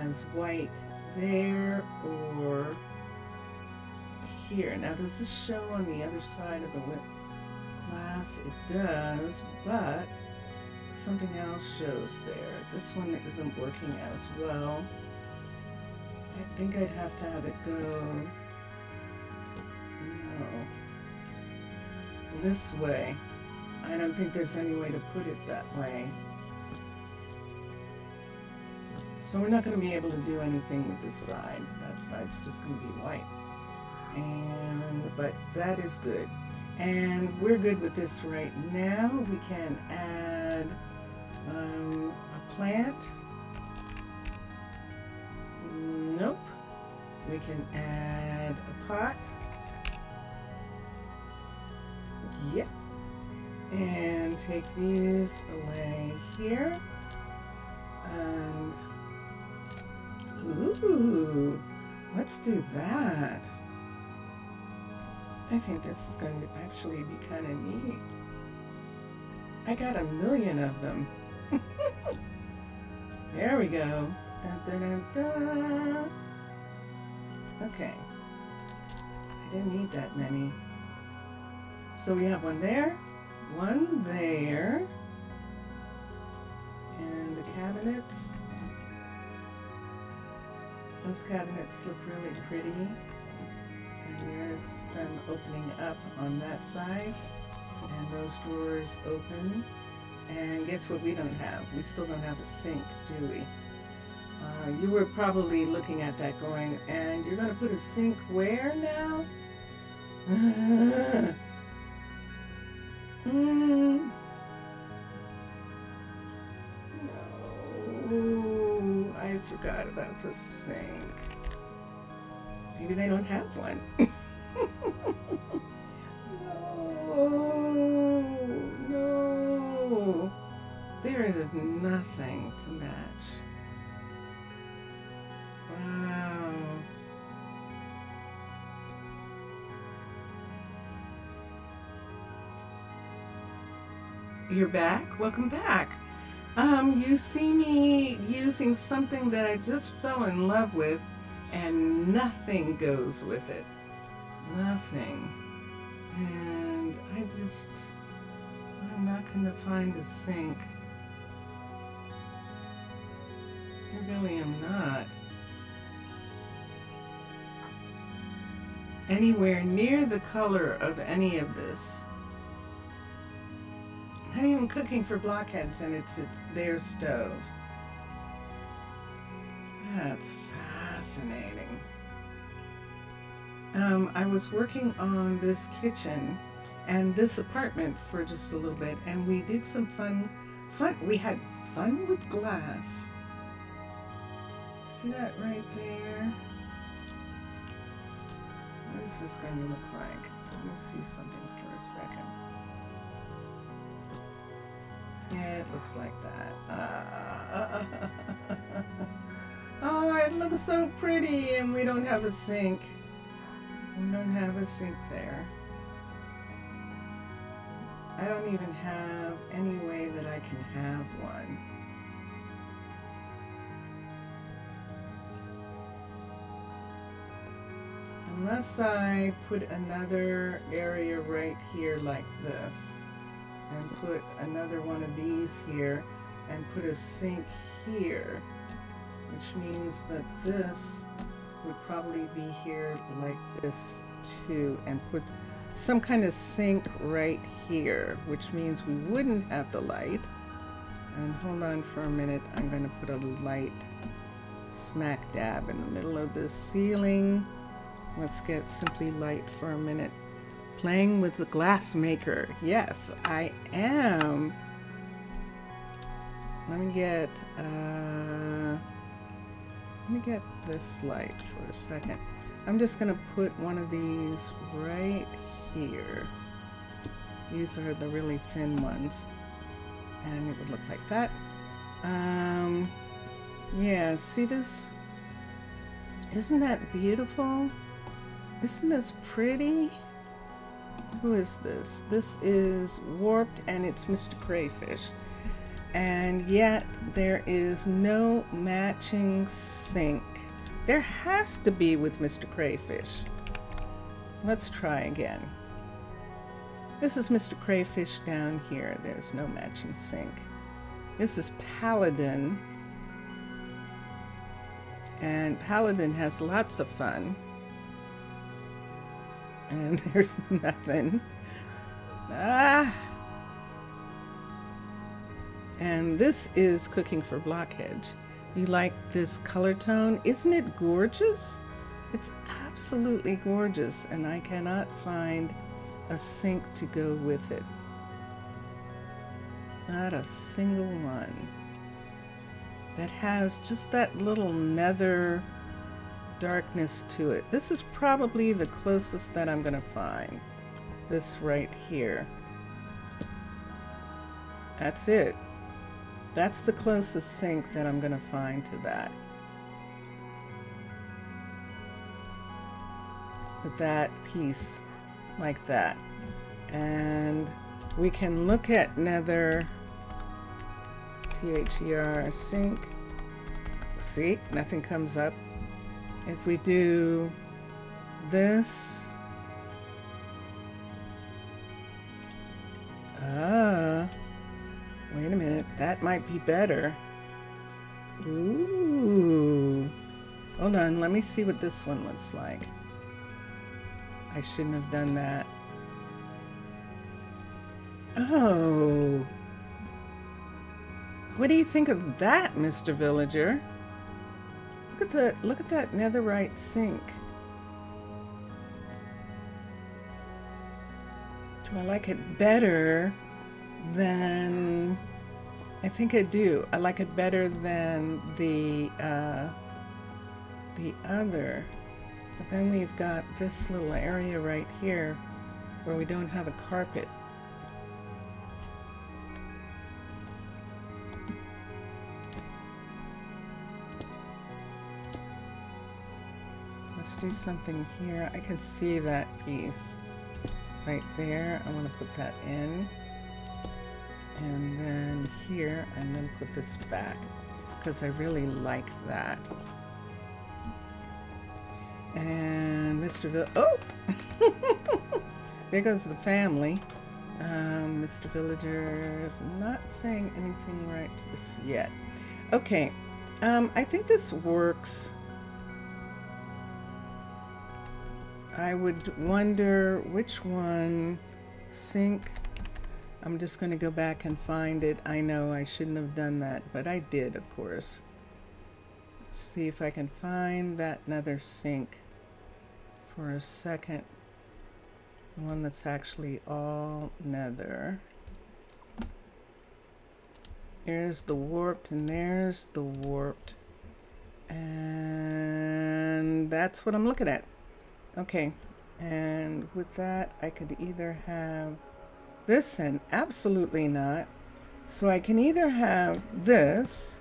as white there or here. Now, does this show on the other side of the glass? It does, but something else shows there. This one isn't working as well. I think I'd have to have it go, no, this way. I don't think there's any way to put it that way. So we're not going to be able to do anything with this side. That side's just going to be white. But that is good. And we're good with this right now. We can add a plant. Nope. We can add a pot. Yep. And take these away here. And ooh, let's do that. I think this is going to actually be kind of neat. I got 1,000,000 of them. There we go. Dun, dun, dun, dun. Okay. I didn't need that many. So we have one there, one there, and the cabinets. Those cabinets look really pretty. And there's them opening up on that side, and those drawers open. And guess what we don't have? We still don't have a sink, do we? You were probably looking at that going, and you're going to put a sink where now? No, I forgot about the sink. Maybe they don't have one. No. There is nothing to match. Wow. You're back? Welcome back. You see me using something that I just fell in love with, and nothing goes with it. Nothing. And I'm not going to find a sink. I really am not. anywhere near the color of any of this. Not even cooking for blockheads, and it's their stove. That's fascinating. I was working on this kitchen and this apartment for just a little bit, and we did some fun. We had fun with glass. See that right there? What is this going to look like? Let me see something for a second. Yeah, it looks like that. Oh, it looks so pretty, and we don't have a sink. We don't have a sink there. I don't even have any way that I can have one. Unless I put another area right here like this, and put another one of these here, and put a sink here, which means that this would probably be here like this too, and put some kind of sink right here, which means we wouldn't have the light. And hold on for a minute, I'm going to put a light smack dab in the middle of this ceiling. Let's get Simply Light for a minute. Playing with the glass maker. Yes, I am. Let me get this light for a second. I'm just going to put one of these right here. These are the really thin ones. And it would look like that. Yeah, see this? Isn't that beautiful? Isn't this pretty? Who is this? This is Warped, and it's Mr. Crayfish. And yet there is no matching sink. There has to be with Mr. Crayfish. Let's try again. This is Mr. Crayfish down here. There's no matching sink. This is Paladin. And Paladin has lots of fun. And there's nothing. And this is Cooking for Blockheads. You like this color tone? Isn't it gorgeous? It's absolutely gorgeous, and I cannot find a sink to go with it. Not a single one that has just that little nether darkness to it. This is probably the closest that I'm gonna find. This right here. That's it. That's the closest sink that I'm gonna find to that. With that piece like that. And we can look at nether THER sink. See, nothing comes up. If we do this, wait a minute, that might be better. Ooh, hold on, let me see what this one looks like. I shouldn't have done that. Oh, what do you think of that, Mr. Villager? Look at that netherite sink. Do I like it better than... I think I do. I like it better than the other. But then we've got this little area right here where we don't have a carpet. Do something here. I can see that piece right there. I want to put that in, and then here, and then put this back because I really like that. And Mr. Oh, there goes the family. Mr. Villager is not saying anything right to this yet. Okay, I think this works. I would wonder which one. Sink. I'm just going to go back and find it. I know I shouldn't have done that, but I did, of course. Let's see if I can find that nether sink for a second. The one that's actually all nether. There's the warped and there's the warped. And that's what I'm looking at. Okay. And with that, I could either have this and absolutely not. So I can either have this.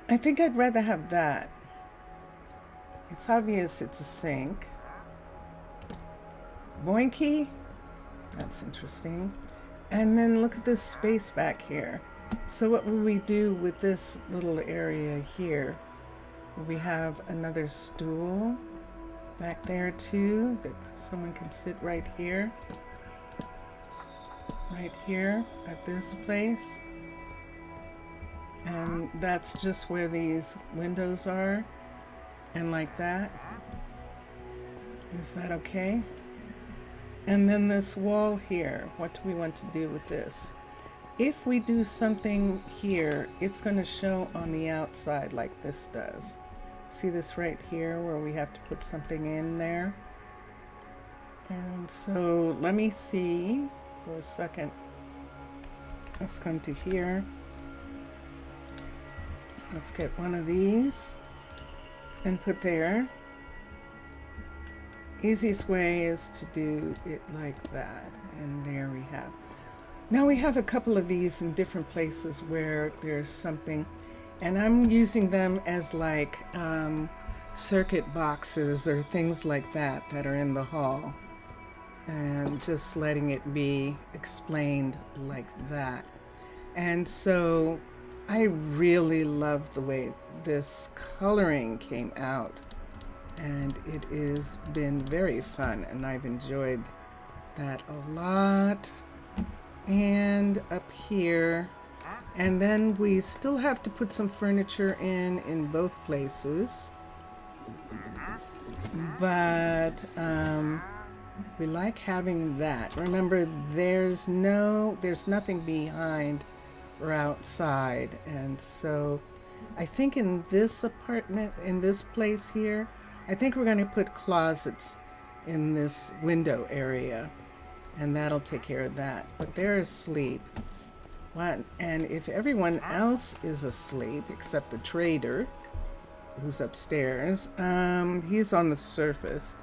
I think I'd rather have that. It's obvious it's a sink. Boinky. That's interesting. And then look at this space back here. So what will we do with this little area here? We have another stool back there too that someone can sit right here at this place, and that's just where these windows are, and like that. Is that okay? And then this wall here, what do we want to do with this? If we do something here, it's going to show on the outside like this does. See this right here where we have to put something in there? And so let me see for a second. Let's come to here. Let's get one of these and put there. Easiest way is to do it like that. And there we have. Now we have a couple of these in different places where there's something. And I'm using them as like circuit boxes or things like that that are in the hall. And just letting it be explained like that. And so I really love the way this coloring came out. And it has been very fun. And I've enjoyed that a lot. And up here. And then we still have to put some furniture in both places. But we like having that. Remember, there's nothing behind or outside. And so I think in this apartment, in this place here, I think we're going to put closets in this window area. And that'll take care of that. But they're asleep. What? And if everyone else is asleep, except the trader, who's upstairs, he's on the surface.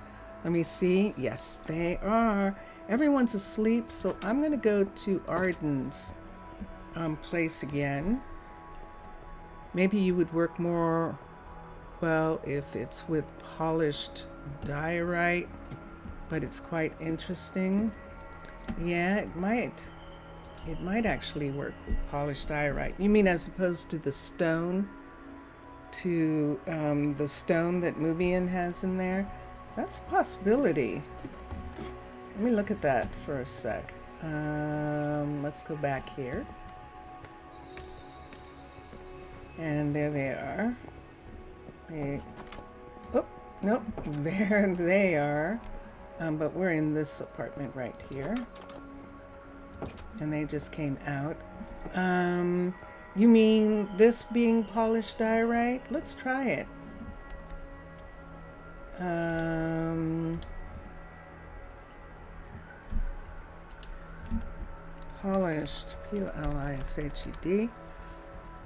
Let me see. Yes, they are. Everyone's asleep, so I'm going to go to Arden's place again. Maybe you would work more, well, if it's with polished diorite, but it's quite interesting. Yeah, it might. It might actually work with polished diorite. You mean as opposed to the stone? To the stone that Mubian has in there? That's a possibility. Let me look at that for a sec. Let's go back here. And there they are. Oh, nope. There they are. But we're in this apartment right here. And they just came out. You mean this being polished diorite? Let's try it. Polished, P-O-L-I-S-H-E-D.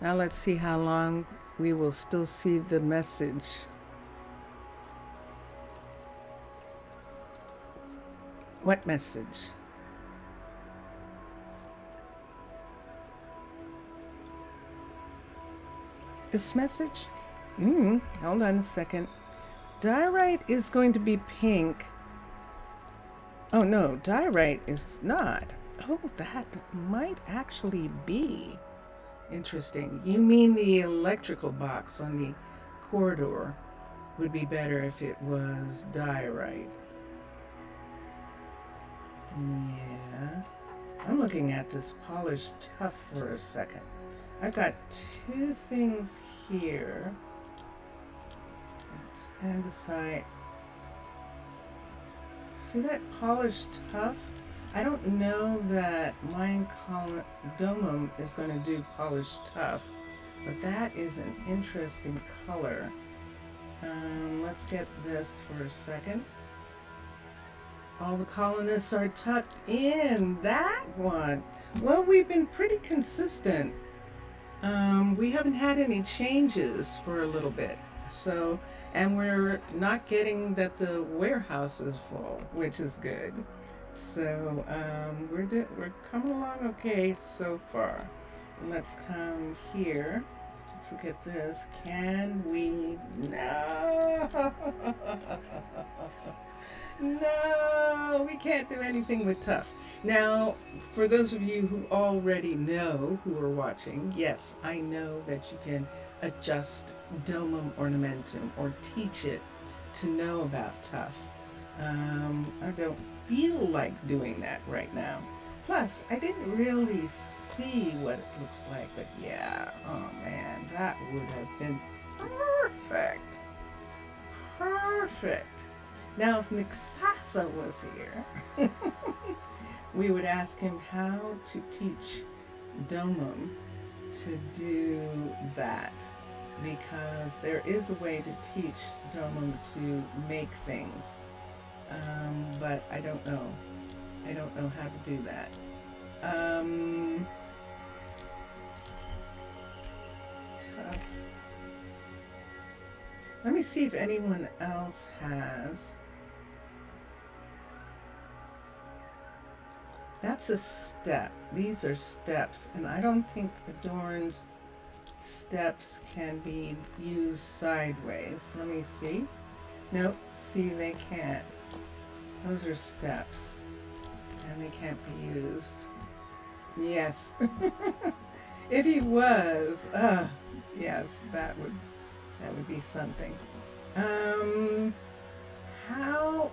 Now let's see how long we will still see the message. What message? This message? Hold on a second. Diorite is going to be pink. Oh no, diorite is not. Oh, that might actually be interesting. You mean the electrical box on the corridor would be better if it was diorite. Yeah. I'm looking at this polished tuff for a second. I've got two things here. and decide. See that polished tuff? I don't know that Minecolonies is going to do polished tuff, but that is an interesting color. Let's get this for a second. All the colonists are tucked in. That one. Well, we've been pretty consistent. We haven't had any changes for a little bit. So, and we're not getting that the warehouse is full, which is good. So, we're coming along okay so far. Let's come here. Let's look at this. Can we? No. No, we can't do anything with tuff. Now, for those of you who already know, who are watching, yes, I know that you can adjust domum ornamentum or teach it to know about tuff. I don't feel like doing that right now. Plus, I didn't really see what it looks like, but yeah, oh man, that would have been perfect. Perfect. Now, if Mixasa was here, we would ask him how to teach Domum to do that, because there is a way to teach Domum to make things, but I don't know. I don't know how to do that. Tough. Let me see if anyone else has. That's a step. These are steps, and I don't think Adorn's steps can be used sideways. Let me see. Nope, see, they can't. Those are steps, and they can't be used. Yes. If he was, yes, that would be something. However,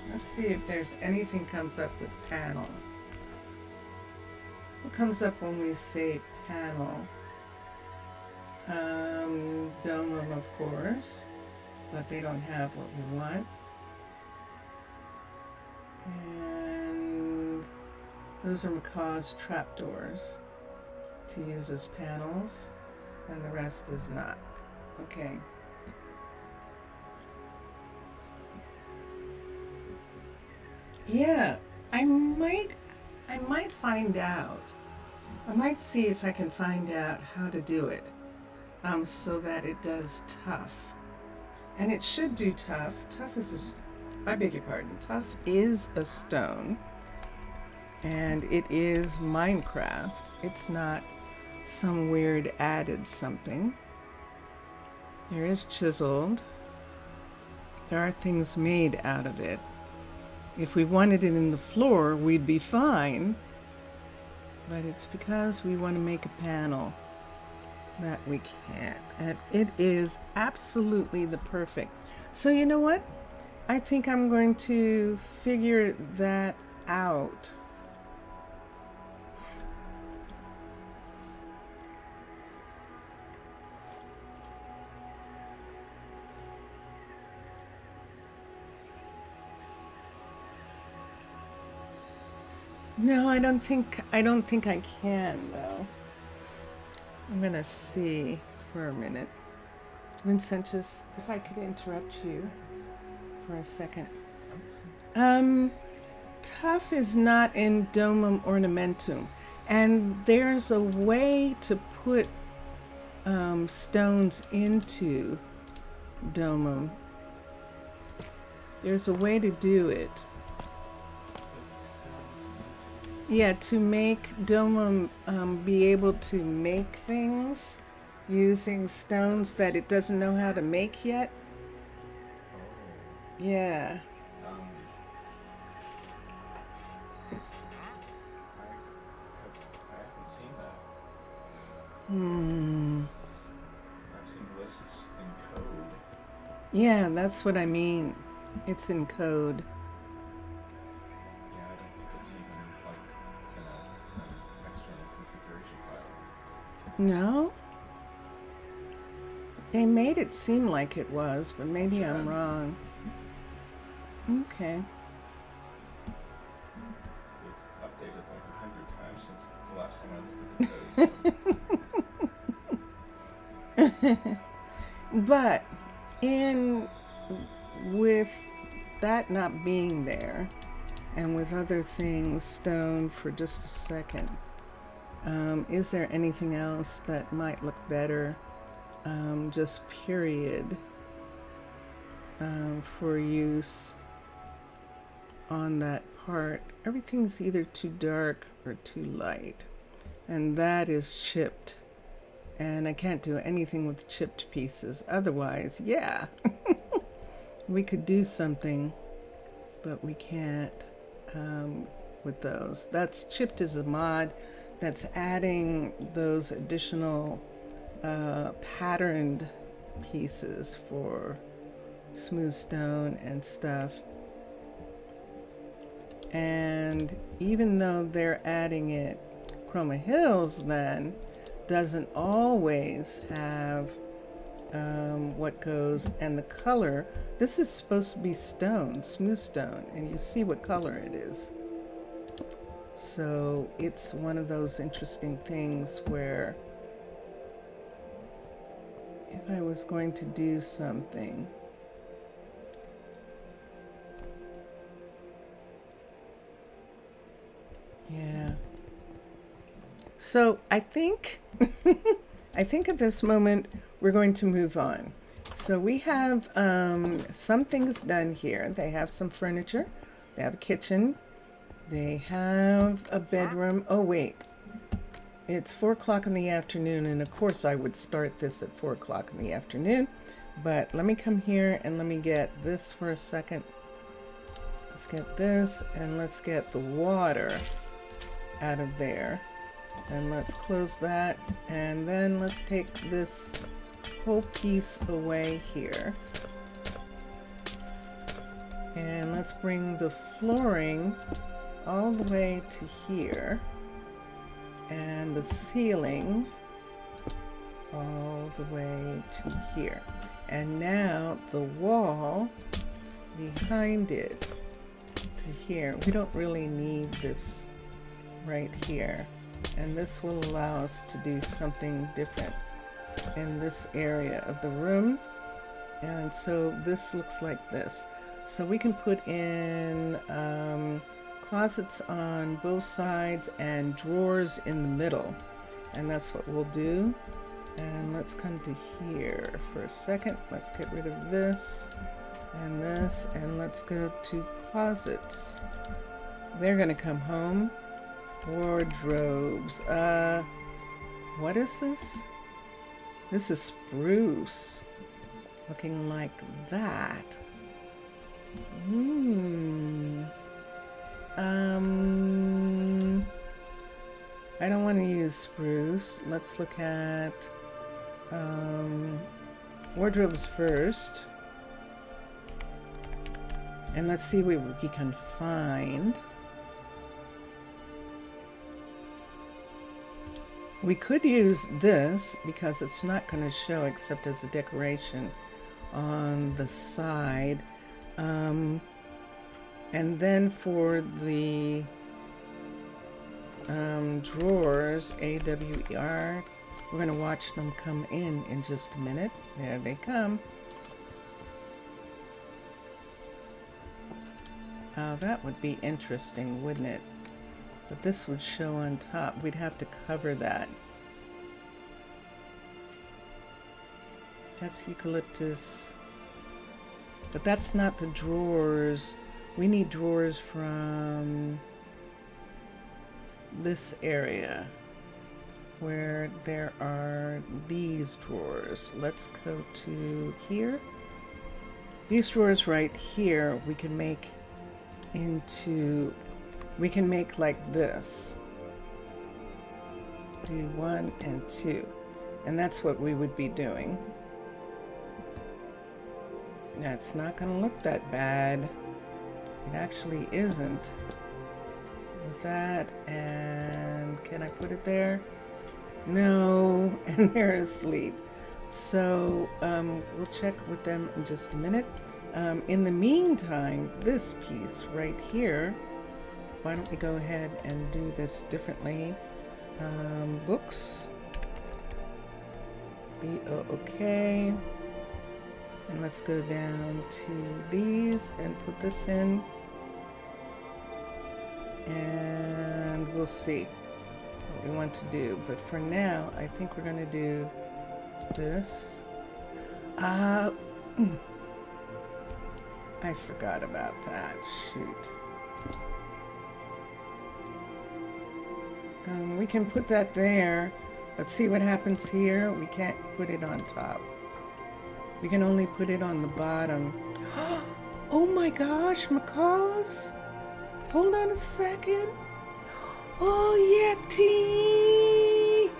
let's see if there's anything comes up with panel. What comes up when we say panel? Domum, of course, but they don't have what we want. And those are Macaw's trapdoors to use as panels, and the rest is not. Okay. Yeah, I might find out. I might see if I can find out how to do it, so that it does tough. And it should do tough. Tough is I beg your pardon. Tough is a stone, and it is Minecraft. It's not some weird added something. There is chiseled. There are things made out of it. If we wanted it in the floor, we'd be fine. But it's because we want to make a panel that we can't. And it is absolutely the perfect. So you know what? I think I'm going to figure that out. No, I don't think I can though. I'm gonna see for a minute. Vincent, just if I could interrupt you for a second. Tough is not in Domum Ornamentum, and there's a way to put stones into Domum. There's a way to do it. Yeah, to make Domum be able to make things using stones that it doesn't know how to make yet. Yeah. I haven't seen that. Hmm. I've seen lists in code. Yeah, that's what I mean. It's in code. Yeah, I don't think it's even like an No? They made it seem like it was, but maybe I'm wrong. Okay. They've updated like 100 times since the last time I looked at those. But with that not being there, and with other things stoned for just a second, is there anything else that might look better, just period, for use on that part? Everything's either too dark or too light, and that is chipped. And I can't do anything with chipped pieces. Otherwise, yeah, we could do something, but we can't with those. That's chipped as a mod. That's adding those additional patterned pieces for smooth stone and stuff. And even though they're adding it, Chroma Hills then doesn't always have what goes, and the color. This is supposed to be stone, smooth stone, and you see what color it is. So it's one of those interesting things where if I was going to do something, yeah. So I think I think at this moment we're going to move on. So we have some things done here. They have some furniture. They have a kitchen. They have a bedroom. Oh wait, it's 4 o'clock in the afternoon, and of course I would start this at 4 o'clock in the afternoon. But let me come here and let me get this for a second. Let's get this, and let's get the water out of there. And let's close that, and then let's take this whole piece away here. And let's bring the flooring all the way to here, and the ceiling all the way to here. And now the wall behind it to here. We don't really need this right here. And this will allow us to do something different in this area of the room. And so this looks like this. So we can put in closets on both sides and drawers in the middle. And that's what we'll do. And let's come to here for a second. Let's get rid of this, and let's go to closets. They're gonna come home. Wardrobes. What is this? This is spruce. Looking like that. I don't want to use spruce. Let's look at wardrobes first. And let's see what we can find. We could use this because it's not going to show except as a decoration on the side. And then for the drawers, AWER, we're going to watch them come in just a minute. There they come. That would be interesting, wouldn't it? But this would show on top. We'd have to cover that. That's eucalyptus. But that's not the drawers. We need drawers from this area where there are these drawers. Let's go to here. These drawers right here we can make into, we can make like this. Do 1 and 2. And that's what we would be doing. That's not going to look that bad. It actually isn't. With that, and can I put it there? No, and they're asleep. So we'll check with them in just a minute. In the meantime, this piece right here, why don't we go ahead and do this differently? Books. Okay. And let's go down to these and put this in. And we'll see what we want to do. But for now, I think we're going to do this. I forgot about that. Shoot. We can put that there. Let's see what happens here. We can't put it on top. We can only put it on the bottom. Oh my gosh, macaws. Hold on a second. Oh, Yeti.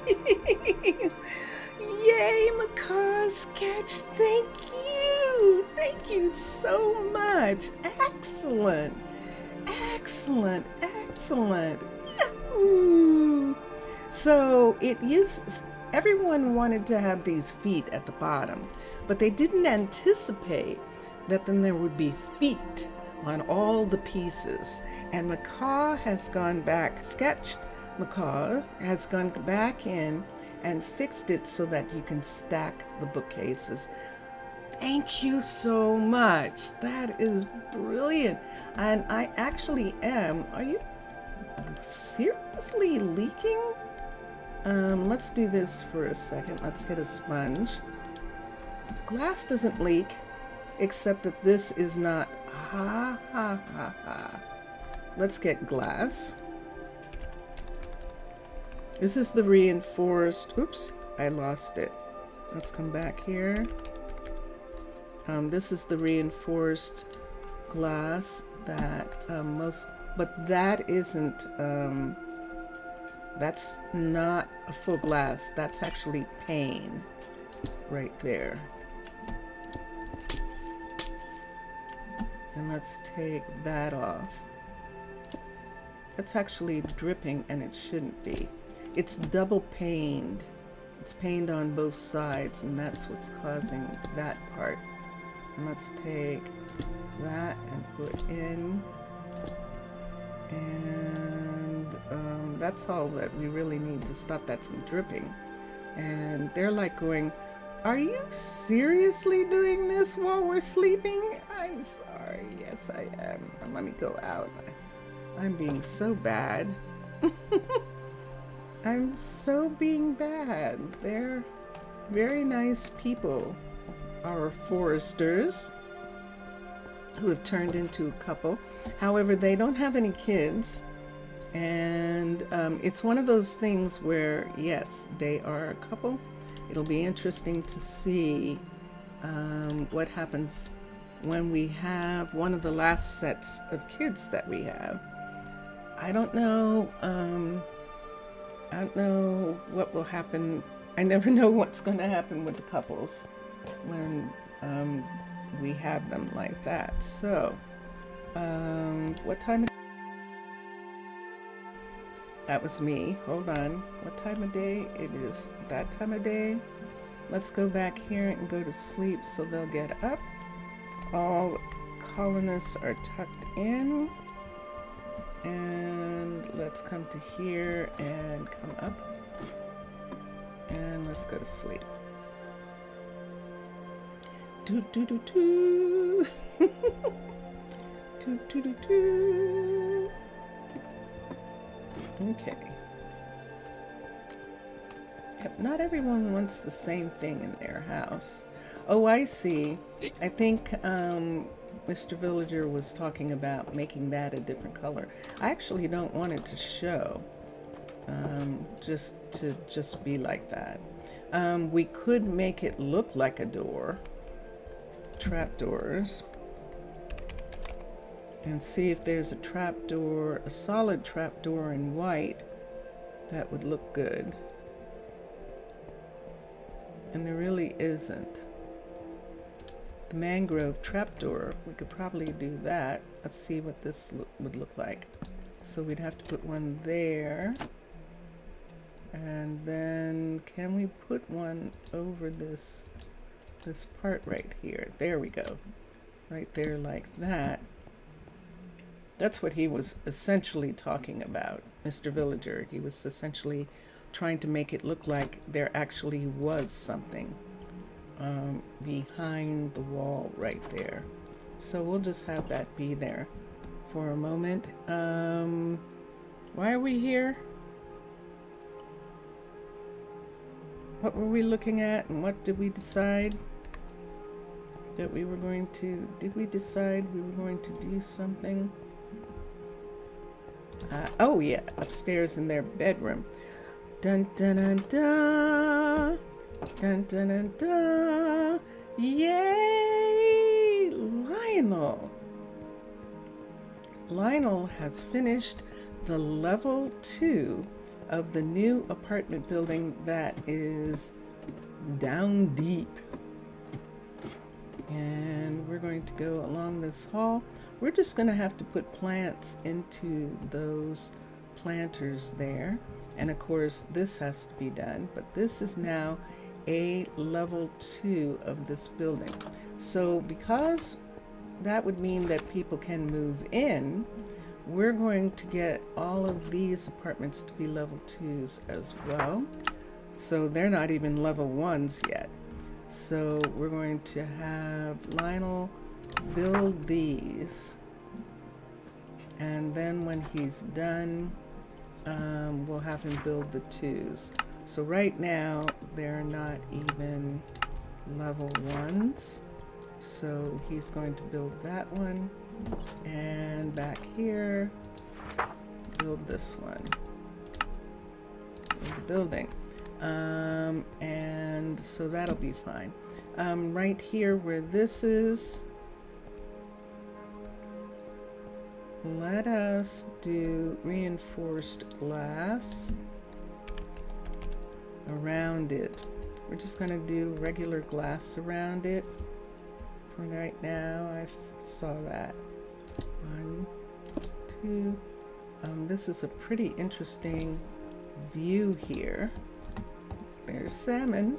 Yay, macaw sketch. Thank you. Thank you so much. Excellent. Excellent. Excellent. Yahoo. So it uses, everyone wanted to have these feet at the bottom, but they didn't anticipate that then there would be feet on all the pieces. And Macaw has gone back, Macaw has gone back in and fixed it so that you can stack the bookcases. Thank you so much. That is brilliant. And I actually am. Are you seriously leaking? Let's do this for a second. Let's get a sponge. Glass doesn't leak, except that this is not. Ha ha ha ha. Let's get glass. This is the reinforced. Oops, I lost it. Let's come back here. This is the reinforced glass that but that isn't, that's not a full glass. That's actually pane right there. And let's take that off. That's actually dripping and it shouldn't be. It's double paned. It's paned on both sides and that's what's causing that part. And let's take that and put in. And that's all that we really need to stop that from dripping. And they're like going, are you seriously doing this while we're sleeping? I'm sorry. Yes, I am. And let me go out. I'm being so bad. I'm so being bad. They're very nice people, our foresters, who have turned into a couple. However, they don't have any kids. And it's one of those things where, yes, they are a couple. It'll be interesting to see what happens when we have one of the last sets of kids that we have. I don't know. I don't know what will happen. I never know what's going to happen with the couples when we have them like that. So, what time? That was me. Hold on. What time of day? It is that time of day. Let's go back here and go to sleep so they'll get up. All colonists are tucked in. And let's come to here and come up. And let's go to sleep. Do do do do. Do do do do. Okay. Yep, not everyone wants the same thing in their house. Oh, I see. I think Mr. Villager was talking about making that a different color. I actually don't want it to show. Just be like that. We could make it look like a door. Trapdoors. And see if there's a trapdoor, a solid trapdoor in white. That would look good. And there really isn't. The mangrove trapdoor, we could probably do that. Let's see what this would look like. So we'd have to put one there. And then can we put one over this part right here? There we go. Right there like that. That's what he was essentially talking about, Mr. Villager. He was essentially trying to make it look like there actually was something behind the wall right there. So we'll just have that be there for a moment. Why are we here? What were we looking at, and what did we decide that we were going to, did we decide we were going to do something? Oh yeah, upstairs in their bedroom. Dun dun dun dun. Dun dun dun dun. Yay! Lionel. Lionel has finished the level 2 of the new apartment building that is down deep. And we're going to go along this hall. We're just going to have to put plants into those planters there. And of course, this has to be done. But this is now a level 2 of this building. So because that would mean that people can move in, we're going to get all of these apartments to be level 2s as well. So they're not even level 1s yet. So we're going to have Lionel build these. And then when he's done, we'll have him build the 2s. So right now, they're not even level 1s. So he's going to build that one. And back here, build this one. Build the building. And so that'll be fine. Right here where this is, let us do reinforced glass around it. We're just going to do regular glass around it for right now. I saw that. 1, 2. This is a pretty interesting view here. There's salmon.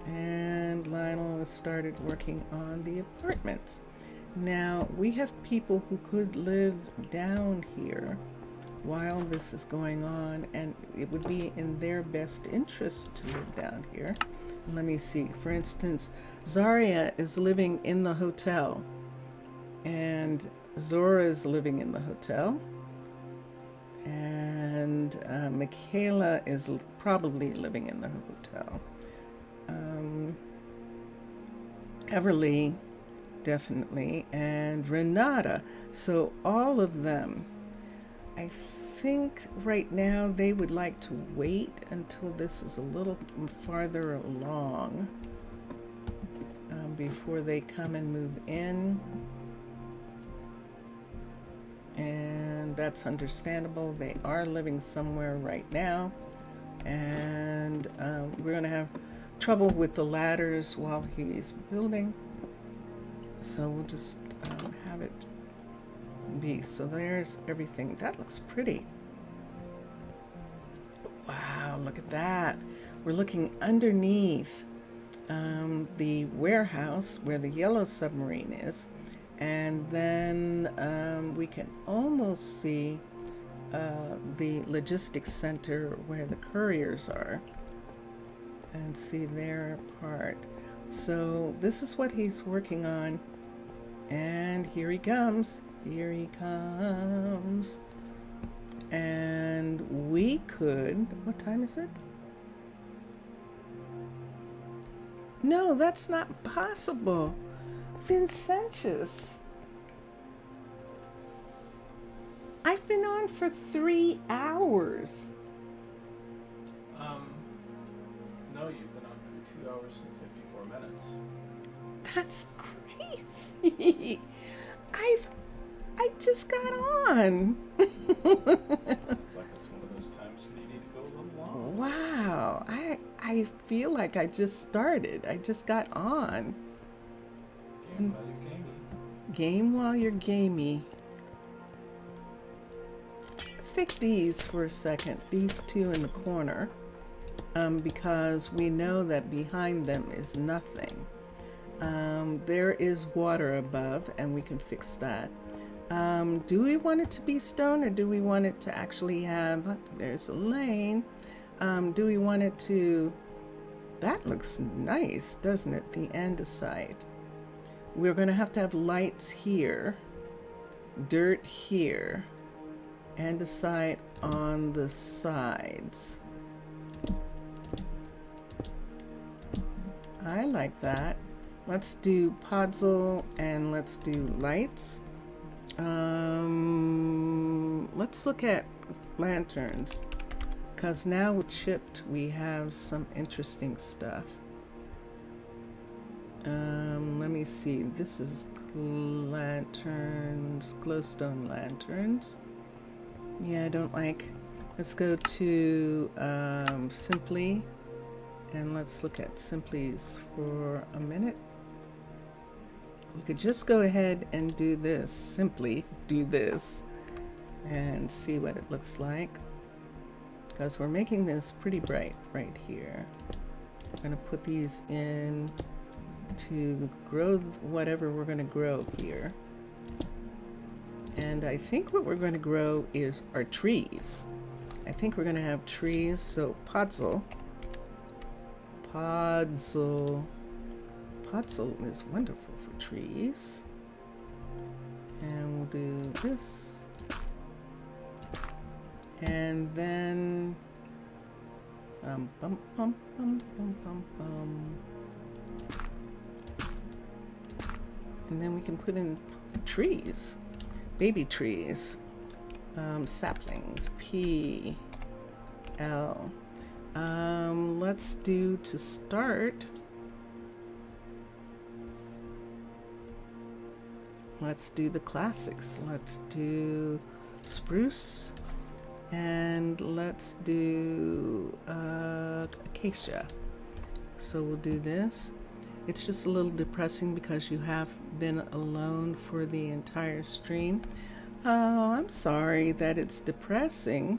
And Lionel has started working on the apartments. Now, we have people who could live down here while this is going on, and it would be in their best interest to live down here. Let me see. For instance, Zaria is living in the hotel, and Zora is living in the hotel, and Michaela is probably living in the hotel. Everly, definitely, and Renata. So all of them, I think right now they would like to wait until this is a little farther along before they come and move in. And that's understandable. They are living somewhere right now, and we're going to have trouble with the ladders while he's building, so we'll just have it be. So there's everything. That looks pretty. Wow, look at that. We're looking underneath the warehouse where the yellow submarine is, and then we can almost see the logistics center where the couriers are, and see their part. So this is what he's working on, and here he comes. Here he comes. And we could, what time is it? No, that's not possible. Vincentius, I've been on for 3 hours. No, you've been on for 2 hours and 54 minutes. That's crazy. I just got on. Sounds like it's one of those times where you need to go a little long. Wow. I feel like I just started. I just got on. Game while you're gaming. Game while you're gamey. take these for a second, these two in the corner, because we know that behind them is nothing. There is water above, and we can fix that. Do we want it to be stone, or do we want it to actually have, there's a lane. Do we want it to, that looks nice, doesn't it? The andesite. We're going to have lights here, dirt here, andesite on the sides. I like that. Let's do podzol and let's do lights. Let's look at lanterns, because now with chipped we have some interesting stuff. Let me see. This is lanterns, glowstone lanterns. Yeah, I don't like. Let's go to Simply, and let's look at Simply's for a minute. We could just go ahead and do this. Simply do this and see what it looks like, because we're making this pretty bright right here. I'm going to put these in to grow whatever we're going to grow here. And I think what we're going to grow are trees. I think we're going to have trees. So podzol is wonderful for trees. And we'll do this. And then bum, bum, bum, bum, bum, bum. And then we can put in trees, baby trees, saplings, P, L. Let's do, to start, let's do the classics. Let's do spruce, and let's do acacia. So we'll do this. It's just a little depressing because you have been alone for the entire stream. Oh, I'm sorry that it's depressing.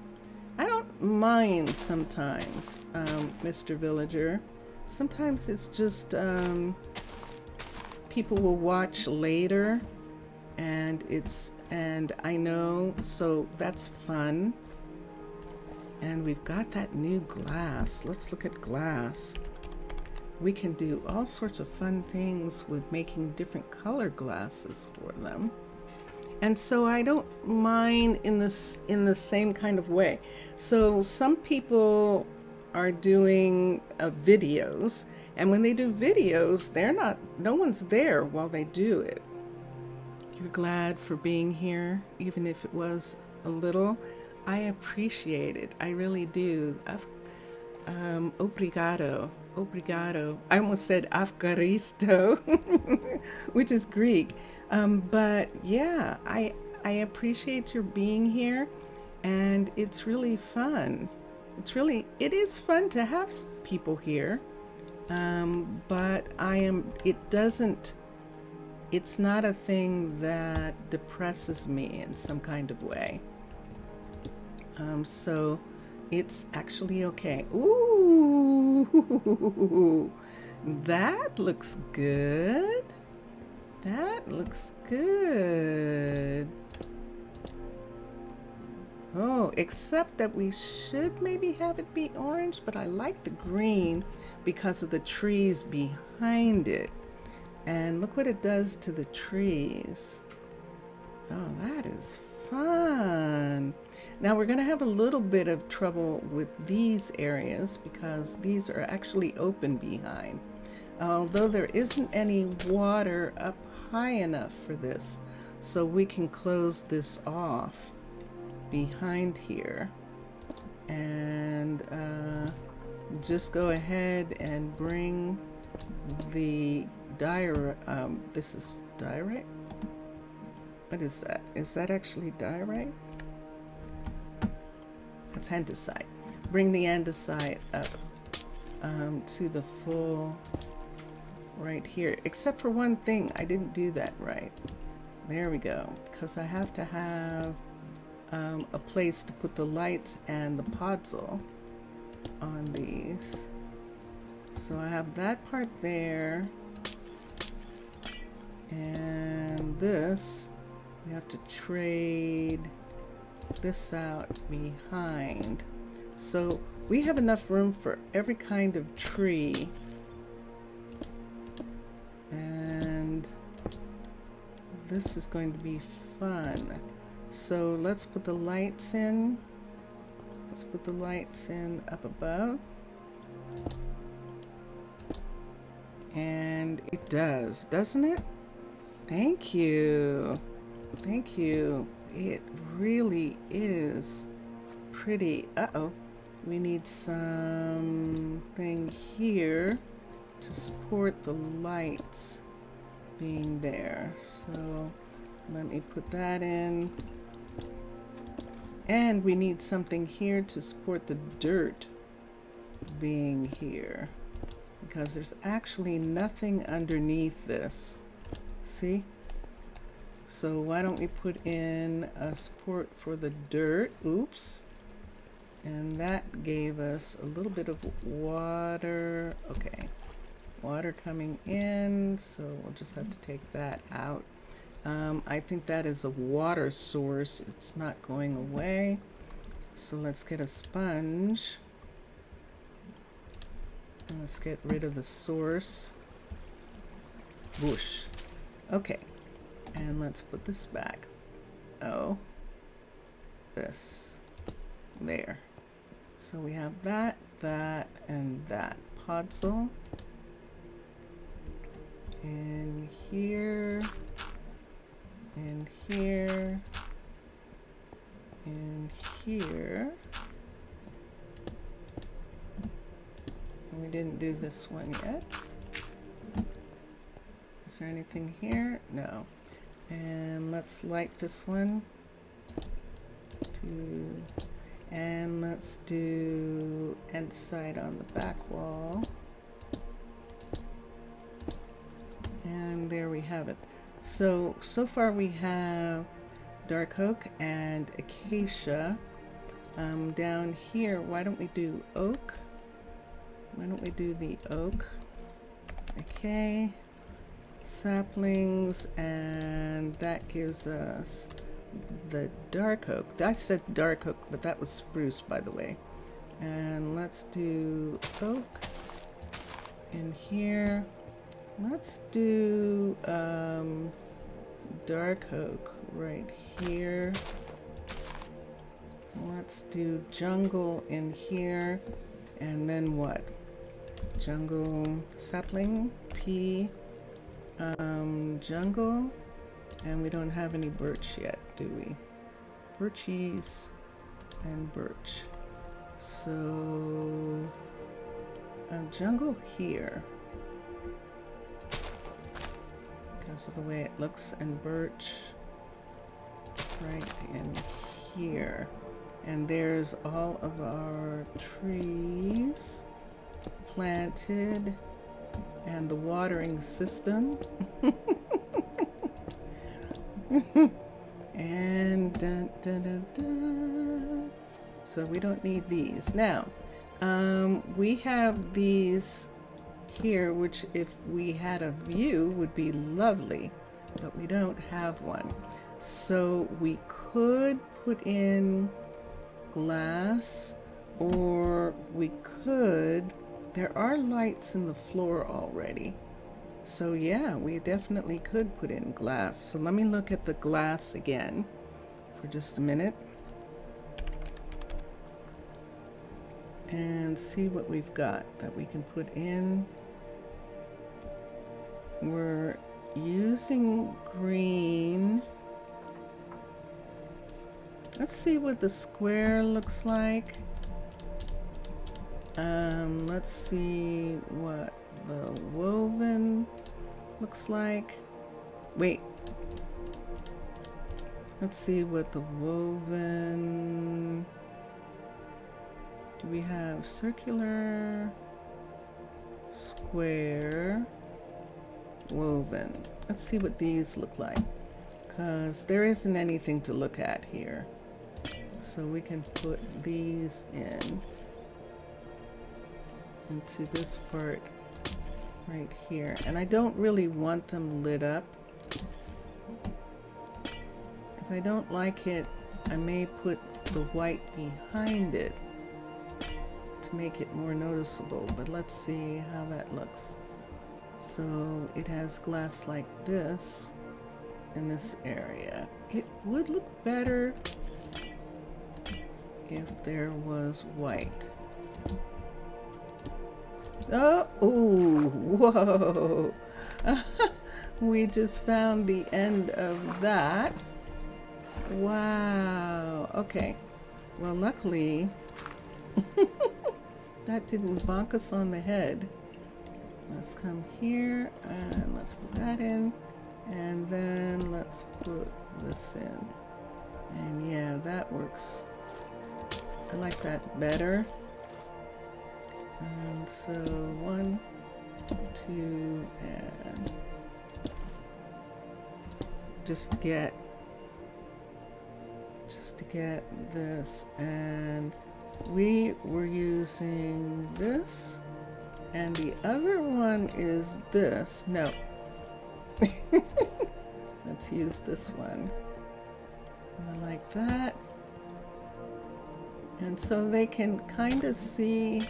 I don't mind sometimes, Mr. Villager. Sometimes it's just people will watch later, and I know, so that's fun. And we've got that new glass. Let's look at glass. We can do all sorts of fun things with making different color glasses for them. And so I don't mind in the same kind of way. So some people are doing videos, and when they do videos, no one's there while they do it. You're glad for being here, even if it was a little. I appreciate it. I really do. Obrigado. Obrigado. I almost said Afgaristo, which is Greek. But yeah, I appreciate your being here, and it's really fun. It is fun to have people here. But it's not a thing that depresses me in some kind of way. So it's actually okay. Ooh, that looks good. That looks good. Oh, except that we should maybe have it be orange, but I like the green because of the trees behind it. And look what it does to the trees. Oh, that is fun. Now we're going to have a little bit of trouble with these areas because these are actually open behind. Although there isn't any water up high enough for this, so we can close this off behind here. And just go ahead and bring the this is diorite? What is that? Is that actually diorite? That's andesite. Bring the andesite up to the full right here, except for one thing. I didn't do that right. There we go, because I have to have a place to put the lights and the podzol on these. So I have that part there, and this, we have to trade this out behind. So we have enough room for every kind of tree. And this is going to be fun. So let's put the lights in. Let's put the lights in up above. And it does, doesn't it? Thank you. Thank you. It really is pretty. Uh-oh. We need something here to support the lights being there. So let me put that in. And we need something here to support the dirt being here, because there's actually nothing underneath this. See? So why don't we put in a support for the dirt? Oops. And that gave us a little bit of water. Okay. Water coming in, so we'll just have to take that out. I think that is a water source. It's not going away. So let's get a sponge. And let's get rid of the source. Whoosh. Okay. And let's put this back. Oh. This. There. So we have that, that, and that. Podzol. In here. And here. And here. And we didn't do this one yet. Is there anything here? No. And let's light this one. And let's do end side on the back wall. And there we have it. So far we have dark oak and acacia. Down here, why don't we do oak? Why don't we do the oak? Okay. Saplings, and that gives us the dark oak. I said dark oak, but that was spruce, by the way. And let's do oak in here. Let's do dark oak right here. Let's do jungle in here. And then what? Jungle sapling, P, jungle. And we don't have any birch yet, do we? Birchies and birch. So jungle here, because of the way it looks, and birch right in here. And there's all of our trees planted and the watering system. And dun, dun, dun, dun. So we don't need these. Now, we have these here, which if we had a view would be lovely, but we don't have one. So we could put in glass, or we could, there are lights in the floor already. So yeah, we definitely could put in glass. So let me look at the glass again for just a minute and see what we've got that we can put in. We're using green. Let's see what the square looks like. Let's see what the woven looks like. Wait. Let's see what the woven. Do we have circular, square, woven? Let's see what these look like, because there isn't anything to look at here. So we can put these into this part right here. And I don't really want them lit up. If I don't like it, I may put the white behind it to make it more noticeable, but let's see how that looks. So it has glass like this in this area. It would look better if there was white. Oh, ooh, whoa. We just found the end of that. Wow. Okay. Well, luckily, that didn't bonk us on the head. Let's come here and let's put that in. And then let's put this in. And yeah, that works. I like that better. And so 1, 2, and just to get this. And we were using this, and the other one is this. No. Let's use this one. Like that. And so they can kind of see,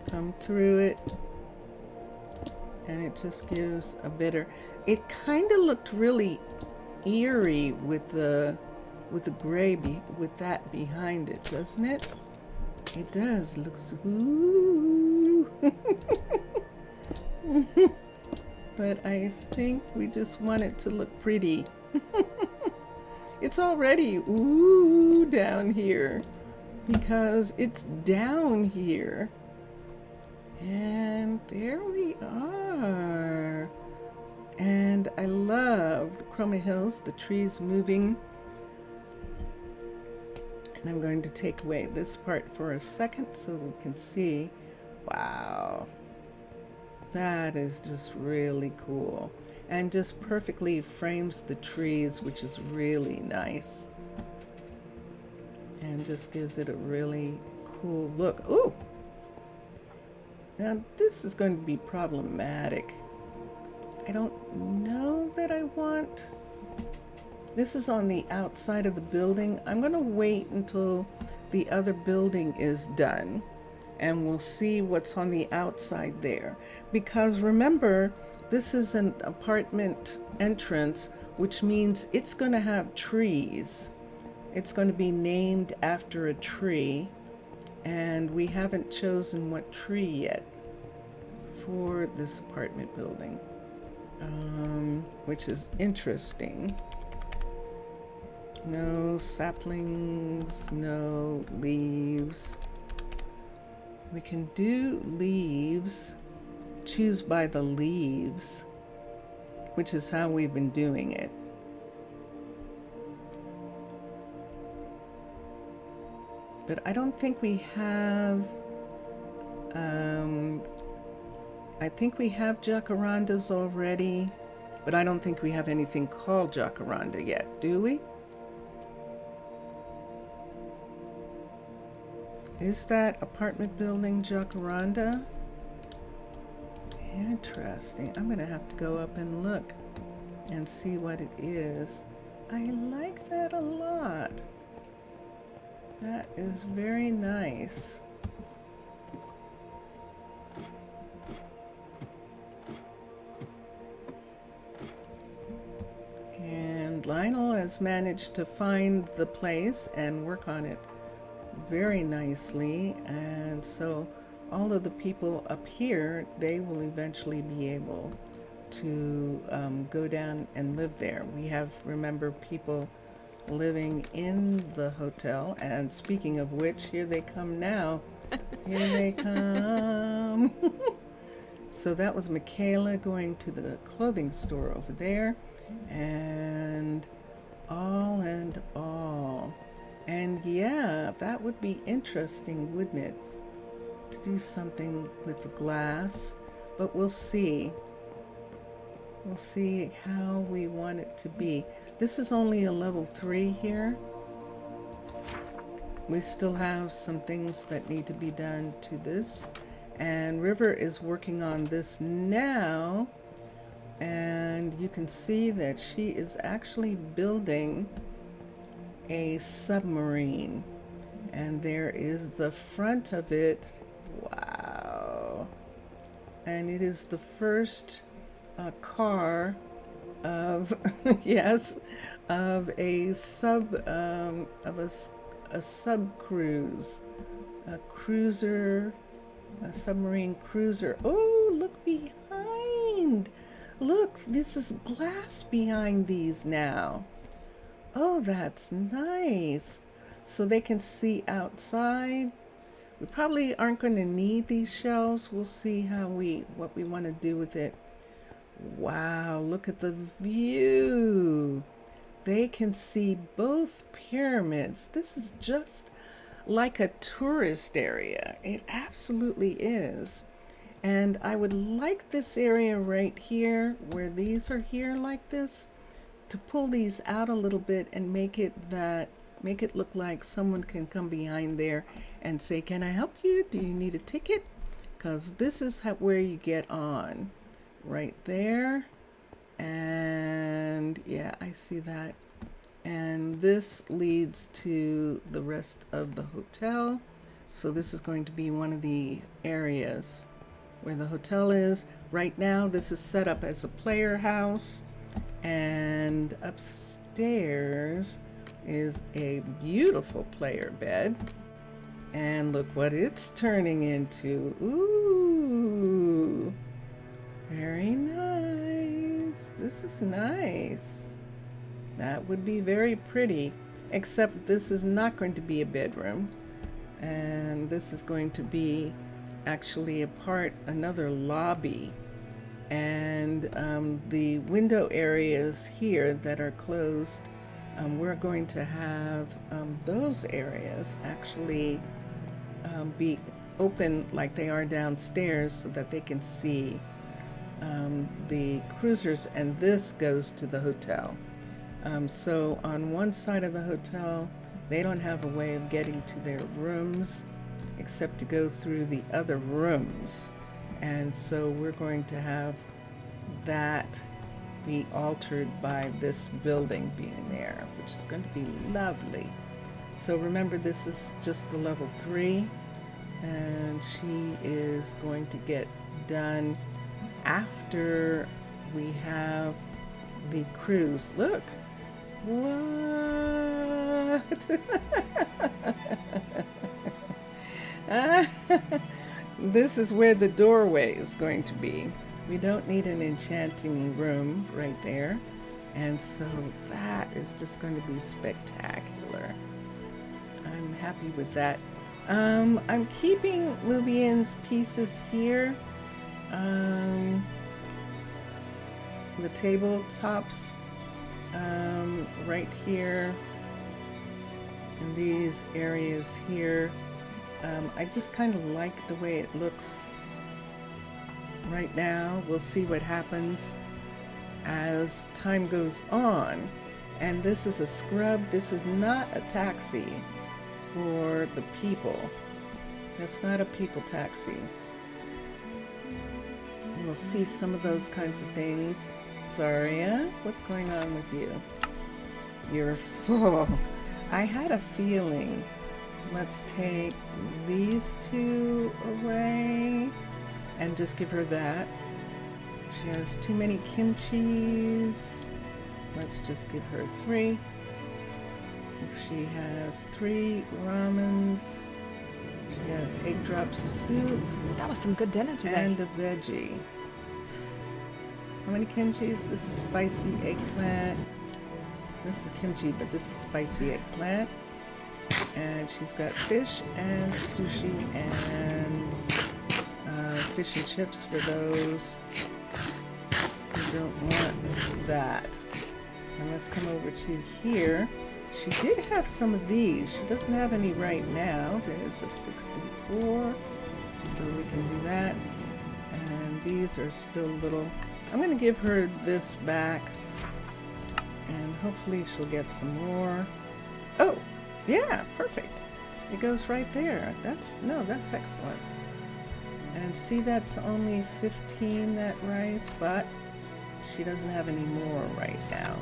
come through it, and it just gives a better, it kind of looked really eerie with the gray with that behind it, doesn't it? It does. Looks ooh. But I think we just want it to look pretty. It's already ooh down here because it's down here. And there we are. And I love the Chroma Hills, the trees moving. And I'm going to take away this part for a second so we can see. Wow. That is just really cool. And just perfectly frames the trees, which is really nice. And just gives it a really cool look. Ooh! Now this is going to be problematic. I don't know that I want... This is on the outside of the building. I'm going to wait until the other building is done. And we'll see what's on the outside there. Because remember, this is an apartment entrance, which means it's going to have trees. It's going to be named after a tree. And we haven't chosen what tree yet for this apartment building. Which is interesting. No saplings, no leaves. We can do leaves, choose by the leaves, which is how we've been doing it. But I don't think we have, I think we have jacarandas already, but I don't think we have anything called jacaranda yet, do we? Is that apartment building jacaranda? Interesting. I'm gonna have to go up and look and see what it is. I like that a lot. That is very nice. And Lionel has managed to find the place and work on it very nicely, and so all of the people up here, they will eventually be able to go down and live there. We have, remember, people living in the hotel, and speaking of which, here they come now. Here they come. So that was Michaela going to the clothing store over there, and all and all. And yeah, that would be interesting, wouldn't it? To do something with the glass, but we'll see. We'll see how we want it to be. This is only a level 3 here. We still have some things that need to be done to this. And River is working on this now. And you can see that she is actually building a submarine. And there is the front of it. Wow. And it is the first car of yes, of a sub cruise, a cruiser, a submarine cruiser. Oh, look behind! Look, this is glass behind these now. Oh, that's nice. So they can see outside. We probably aren't going to need these shells. We'll see what we want to do with it. Wow, look at the view. They can see both pyramids. This is just like a tourist area. It absolutely is. And I would like this area right here, where these are here like this, to pull these out a little bit and make it look like someone can come behind there and say, "Can I help you? Do you need a ticket?" Because this is where you get on. Right there. And yeah, I see that. And this leads to the rest of the hotel. So this is going to be one of the areas where the hotel is. Right now, this is set up as a player house. And upstairs is a beautiful player bed. And look what it's turning into. Ooh. Very nice. This is nice. That would be very pretty, except this is not going to be a bedroom. And this is going to be actually another lobby. And the window areas here that are closed, we're going to have those areas actually be open like they are downstairs so that they can see the cruisers, and this goes to the hotel. So on one side of the hotel, they don't have a way of getting to their rooms except to go through the other rooms. And so we're going to have that be altered by this building being there, which is going to be lovely. So remember, this is just a level 3, and she is going to get done after we have the cruise. Look. What? This is where the doorway is going to be. We don't need an enchanting room right there. And so that is just going to be spectacular. I'm happy with that. I'm keeping Luvian's pieces here. The tabletops right here in these areas here. I just kind of like the way it looks right now. We'll see what happens as time goes on. And this is a scrub. This is not a taxi for the people. That's not a people taxi. We'll see some of those kinds of things. Zaria, what's going on with you? You're full. I had a feeling. Let's take these 2 away and just give her that. She has too many kimchis. Let's just give her 3. She has 3 ramens. She has egg drop soup. That was some good dinner today. And a veggie. How many kimchis? This is spicy eggplant. This is kimchi, but this is spicy eggplant. And she's got fish and sushi and fish and chips for those who don't want that. And let's come over to here. She did have some of these. She doesn't have any right now. There's a 64, so we can do that. And these are still little. I'm going to give her this back, and hopefully she'll get some more. Oh, yeah, perfect. It goes right there. That's excellent. And see, that's only 15, that rice, but she doesn't have any more right now.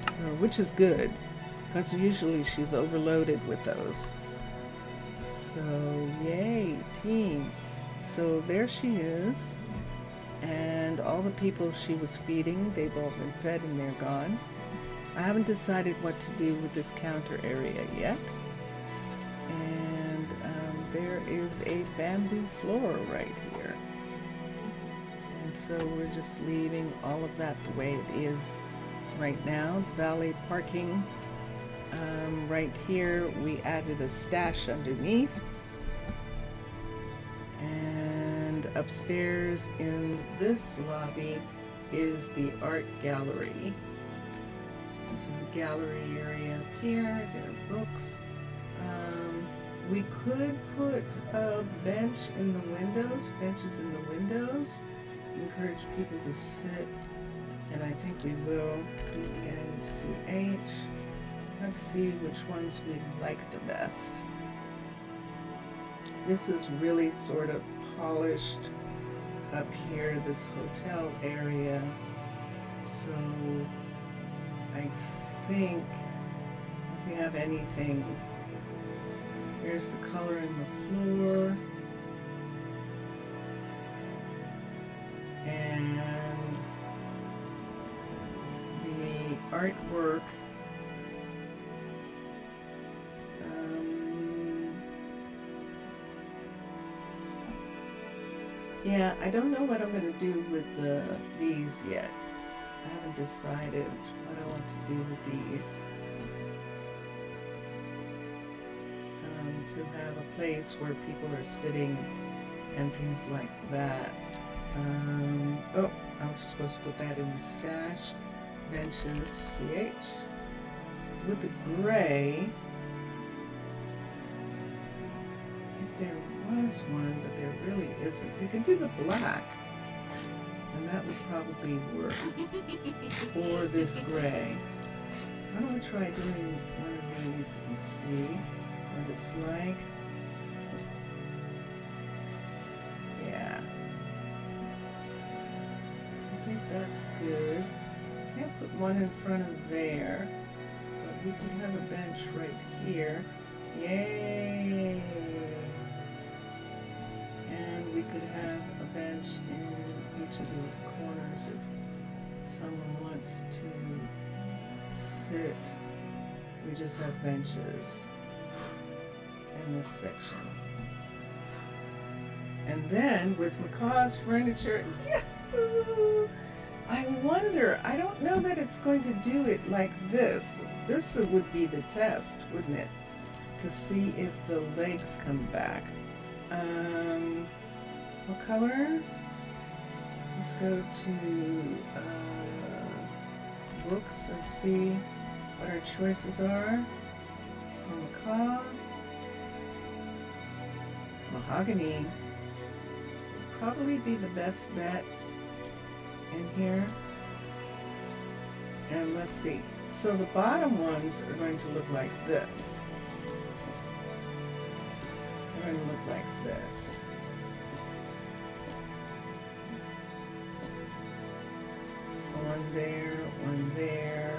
So, which is good, because usually she's overloaded with those. So, yay, team. So there she is. And all the people she was feeding, they've all been fed and they're gone. I haven't decided what to do with this counter area yet. And there is a bamboo floor right here. And so we're just leaving all of that the way it is right now. Valet parking. Right here we added a stash underneath. And upstairs in this lobby is the art gallery. This is a gallery area up here. There are books. We could put a bench in the windows, benches in the windows, encourage people to sit, and I think we will. BNCH. Let's see which ones we like the best. This is really sort of polished up here, this hotel area. So I think if we have anything, here's the color in the floor. And the artwork. Yeah, I don't know what I'm going to do with these yet. I haven't decided what I want to do with these. To have a place where people are sitting and things like that. Oh, I was supposed to put that in the stash. Benches, CH. With the gray, if there was one, but there really isn't. We could do the black, and that would probably work. Or this gray. Why don't we try doing one of these and see what it's like? Yeah. I think that's good. Can't put one in front of there, but we can have a bench right here. Yay! And we could have a bench in each of these corners if someone wants to sit. We just have benches in this section. And then with Macaw's furniture, yahoo! I wonder, I don't know that it's going to do it like this. This would be the test, wouldn't it? To see if the legs come back. What color? Let's go to books and see what our choices are. For Macaw, mahogany would probably be the best bet in here. And let's see. So the bottom ones are going to look like this. They're going to look like this. So one there, one there.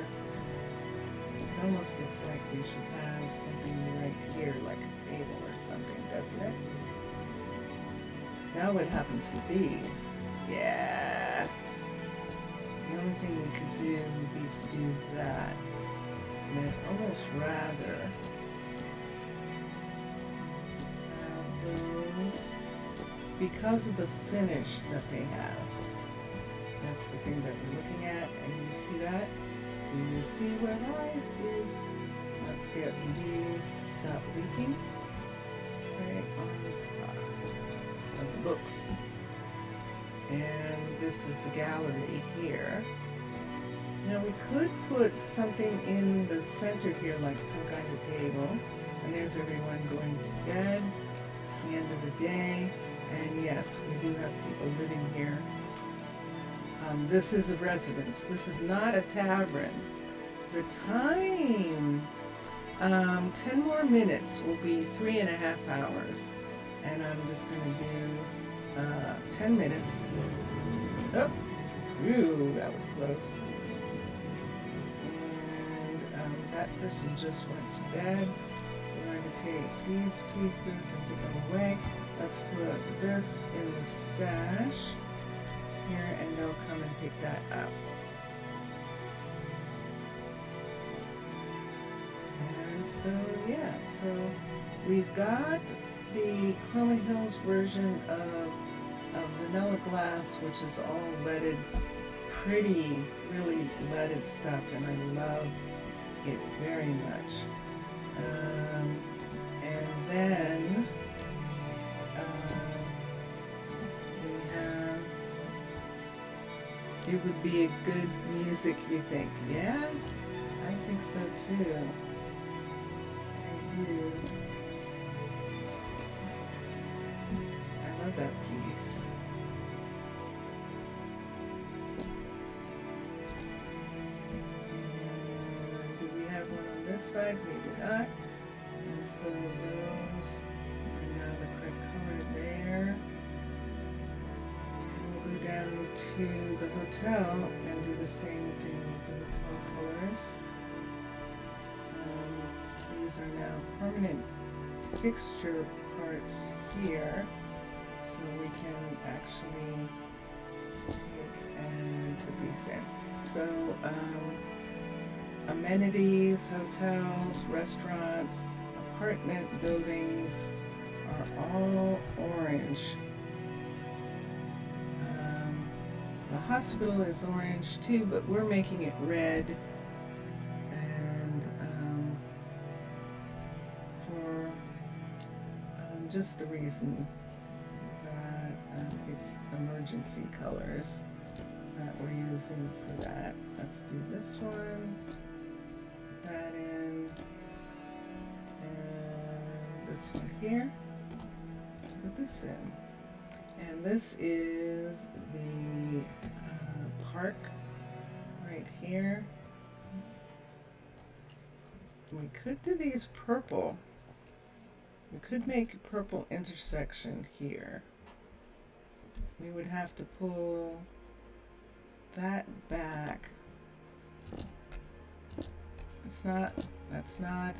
It almost looks like we should have something right here, like a table or something, doesn't it? Now what happens with these? Yeah. The only thing we could do would be to do that. And I'd almost rather have those because of the finish that they have. That's the thing that we're looking at. And you see that? Do you see what I see? Let's get these to stop leaking. Right on the top of the books. And this is the gallery here. Now we could put something in the center here, like some kind of table. And there's everyone going to bed. It's the end of the day. And yes, we do have people living here. This is a residence. This is not a tavern. The time, 10 more minutes will be 3.5 hours. And I'm just going to do 10 minutes. Oh, ooh, that was close. And that person just went to bed. We're going to take these pieces and put them away. Let's put this in the stash here, and they'll come and pick that up. And so, yeah, so we've got the Chroma Hills version of vanilla glass, which is all leaded, pretty, really leaded stuff, and I love it very much. And then we have, it would be a good music, you think? Yeah, I think so too. I do. I love that piece. And do we have one on this side? Maybe not. And so those are now the correct color there. And we'll go down to the hotel and do the same thing with the hotel colors. These are now permanent fixture parts here, so we can actually take and put these in. So amenities, hotels, restaurants, apartment buildings are all orange. The hospital is orange too, but we're making it red. And for just the reason that it's emergency colors that we're using for that. Let's do this one, put that in, and this one here, put this in. And this is the park right here. We could do these purple. We could make a purple intersection here. We would have to pull that back. That's not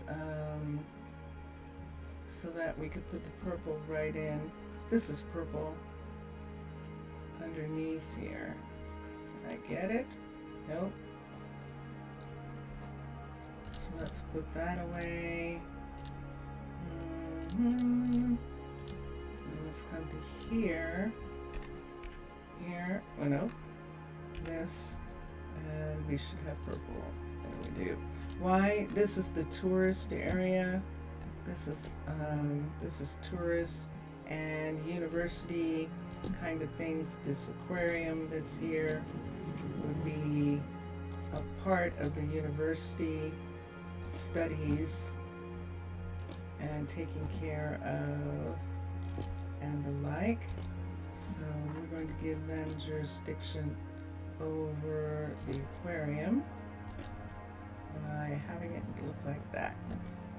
so that we could put the purple right in. This is purple underneath here. Can I get it? Nope. So let's put that away. And let's come to here. Here. Oh no. This. And we should have purple. There we do. Why? This is the tourist area. This is tourist and university kind of things. This aquarium that's here would be a part of the university studies and taking care of and the like. So we're going to give them jurisdiction over the aquarium by having it look like that.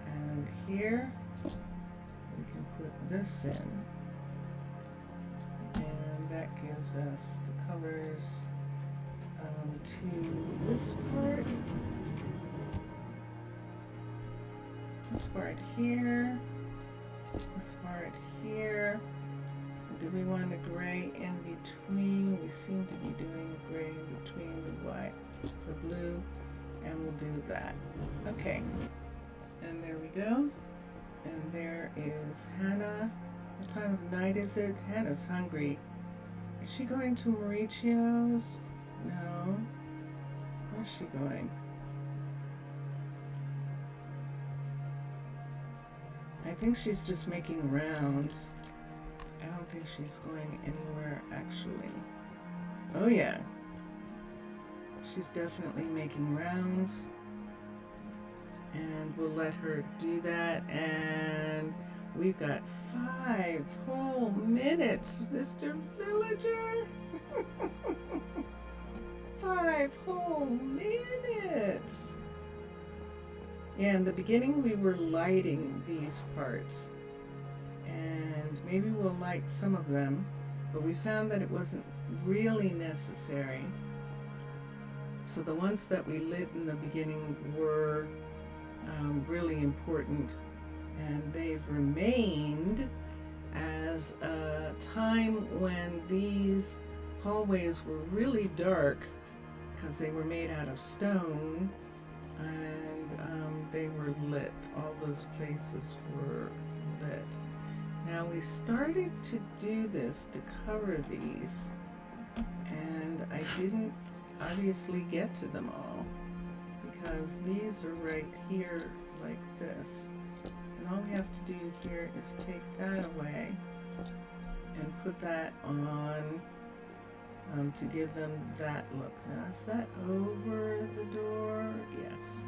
And here we can put this in, and that gives us the colors to this part here, this part here. Do we want a gray in between? We seem to be doing a gray in between the white, the blue, and we'll do that. Okay, and there we go. And there is Hannah. What time of night is it? Hannah's hungry. Is she going to Mauricio's? No. Where's she going? I think she's just making rounds. I don't think she's going anywhere actually. Oh yeah. She's definitely making rounds. And we'll let her do that. And we've got 5 whole minutes, Mr. Villager. Oh, minutes! Yeah, in the beginning we were lighting these parts. And maybe we'll light some of them, but we found that it wasn't really necessary. So the ones that we lit in the beginning were really important, and they've remained as a time when these hallways were really dark because they were made out of stone, and they were lit. All those places were lit. Now we started to do this to cover these, and I didn't obviously get to them all because these are right here like this. And all we have to do here is take that away and put that on to give them that look. Now is that over the door? Yes.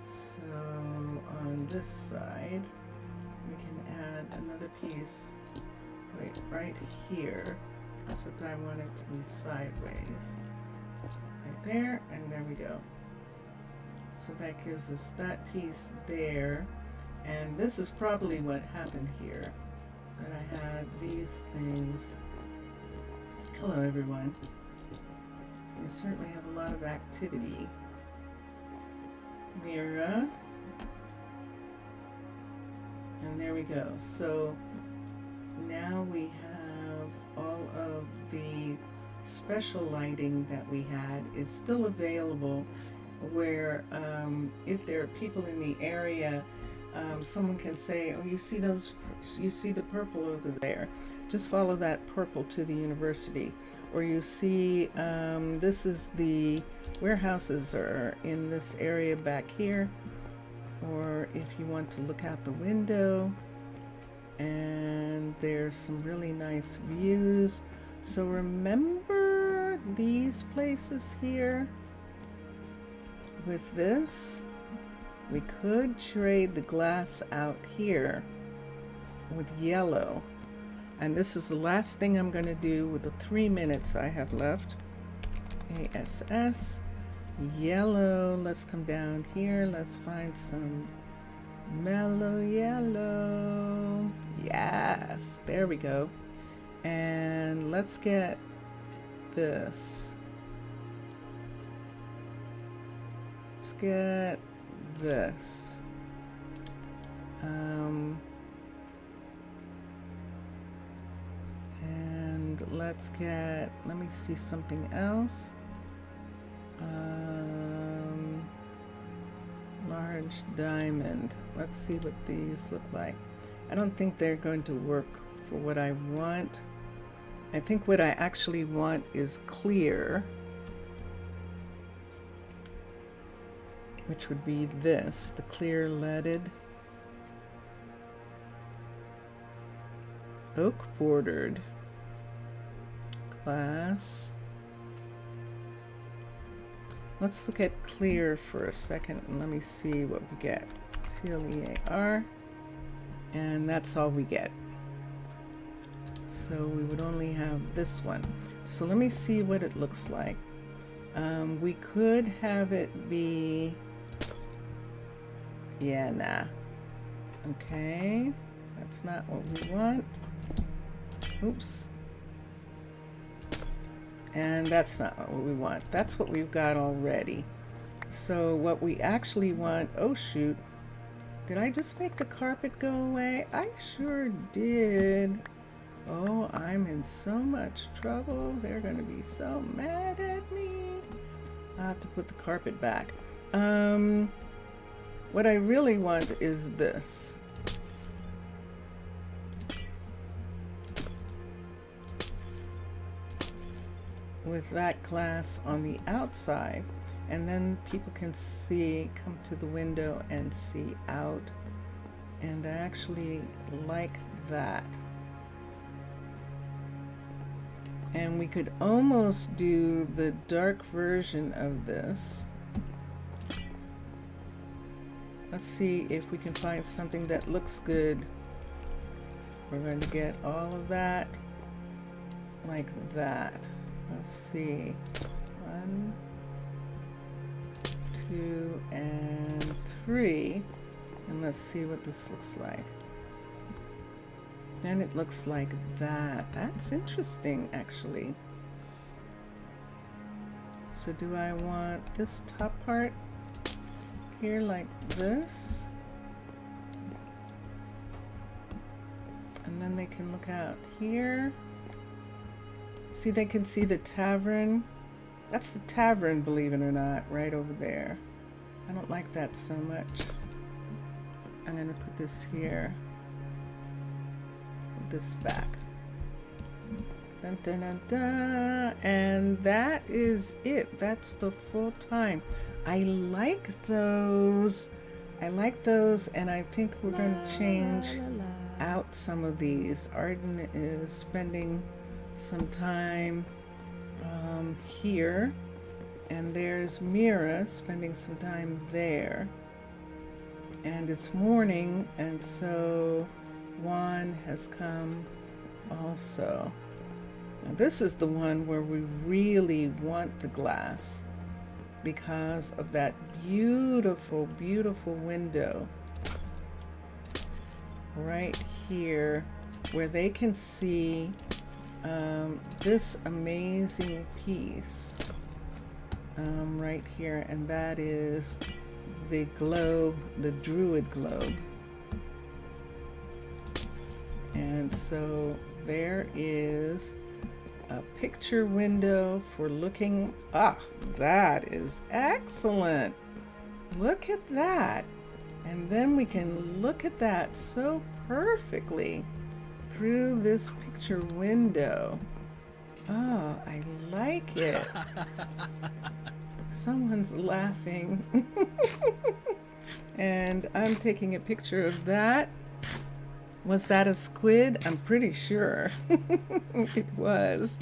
So on this side we can add another piece right here, except I want it to be sideways. Right there, and there we go. So that gives us that piece there. And this is probably what happened here, that I had these things. Hello everyone. You certainly have a lot of activity. Mira. And there we go. So now we have all of the special lighting that we had is still available, where if there are people in the area, someone can say, oh, you see the purple over there, just follow that purple to the university. Or you see this is the warehouses are in this area back here. Or if you want to look out the window, and there's some really nice views. So remember these places here? With this, we could trade the glass out here with yellow. And this is the last thing I'm going to do with the 3 minutes I have left. ASS. Yellow. Let's come down here. Let's find some mellow yellow. Yes. There we go. And let's get this. Let's get this. And let's get, let me see something else. Large diamond. Let's see what these look like. I don't think they're going to work for what I want. I think what I actually want is clear, which would be this, the clear leaded. Oak bordered glass. Let's look at clear for a second and let me see what we get. CLEAR, and that's all we get. So we would only have this one. So let me see what it looks like. We could have it be, yeah, nah. Okay, that's not what we want. Oops. And that's not what we want. That's what we've got already. So what we actually want, oh shoot, did I just make the carpet go away? I sure did. Oh, I'm in so much trouble. They're gonna be so mad at me. I'll have to put the carpet back. What I really want is this. With that glass on the outside, and then people can see, come to the window and see out, and I actually like that. And we could almost do the dark version of this. Let's see if we can find something that looks good. We're going to get all of that like that. Let's see. 1, 2, and 3. And let's see what this looks like. Then it looks like that. That's interesting, actually. So do I want this top part here like this? And then they can look out here. See, they can see the tavern. That's the tavern, believe it or not, right over there. I don't like that so much. I'm gonna put this here. Put this back. Dun, dun, dun, dun. And that is it. That's the full time. I like those. I like those, and I think we're gonna change out some of these. Arden is spending some time here, and there's Mira spending some time there, and it's morning, and so Juan has come also. Now this is the one where we really want the glass because of that beautiful, beautiful window right here where they can see this amazing piece right here, and that is the globe, the Druid globe. And so there is a picture window for looking. Ah, that is excellent. Look at that. And then we can look at that so perfectly through this picture window. Oh, I like it. Someone's laughing. And I'm taking a picture of that. Was that a squid? I'm pretty sure it was.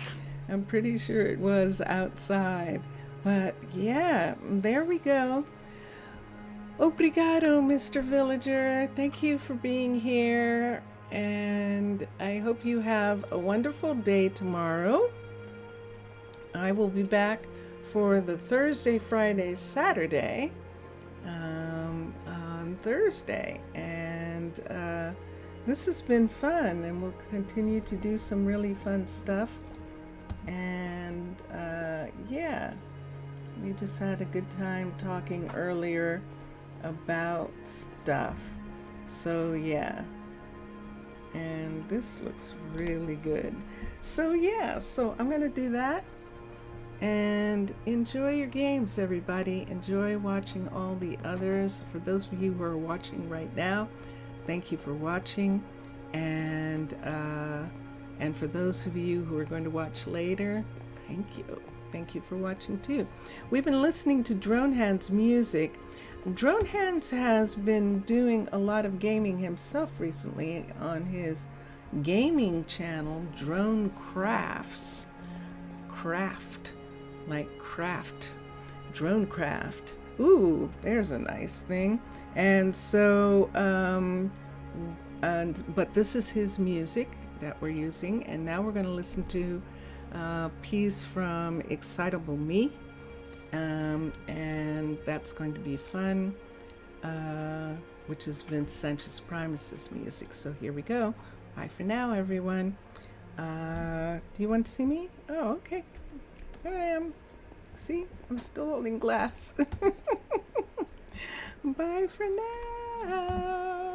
I'm pretty sure it was outside. But yeah, there we go. Obrigado, Mr. Villager. Thank you for being here. And I hope you have a wonderful day tomorrow. I will be back for the Thursday, Friday, Saturday on Thursday. And this has been fun, and we'll continue to do some really fun stuff. And yeah, we just had a good time talking earlier about stuff. So yeah, and this looks really good. So yeah, so I'm gonna do that. And enjoy your games, everybody. Enjoy watching all the others. For those of you who are watching right now, thank you for watching. And for those of you who are going to watch later, thank you. Thank you for watching too. We've been listening to Drone Hands music. Drone Hands has been doing a lot of gaming himself recently on his gaming channel, Drone Crafts. Craft, like craft, drone craft. Ooh, there's a nice thing. And so, but this is his music that we're using, and now we're going to listen to a piece from Excitable Me. And that's going to be fun, which is Vince Sanchez Primus's music. So here we go. Bye for now, everyone. Do you want to see me? Oh, okay. There I am. See, I'm still holding glass. Bye for now.